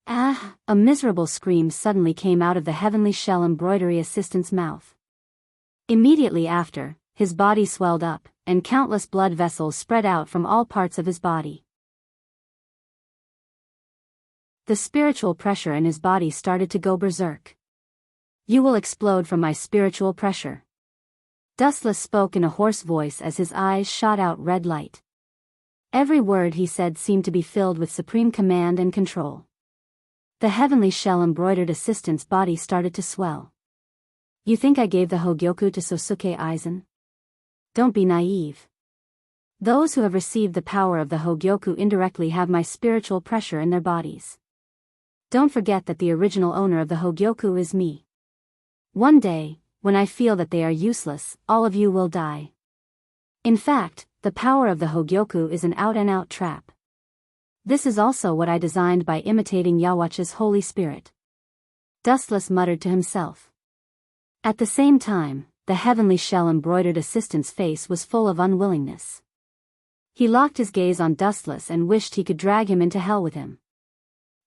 Ah! A miserable scream suddenly came out of the heavenly shell embroidery assistant's mouth. Immediately after, his body swelled up, and countless blood vessels spread out from all parts of his body. The spiritual pressure in his body started to go berserk. You will explode from my spiritual pressure. Dustless spoke in a hoarse voice as his eyes shot out red light. Every word he said seemed to be filled with supreme command and control. The heavenly shell-embroidered assistant's body started to swell. You think I gave the Hogyoku to Sosuke Aizen? Don't be naive. Those who have received the power of the Hogyoku indirectly have my spiritual pressure in their bodies. Don't forget that the original owner of the Hogyoku is me. One day, when I feel that they are useless, all of you will die. In fact, the power of the Hogyoku is an out-and-out trap. This is also what I designed by imitating Yhwach's Holy Spirit. Dustless muttered to himself. At the same time, the heavenly shell-embroidered assistant's face was full of unwillingness. He locked his gaze on Dustless and wished he could drag him into hell with him.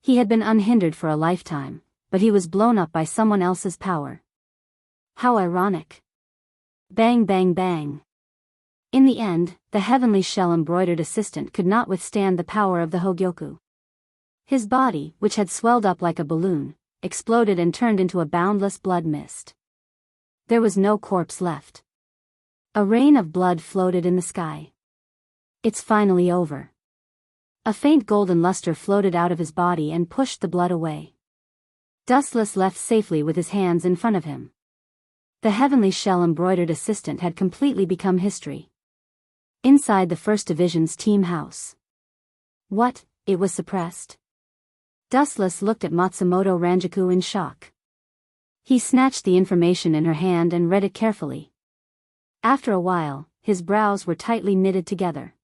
He had been unhindered for a lifetime, but he was blown up by someone else's power. How ironic. Bang bang bang. In the end, the heavenly shell-embroidered assistant could not withstand the power of the Hogyoku. His body, which had swelled up like a balloon, exploded and turned into a boundless blood mist. There was no corpse left. A rain of blood floated in the sky. It's finally over. A faint golden luster floated out of his body and pushed the blood away. Dustless left safely with his hands in front of him. The heavenly shell-embroidered assistant had completely become history. Inside the First Division's team house. What, it was suppressed? Dustless looked at Matsumoto Ranjaku in shock. He snatched the information in her hand and read it carefully. After a while, his brows were tightly knitted together.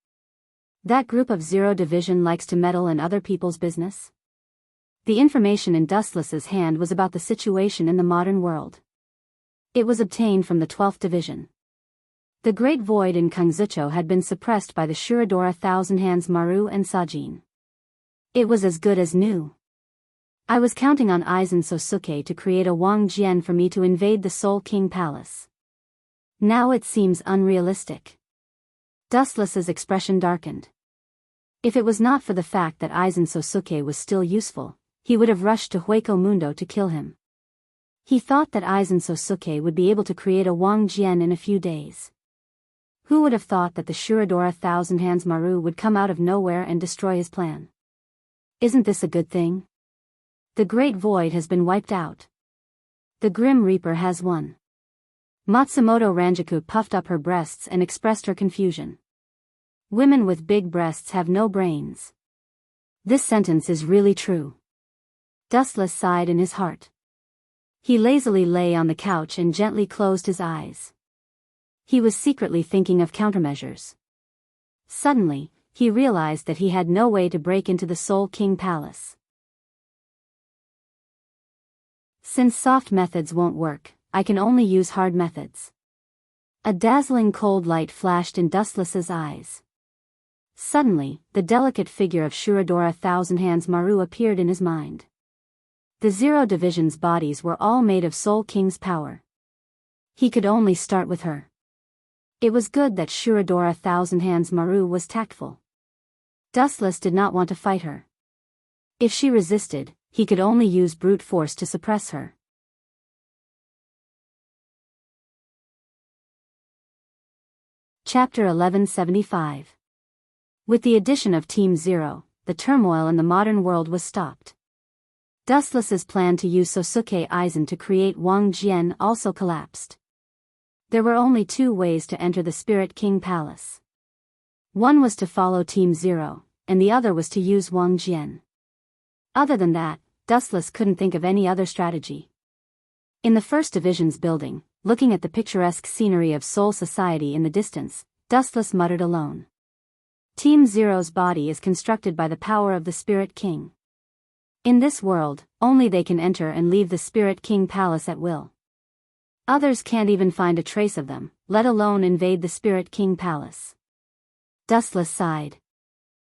That group of Zero Division likes to meddle in other people's business? The information in Dustless's hand was about the situation in the modern world. It was obtained from the 12th Division. The Great Void in Kangzucho had been suppressed by the Shuradora Thousand Hands Maru and Sajin. It was as good as new. I was counting on Aizen Sosuke to create a Wang Jian for me to invade the Soul King Palace. Now it seems unrealistic. Dustless's expression darkened. If it was not for the fact that Aizen Sosuke was still useful, he would have rushed to Hueco Mundo to kill him. He thought that Aizen Sosuke would be able to create a Wang Jian in a few days. Who would have thought that the Shuradora Thousand Hands Maru would come out of nowhere and destroy his plan? Isn't this a good thing? The Great Void has been wiped out. The Grim Reaper has won. Matsumoto Ranjaku puffed up her breasts and expressed her confusion. Women with big breasts have no brains. This sentence is really true. Dustless sighed in his heart. He lazily lay on the couch and gently closed his eyes. He was secretly thinking of countermeasures. Suddenly, he realized that he had no way to break into the Soul King Palace. Since soft methods won't work, I can only use hard methods. A dazzling cold light flashed in Dustless's eyes. Suddenly, the delicate figure of Shuradora Thousand Hands Maru appeared in his mind. The Zero Division's bodies were all made of Soul King's power. He could only start with her. It was good that Shuradora Thousand Hands Maru was tactful. Dustless did not want to fight her. If she resisted, he could only use brute force to suppress her. Chapter 1175. With the addition of Team Zero, the turmoil in the modern world was stopped. Dustless's plan to use Sosuke Aizen to create Wang Jian also collapsed. There were only two ways to enter the Spirit King Palace. One was to follow Team Zero, and the other was to use Wang Jian. Other than that, Dustless couldn't think of any other strategy. In the First Division's building, looking at the picturesque scenery of Soul Society in the distance, Dustless muttered alone. Team Zero's body is constructed by the power of the Spirit King. In this world, only they can enter and leave the Spirit King Palace at will. Others can't even find a trace of them, let alone invade the Spirit King Palace. Dustless sighed.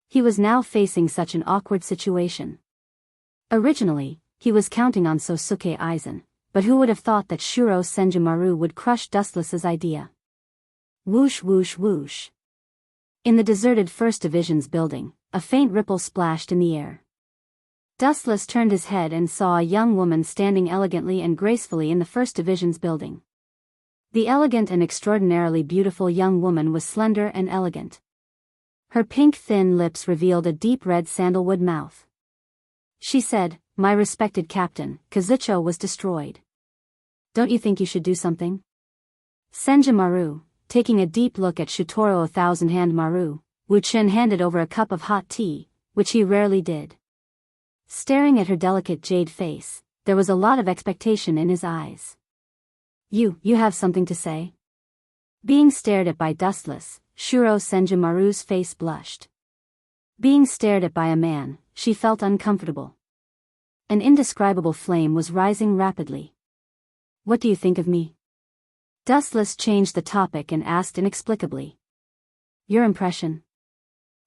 He was now facing such an awkward situation. Originally, he was counting on Sosuke Aizen, but who would have thought that Shuro Senjumaru would crush Dustless's idea? Whoosh whoosh whoosh. In the deserted First Division's building, a faint ripple splashed in the air. Dustless turned his head and saw a young woman standing elegantly and gracefully in the First Division's building. The elegant and extraordinarily beautiful young woman was slender and elegant. Her pink thin lips revealed a deep red sandalwood mouth. She said, "My respected captain, Kazucho was destroyed. Don't you think you should do something?" Senjumaru, taking a deep look at Shitoro a thousand-hand Maru, Wu-chin handed over a cup of hot tea, which he rarely did. Staring at her delicate jade face, there was a lot of expectation in his eyes. You have something to say?" Being stared at by Dustless, Shuro Senjumaru's face blushed. Being stared at by a man, she felt uncomfortable. An indescribable flame was rising rapidly. "What do you think of me?" Dustless changed the topic and asked inexplicably. "Your impression?"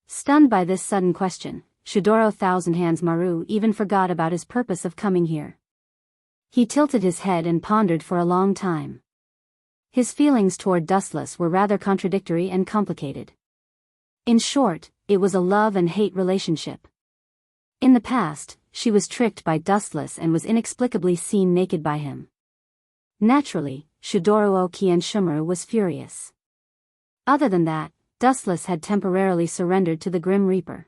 Stunned by this sudden question, Shidoro Thousand Hands Maru even forgot about his purpose of coming here. He tilted his head and pondered for a long time. His feelings toward Dustless were rather contradictory and complicated. In short, it was a love and hate relationship. In the past, she was tricked by Dustless and was inexplicably seen naked by him. Naturally, Shidoro Kienshimuru was furious. Other than that, Dustless had temporarily surrendered to the Grim Reaper.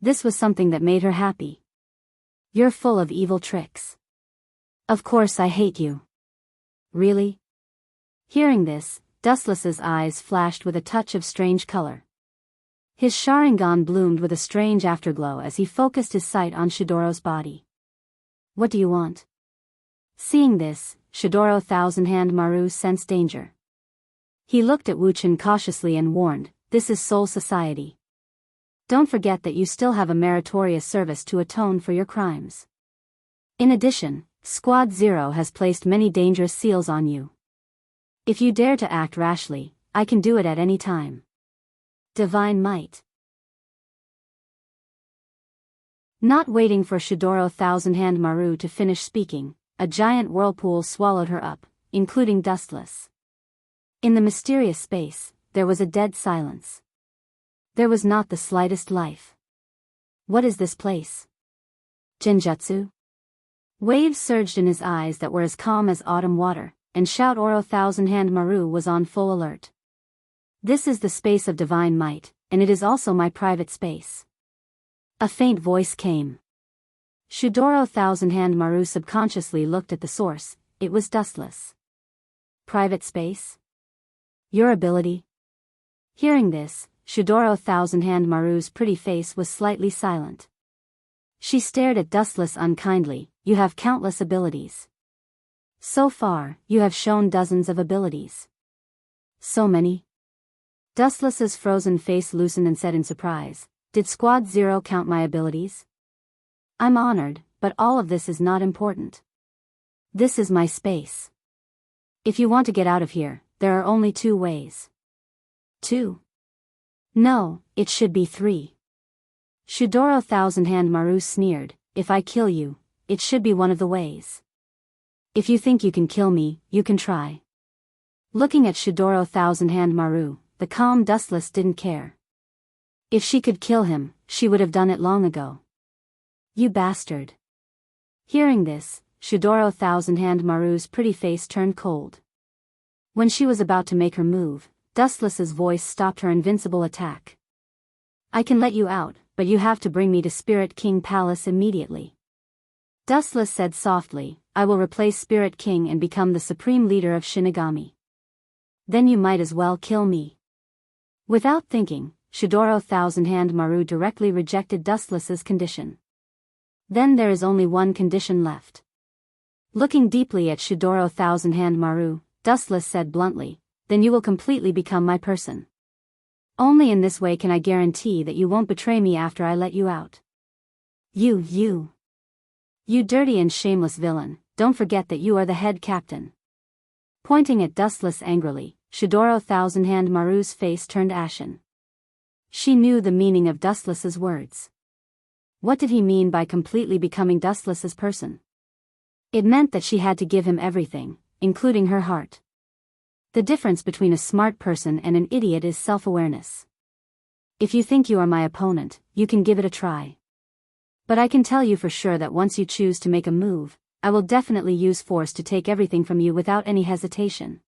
This was something that made her happy. "You're full of evil tricks. Of course I hate you." "Really?" Hearing this, Dustless's eyes flashed with a touch of strange color. His Sharingan bloomed with a strange afterglow as he focused his sight on Shidoro's body. "What do you want?" Seeing this, Shidoro Thousand Hand Maru sensed danger. He looked at Wu-chin cautiously and warned, "This is Soul Society. Don't forget that you still have a meritorious service to atone for your crimes. In addition, Squad Zero has placed many dangerous seals on you. If you dare to act rashly, I can do it at any time." Divine Might. Not waiting for Shidoro Thousand Hand Maru to finish speaking, a giant whirlpool swallowed her up, including Dustless. In the mysterious space, there was a dead silence. There was not the slightest life. What is this place? Genjutsu? Waves surged in his eyes that were as calm as autumn water, and Shidoro Thousand Hand Maru was on full alert. "This is the space of divine might, and it is also my private space." A faint voice came. Shidoro Thousand Hand Maru subconsciously looked at the source. It was Dustless. "Private space? Your ability?" Hearing this, Shidoro Thousand Hand Maru's pretty face was slightly silent. She stared at Dustless unkindly. "You have countless abilities. So far, you have shown dozens of abilities." "So many?" Dustless's frozen face loosened and said in surprise, "Did Squad Zero count my abilities?" "I'm honored, but all of this is not important. This is my space. If you want to get out of here, there are only 2 ways." "2? No, it should be 3. Shidoro Thousand Hand Maru sneered, "If I kill you, it should be one of the ways. If you think you can kill me, you can try." Looking at Shidoro Thousand Hand Maru, the calm Dustless didn't care. If she could kill him, she would have done it long ago. "You bastard." Hearing this, Shidoro Thousand Hand Maru's pretty face turned cold. When she was about to make her move, Dustless's voice stopped her invincible attack. "I can let you out, but you have to bring me to Spirit King Palace immediately." Dustless said softly, "I will replace Spirit King and become the supreme leader of Shinigami. Then you might as well kill me." Without thinking, Shidoro Thousand Hand Maru directly rejected Dustless's condition. "Then there is only one condition left." Looking deeply at Shidoro Thousand Hand Maru, Dustless said bluntly, then you will completely become my person. Only in this way can I guarantee that you won't betray me after I let you out. You dirty and shameless villain, don't forget that you are the head captain. Pointing at Dustless angrily, Shidoro Thousand-Hand Maru's face turned ashen. She knew the meaning of Dustless's words. What did he mean by completely becoming Dustless's person? It meant that she had to give him everything, including her heart. The difference between a smart person and an idiot is self-awareness. If you think you are my opponent, you can give it a try. But I can tell you for sure that once you choose to make a move, I will definitely use force to take everything from you without any hesitation.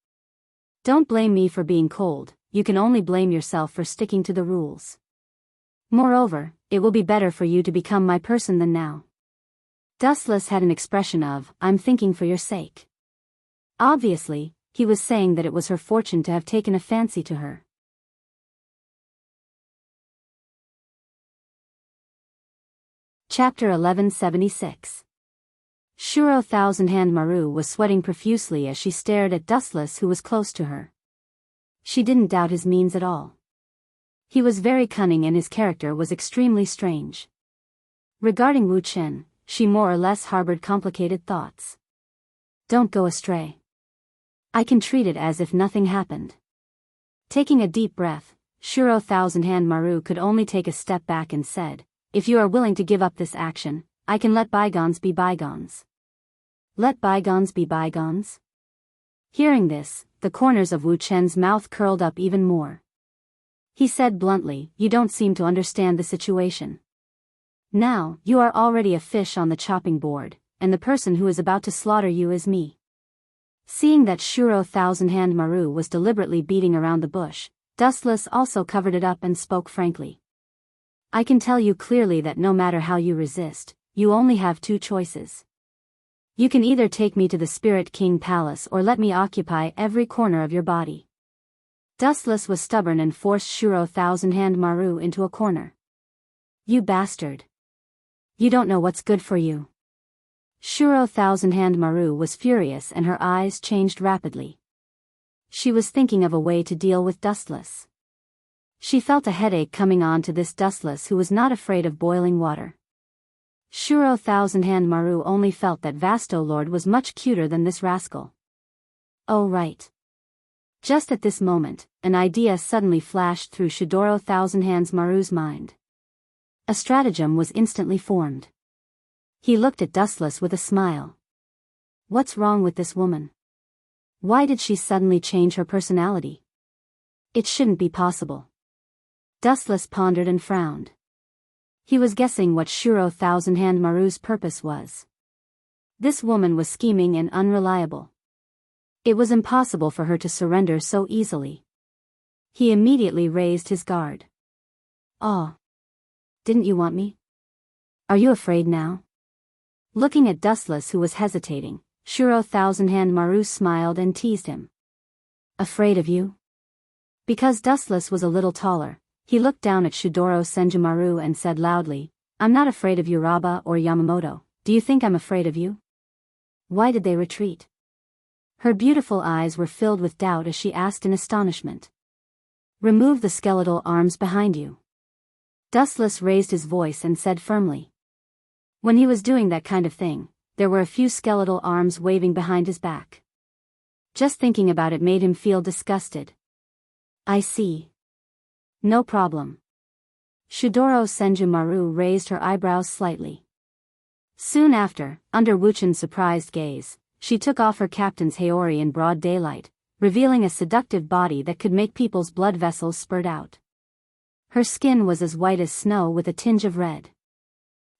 Don't blame me for being cold, you can only blame yourself for sticking to the rules. Moreover, it will be better for you to become my person than now. Dustless had an expression of, I'm thinking for your sake. Obviously, he was saying that it was her fortune to have taken a fancy to her. Chapter 1176. Shuro Thousand-Hand Maru was sweating profusely as she stared at Dustless, who was close to her. She didn't doubt his means at all. He was very cunning and his character was extremely strange. Regarding Wu Chen, she more or less harbored complicated thoughts. Don't go astray. I can treat it as if nothing happened. Taking a deep breath, Shuro Thousand-Hand Maru could only take a step back and said, if you are willing to give up this action, I can let bygones be bygones. Let bygones be bygones? Hearing this, the corners of Wu Chen's mouth curled up even more. He said bluntly, you don't seem to understand the situation. Now, you are already a fish on the chopping board, and the person who is about to slaughter you is me. Seeing that Shuro Thousand-Hand Maru was deliberately beating around the bush, Dustless also covered it up and spoke frankly. I can tell you clearly that no matter how you resist, you only have two choices. You can either take me to the Spirit King Palace or let me occupy every corner of your body. Dustless was stubborn and forced Shuro Thousand-Hand Maru into a corner. You bastard. You don't know what's good for you. Shuro Thousand-Hand Maru was furious and her eyes changed rapidly. She was thinking of a way to deal with Dustless. She felt a headache coming on to this Dustless who was not afraid of boiling water. Shuro Thousand-Hand Maru only felt that Vasto Lord was much cuter than this rascal. Oh right. Just at this moment, an idea suddenly flashed through Shidoro Thousand-Hand Maru's mind. A stratagem was instantly formed. He looked at Dustless with a smile. What's wrong with this woman? Why did she suddenly change her personality? It shouldn't be possible. Dustless pondered and frowned. He was guessing what Shuro Thousand-Hand Maru's purpose was. This woman was scheming and unreliable. It was impossible for her to surrender so easily. He immediately raised his guard. Oh. Didn't you want me? Are you afraid now? Looking at Dustless, who was hesitating, Shuro Thousand-Hand Maru smiled and teased him. Afraid of you? Because Dustless was a little taller, he looked down at Shidoro Senjumaru and said loudly, I'm not afraid of Uraba or Yamamoto, do you think I'm afraid of you? Why did they retreat? Her beautiful eyes were filled with doubt as she asked in astonishment. Remove the skeletal arms behind you. Dustless raised his voice and said firmly. When he was doing that kind of thing, there were a few skeletal arms waving behind his back. Just thinking about it made him feel disgusted. I see. No problem. Shidoro Senjumaru raised her eyebrows slightly. Soon after, under Wuchen's surprised gaze, she took off her captain's Heori in broad daylight, revealing a seductive body that could make people's blood vessels spurt out. Her skin was as white as snow with a tinge of red.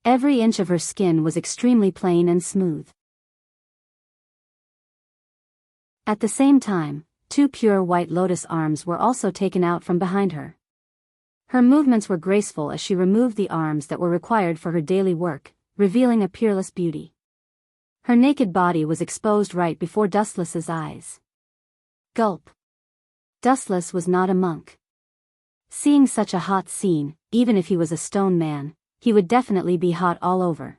Every inch of her skin was extremely plain and smooth. At the same time, two pure white lotus arms were also taken out from behind her. Her movements were graceful as she removed the arms that were required for her daily work, revealing a peerless beauty. Her naked body was exposed right before Dustless's eyes. Gulp. Dustless was not a monk. Seeing such a hot scene, even if he was a stone man, he would definitely be hot all over.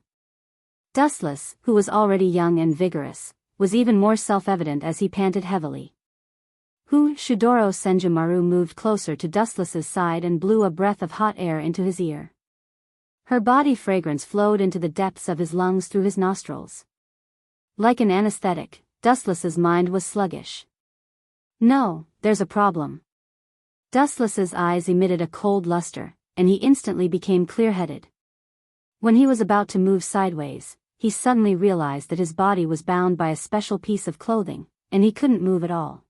Dustless, who was already young and vigorous, was even more self-evident as he panted heavily. Shidoro Senjumaru moved closer to Dustless's side and blew a breath of hot air into his ear. Her body fragrance flowed into the depths of his lungs through his nostrils. Like an anesthetic, Dustless's mind was sluggish. No, there's a problem. Dustless's eyes emitted a cold luster, and he instantly became clear-headed. When he was about to move sideways, he suddenly realized that his body was bound by a special piece of clothing, and he couldn't move at all.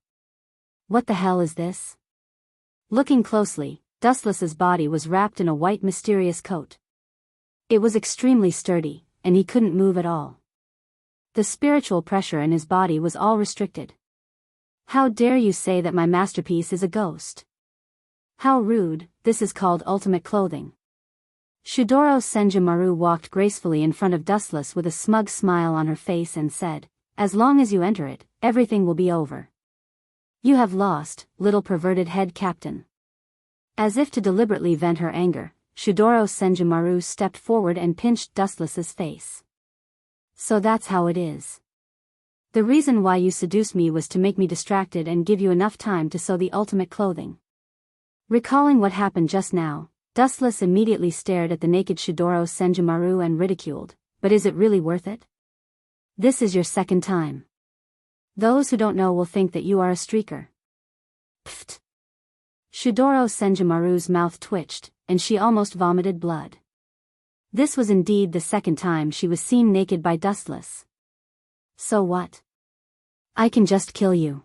What the hell is this? Looking closely, Dustless's body was wrapped in a white mysterious coat. It was extremely sturdy, and he couldn't move at all. The spiritual pressure in his body was all restricted. How dare you say that my masterpiece is a ghost? How rude, this is called ultimate clothing. Shidoro Senjumaru walked gracefully in front of Dustless with a smug smile on her face and said, "As long as you enter it, everything will be over. You have lost, little perverted head captain." As if to deliberately vent her anger, Shidoro Senjumaru stepped forward and pinched Dustless's face. "So that's how it is. The reason why you seduced me was to make me distracted and give you enough time to sew the ultimate clothing." Recalling what happened just now, Dustless immediately stared at the naked Shidoro Senjumaru and ridiculed, "But is it really worth it? This is your second time. Those who don't know will think that you are a streaker." Pfft. Shidoro Senjumaru's mouth twitched, and she almost vomited blood. This was indeed the second time she was seen naked by Dustless. So what? I can just kill you.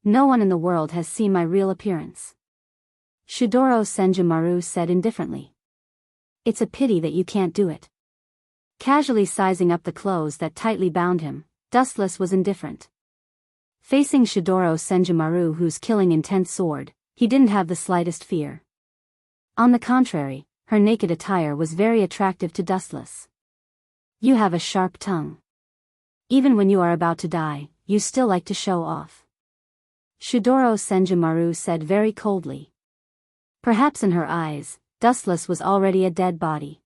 No one in the world has seen my real appearance. Shidoro Senjumaru said indifferently. It's a pity that you can't do it. Casually sizing up the clothes that tightly bound him, Dustless was indifferent. Facing Shidoro Senjumaru, whose killing intent soared, he didn't have the slightest fear. On the contrary, her naked attire was very attractive to Dustless. You have a sharp tongue. Even when you are about to die, you still like to show off. Shidoro Senjumaru said very coldly. Perhaps in her eyes, Dustless was already a dead body.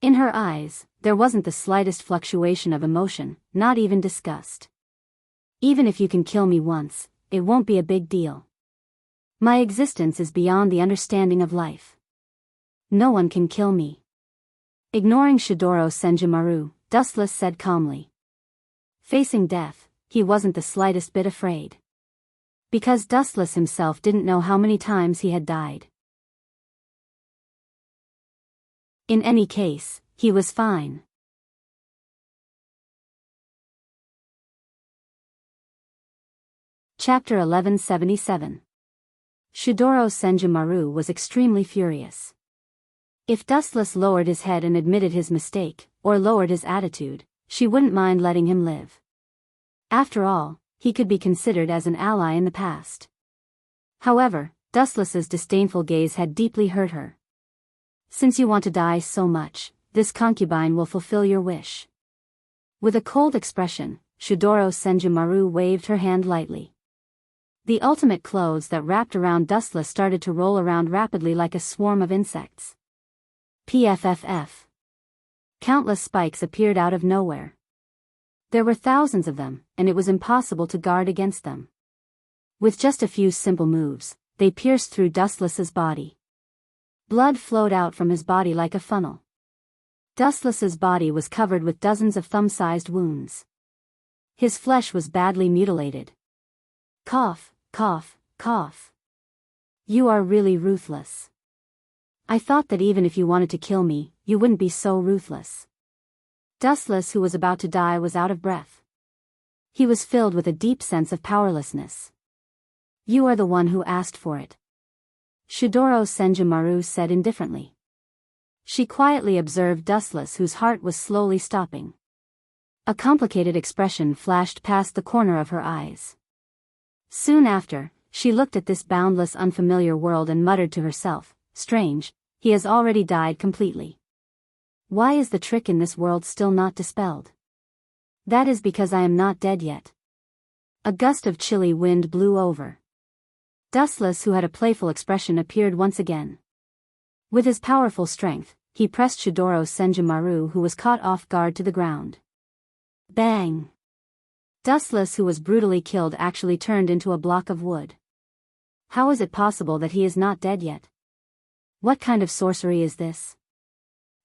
In her eyes, there wasn't the slightest fluctuation of emotion, not even disgust. Even if you can kill me once, it won't be a big deal. My existence is beyond the understanding of life. No one can kill me. Ignoring Shidoro Senjumaru, Dustless said calmly. Facing death, he wasn't the slightest bit afraid. Because Dustless himself didn't know how many times he had died. In any case, he was fine. Chapter 1177. Shidoro Senjumaru was extremely furious. If Dustless lowered his head and admitted his mistake, or lowered his attitude, she wouldn't mind letting him live. After all, he could be considered as an ally in the past. However, Dustless's disdainful gaze had deeply hurt her. Since you want to die so much, this concubine will fulfill your wish. With a cold expression, Shidoro Senjumaru waved her hand lightly. The ultimate clothes that wrapped around Dustless started to roll around rapidly like a swarm of insects. Pfff. Countless spikes appeared out of nowhere. There were thousands of them, and it was impossible to guard against them. With just a few simple moves, they pierced through Dustless's body. Blood flowed out from his body like a funnel. Dustless's body was covered with dozens of thumb-sized wounds. His flesh was badly mutilated. Cough, cough, cough. You are really ruthless. I thought that even if you wanted to kill me, you wouldn't be so ruthless. Dustless, who was about to die, was out of breath. He was filled with a deep sense of powerlessness. You are the one who asked for it. Shidoro Senjumaru said indifferently. She quietly observed Dustless, whose heart was slowly stopping. A complicated expression flashed past the corner of her eyes. Soon after, she looked at this boundless, unfamiliar world and muttered to herself, "Strange, he has already died completely. Why is the trick in this world still not dispelled? That is because I am not dead yet." A gust of chilly wind blew over. Dustless, who had a playful expression, appeared once again. With his powerful strength, he pressed Shidoro Senjumaru, who was caught off guard, to the ground. Bang! Dustless, who was brutally killed, actually turned into a block of wood. How is it possible that he is not dead yet? What kind of sorcery is this?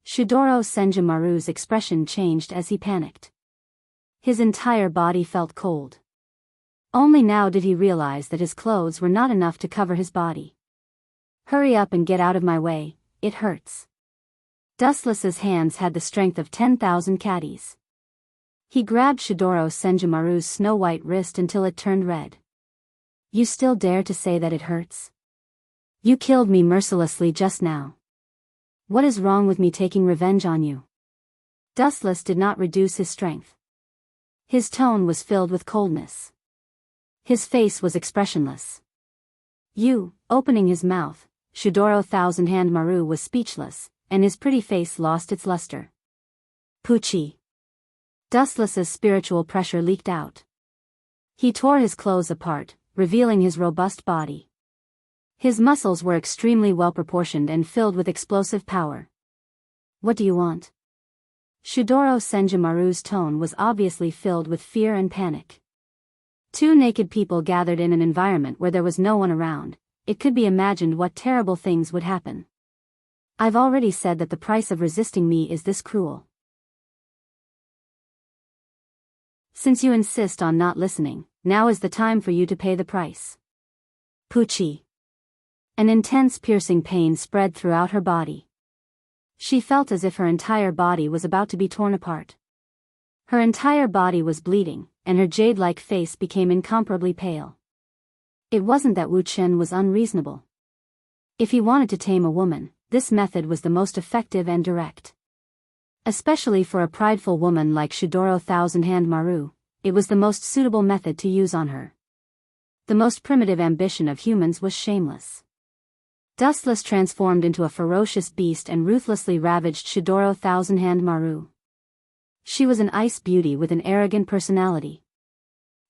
Shidoro Senjumaru's expression changed as he panicked. His entire body felt cold. Only now did he realize that his clothes were not enough to cover his body. Hurry up and get out of my way, it hurts. Dustless's hands had the strength of 10,000 caddies. He grabbed Shidoro Senjumaru's snow-white wrist until it turned red. You still dare to say that it hurts? You killed me mercilessly just now. What is wrong with me taking revenge on you? Dustless did not reduce his strength. His tone was filled with coldness. His face was expressionless. Opening his mouth, Shidoro Thousand-Hand Maru was speechless, and his pretty face lost its luster. Poochie. Dustless's spiritual pressure leaked out. He tore his clothes apart, revealing his robust body. His muscles were extremely well-proportioned and filled with explosive power. What do you want? Shidoro Senjumaru's tone was obviously filled with fear and panic. Two naked people gathered in an environment where there was no one around. It could be imagined what terrible things would happen. I've already said that the price of resisting me is this cruel. Since you insist on not listening, now is the time for you to pay the price. Poochie. An intense piercing pain spread throughout her body. She felt as if her entire body was about to be torn apart. Her entire body was bleeding, and her jade-like face became incomparably pale. It wasn't that Wu Chen was unreasonable. If he wanted to tame a woman, this method was the most effective and direct. Especially for a prideful woman like Shidoro Thousand-Hand Maru, it was the most suitable method to use on her. The most primitive ambition of humans was shameless. Dustless transformed into a ferocious beast and ruthlessly ravaged Shidoro Thousand-Hand Maru. She was an ice beauty with an arrogant personality.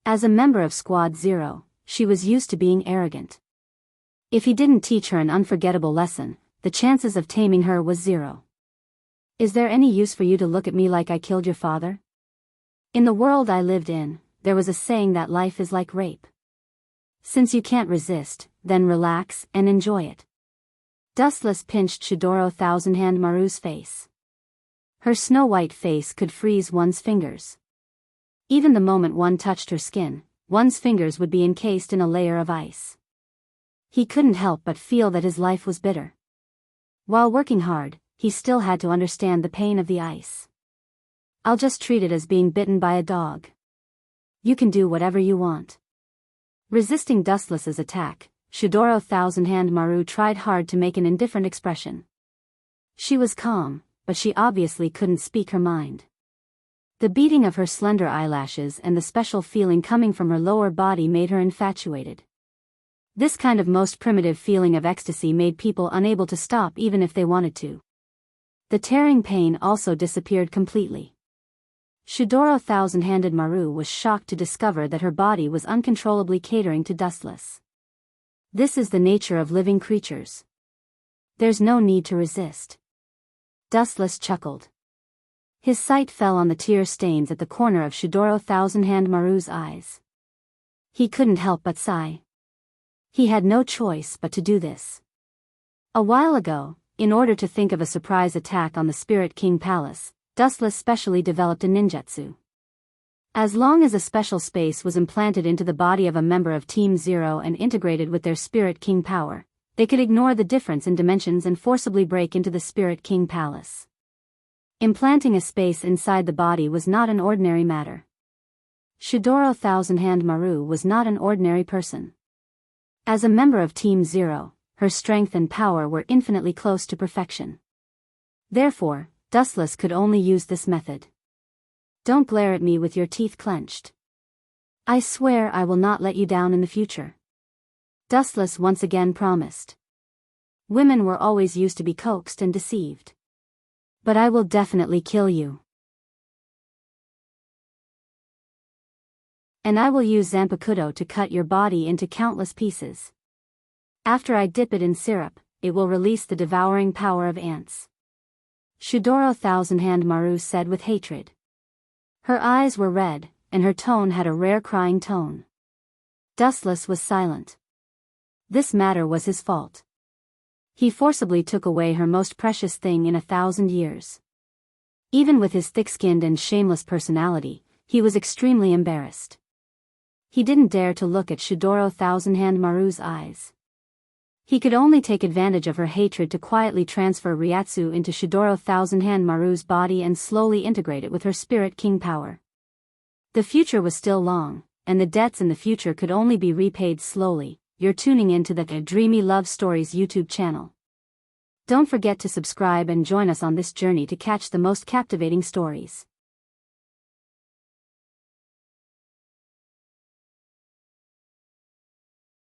As a member of Squad Zero, she was used to being arrogant. If he didn't teach her an unforgettable lesson, the chances of taming her was zero. Is there any use for you to look at me like I killed your father? In the world I lived in, there was a saying that life is like rape. Since you can't resist, then relax and enjoy it. Dustless pinched Shidoro Thousand-Hand Maru's face. Her snow-white face could freeze one's fingers. Even the moment one touched her skin, one's fingers would be encased in a layer of ice. He couldn't help but feel that his life was bitter. While working hard, he still had to understand the pain of the ice. I'll just treat it as being bitten by a dog. You can do whatever you want. Resisting Dustless's attack, Shidoro Thousand-Hand Maru tried hard to make an indifferent expression. She was calm, but she obviously couldn't speak her mind. The beating of her slender eyelashes and the special feeling coming from her lower body made her infatuated. This kind of most primitive feeling of ecstasy made people unable to stop even if they wanted to. The tearing pain also disappeared completely. Shidoro Thousand-Handed Maru was shocked to discover that her body was uncontrollably catering to Dustless. This is the nature of living creatures. There's no need to resist. Dustless chuckled. His sight fell on the tear stains at the corner of Shidoro Thousand-Hand Maru's eyes. He couldn't help but sigh. He had no choice but to do this. A while ago, in order to think of a surprise attack on the Spirit King Palace, Dustless specially developed a ninjutsu. As long as a special space was implanted into the body of a member of Team Zero and integrated with their Spirit King power, they could ignore the difference in dimensions and forcibly break into the Spirit King Palace. Implanting a space inside the body was not an ordinary matter. Shidoro Thousand-Hand Maru was not an ordinary person. As a member of Team Zero, her strength and power were infinitely close to perfection. Therefore, Dustless could only use this method. Don't glare at me with your teeth clenched. I swear I will not let you down in the future. Dustless once again promised. Women were always used to be coaxed and deceived. But I will definitely kill you. And I will use Zanpakuto to cut your body into countless pieces. After I dip it in syrup, it will release the devouring power of ants. Shidoro Thousand-Hand Maru said with hatred. Her eyes were red, and her tone had a rare crying tone. Dustless was silent. This matter was his fault. He forcibly took away her most precious thing in 1,000 years. Even with his thick-skinned and shameless personality, he was extremely embarrassed. He didn't dare to look at Shidoro Thousand-Hand Maru's eyes. He could only take advantage of her hatred to quietly transfer Ryatsu into Shidoro Thousand-Hand Maru's body and slowly integrate it with her spirit king power. The future was still long, and the debts in the future could only be repaid slowly. You're tuning into the Dreamy Love Stories YouTube channel. Don't forget to subscribe and join us on this journey to catch the most captivating stories.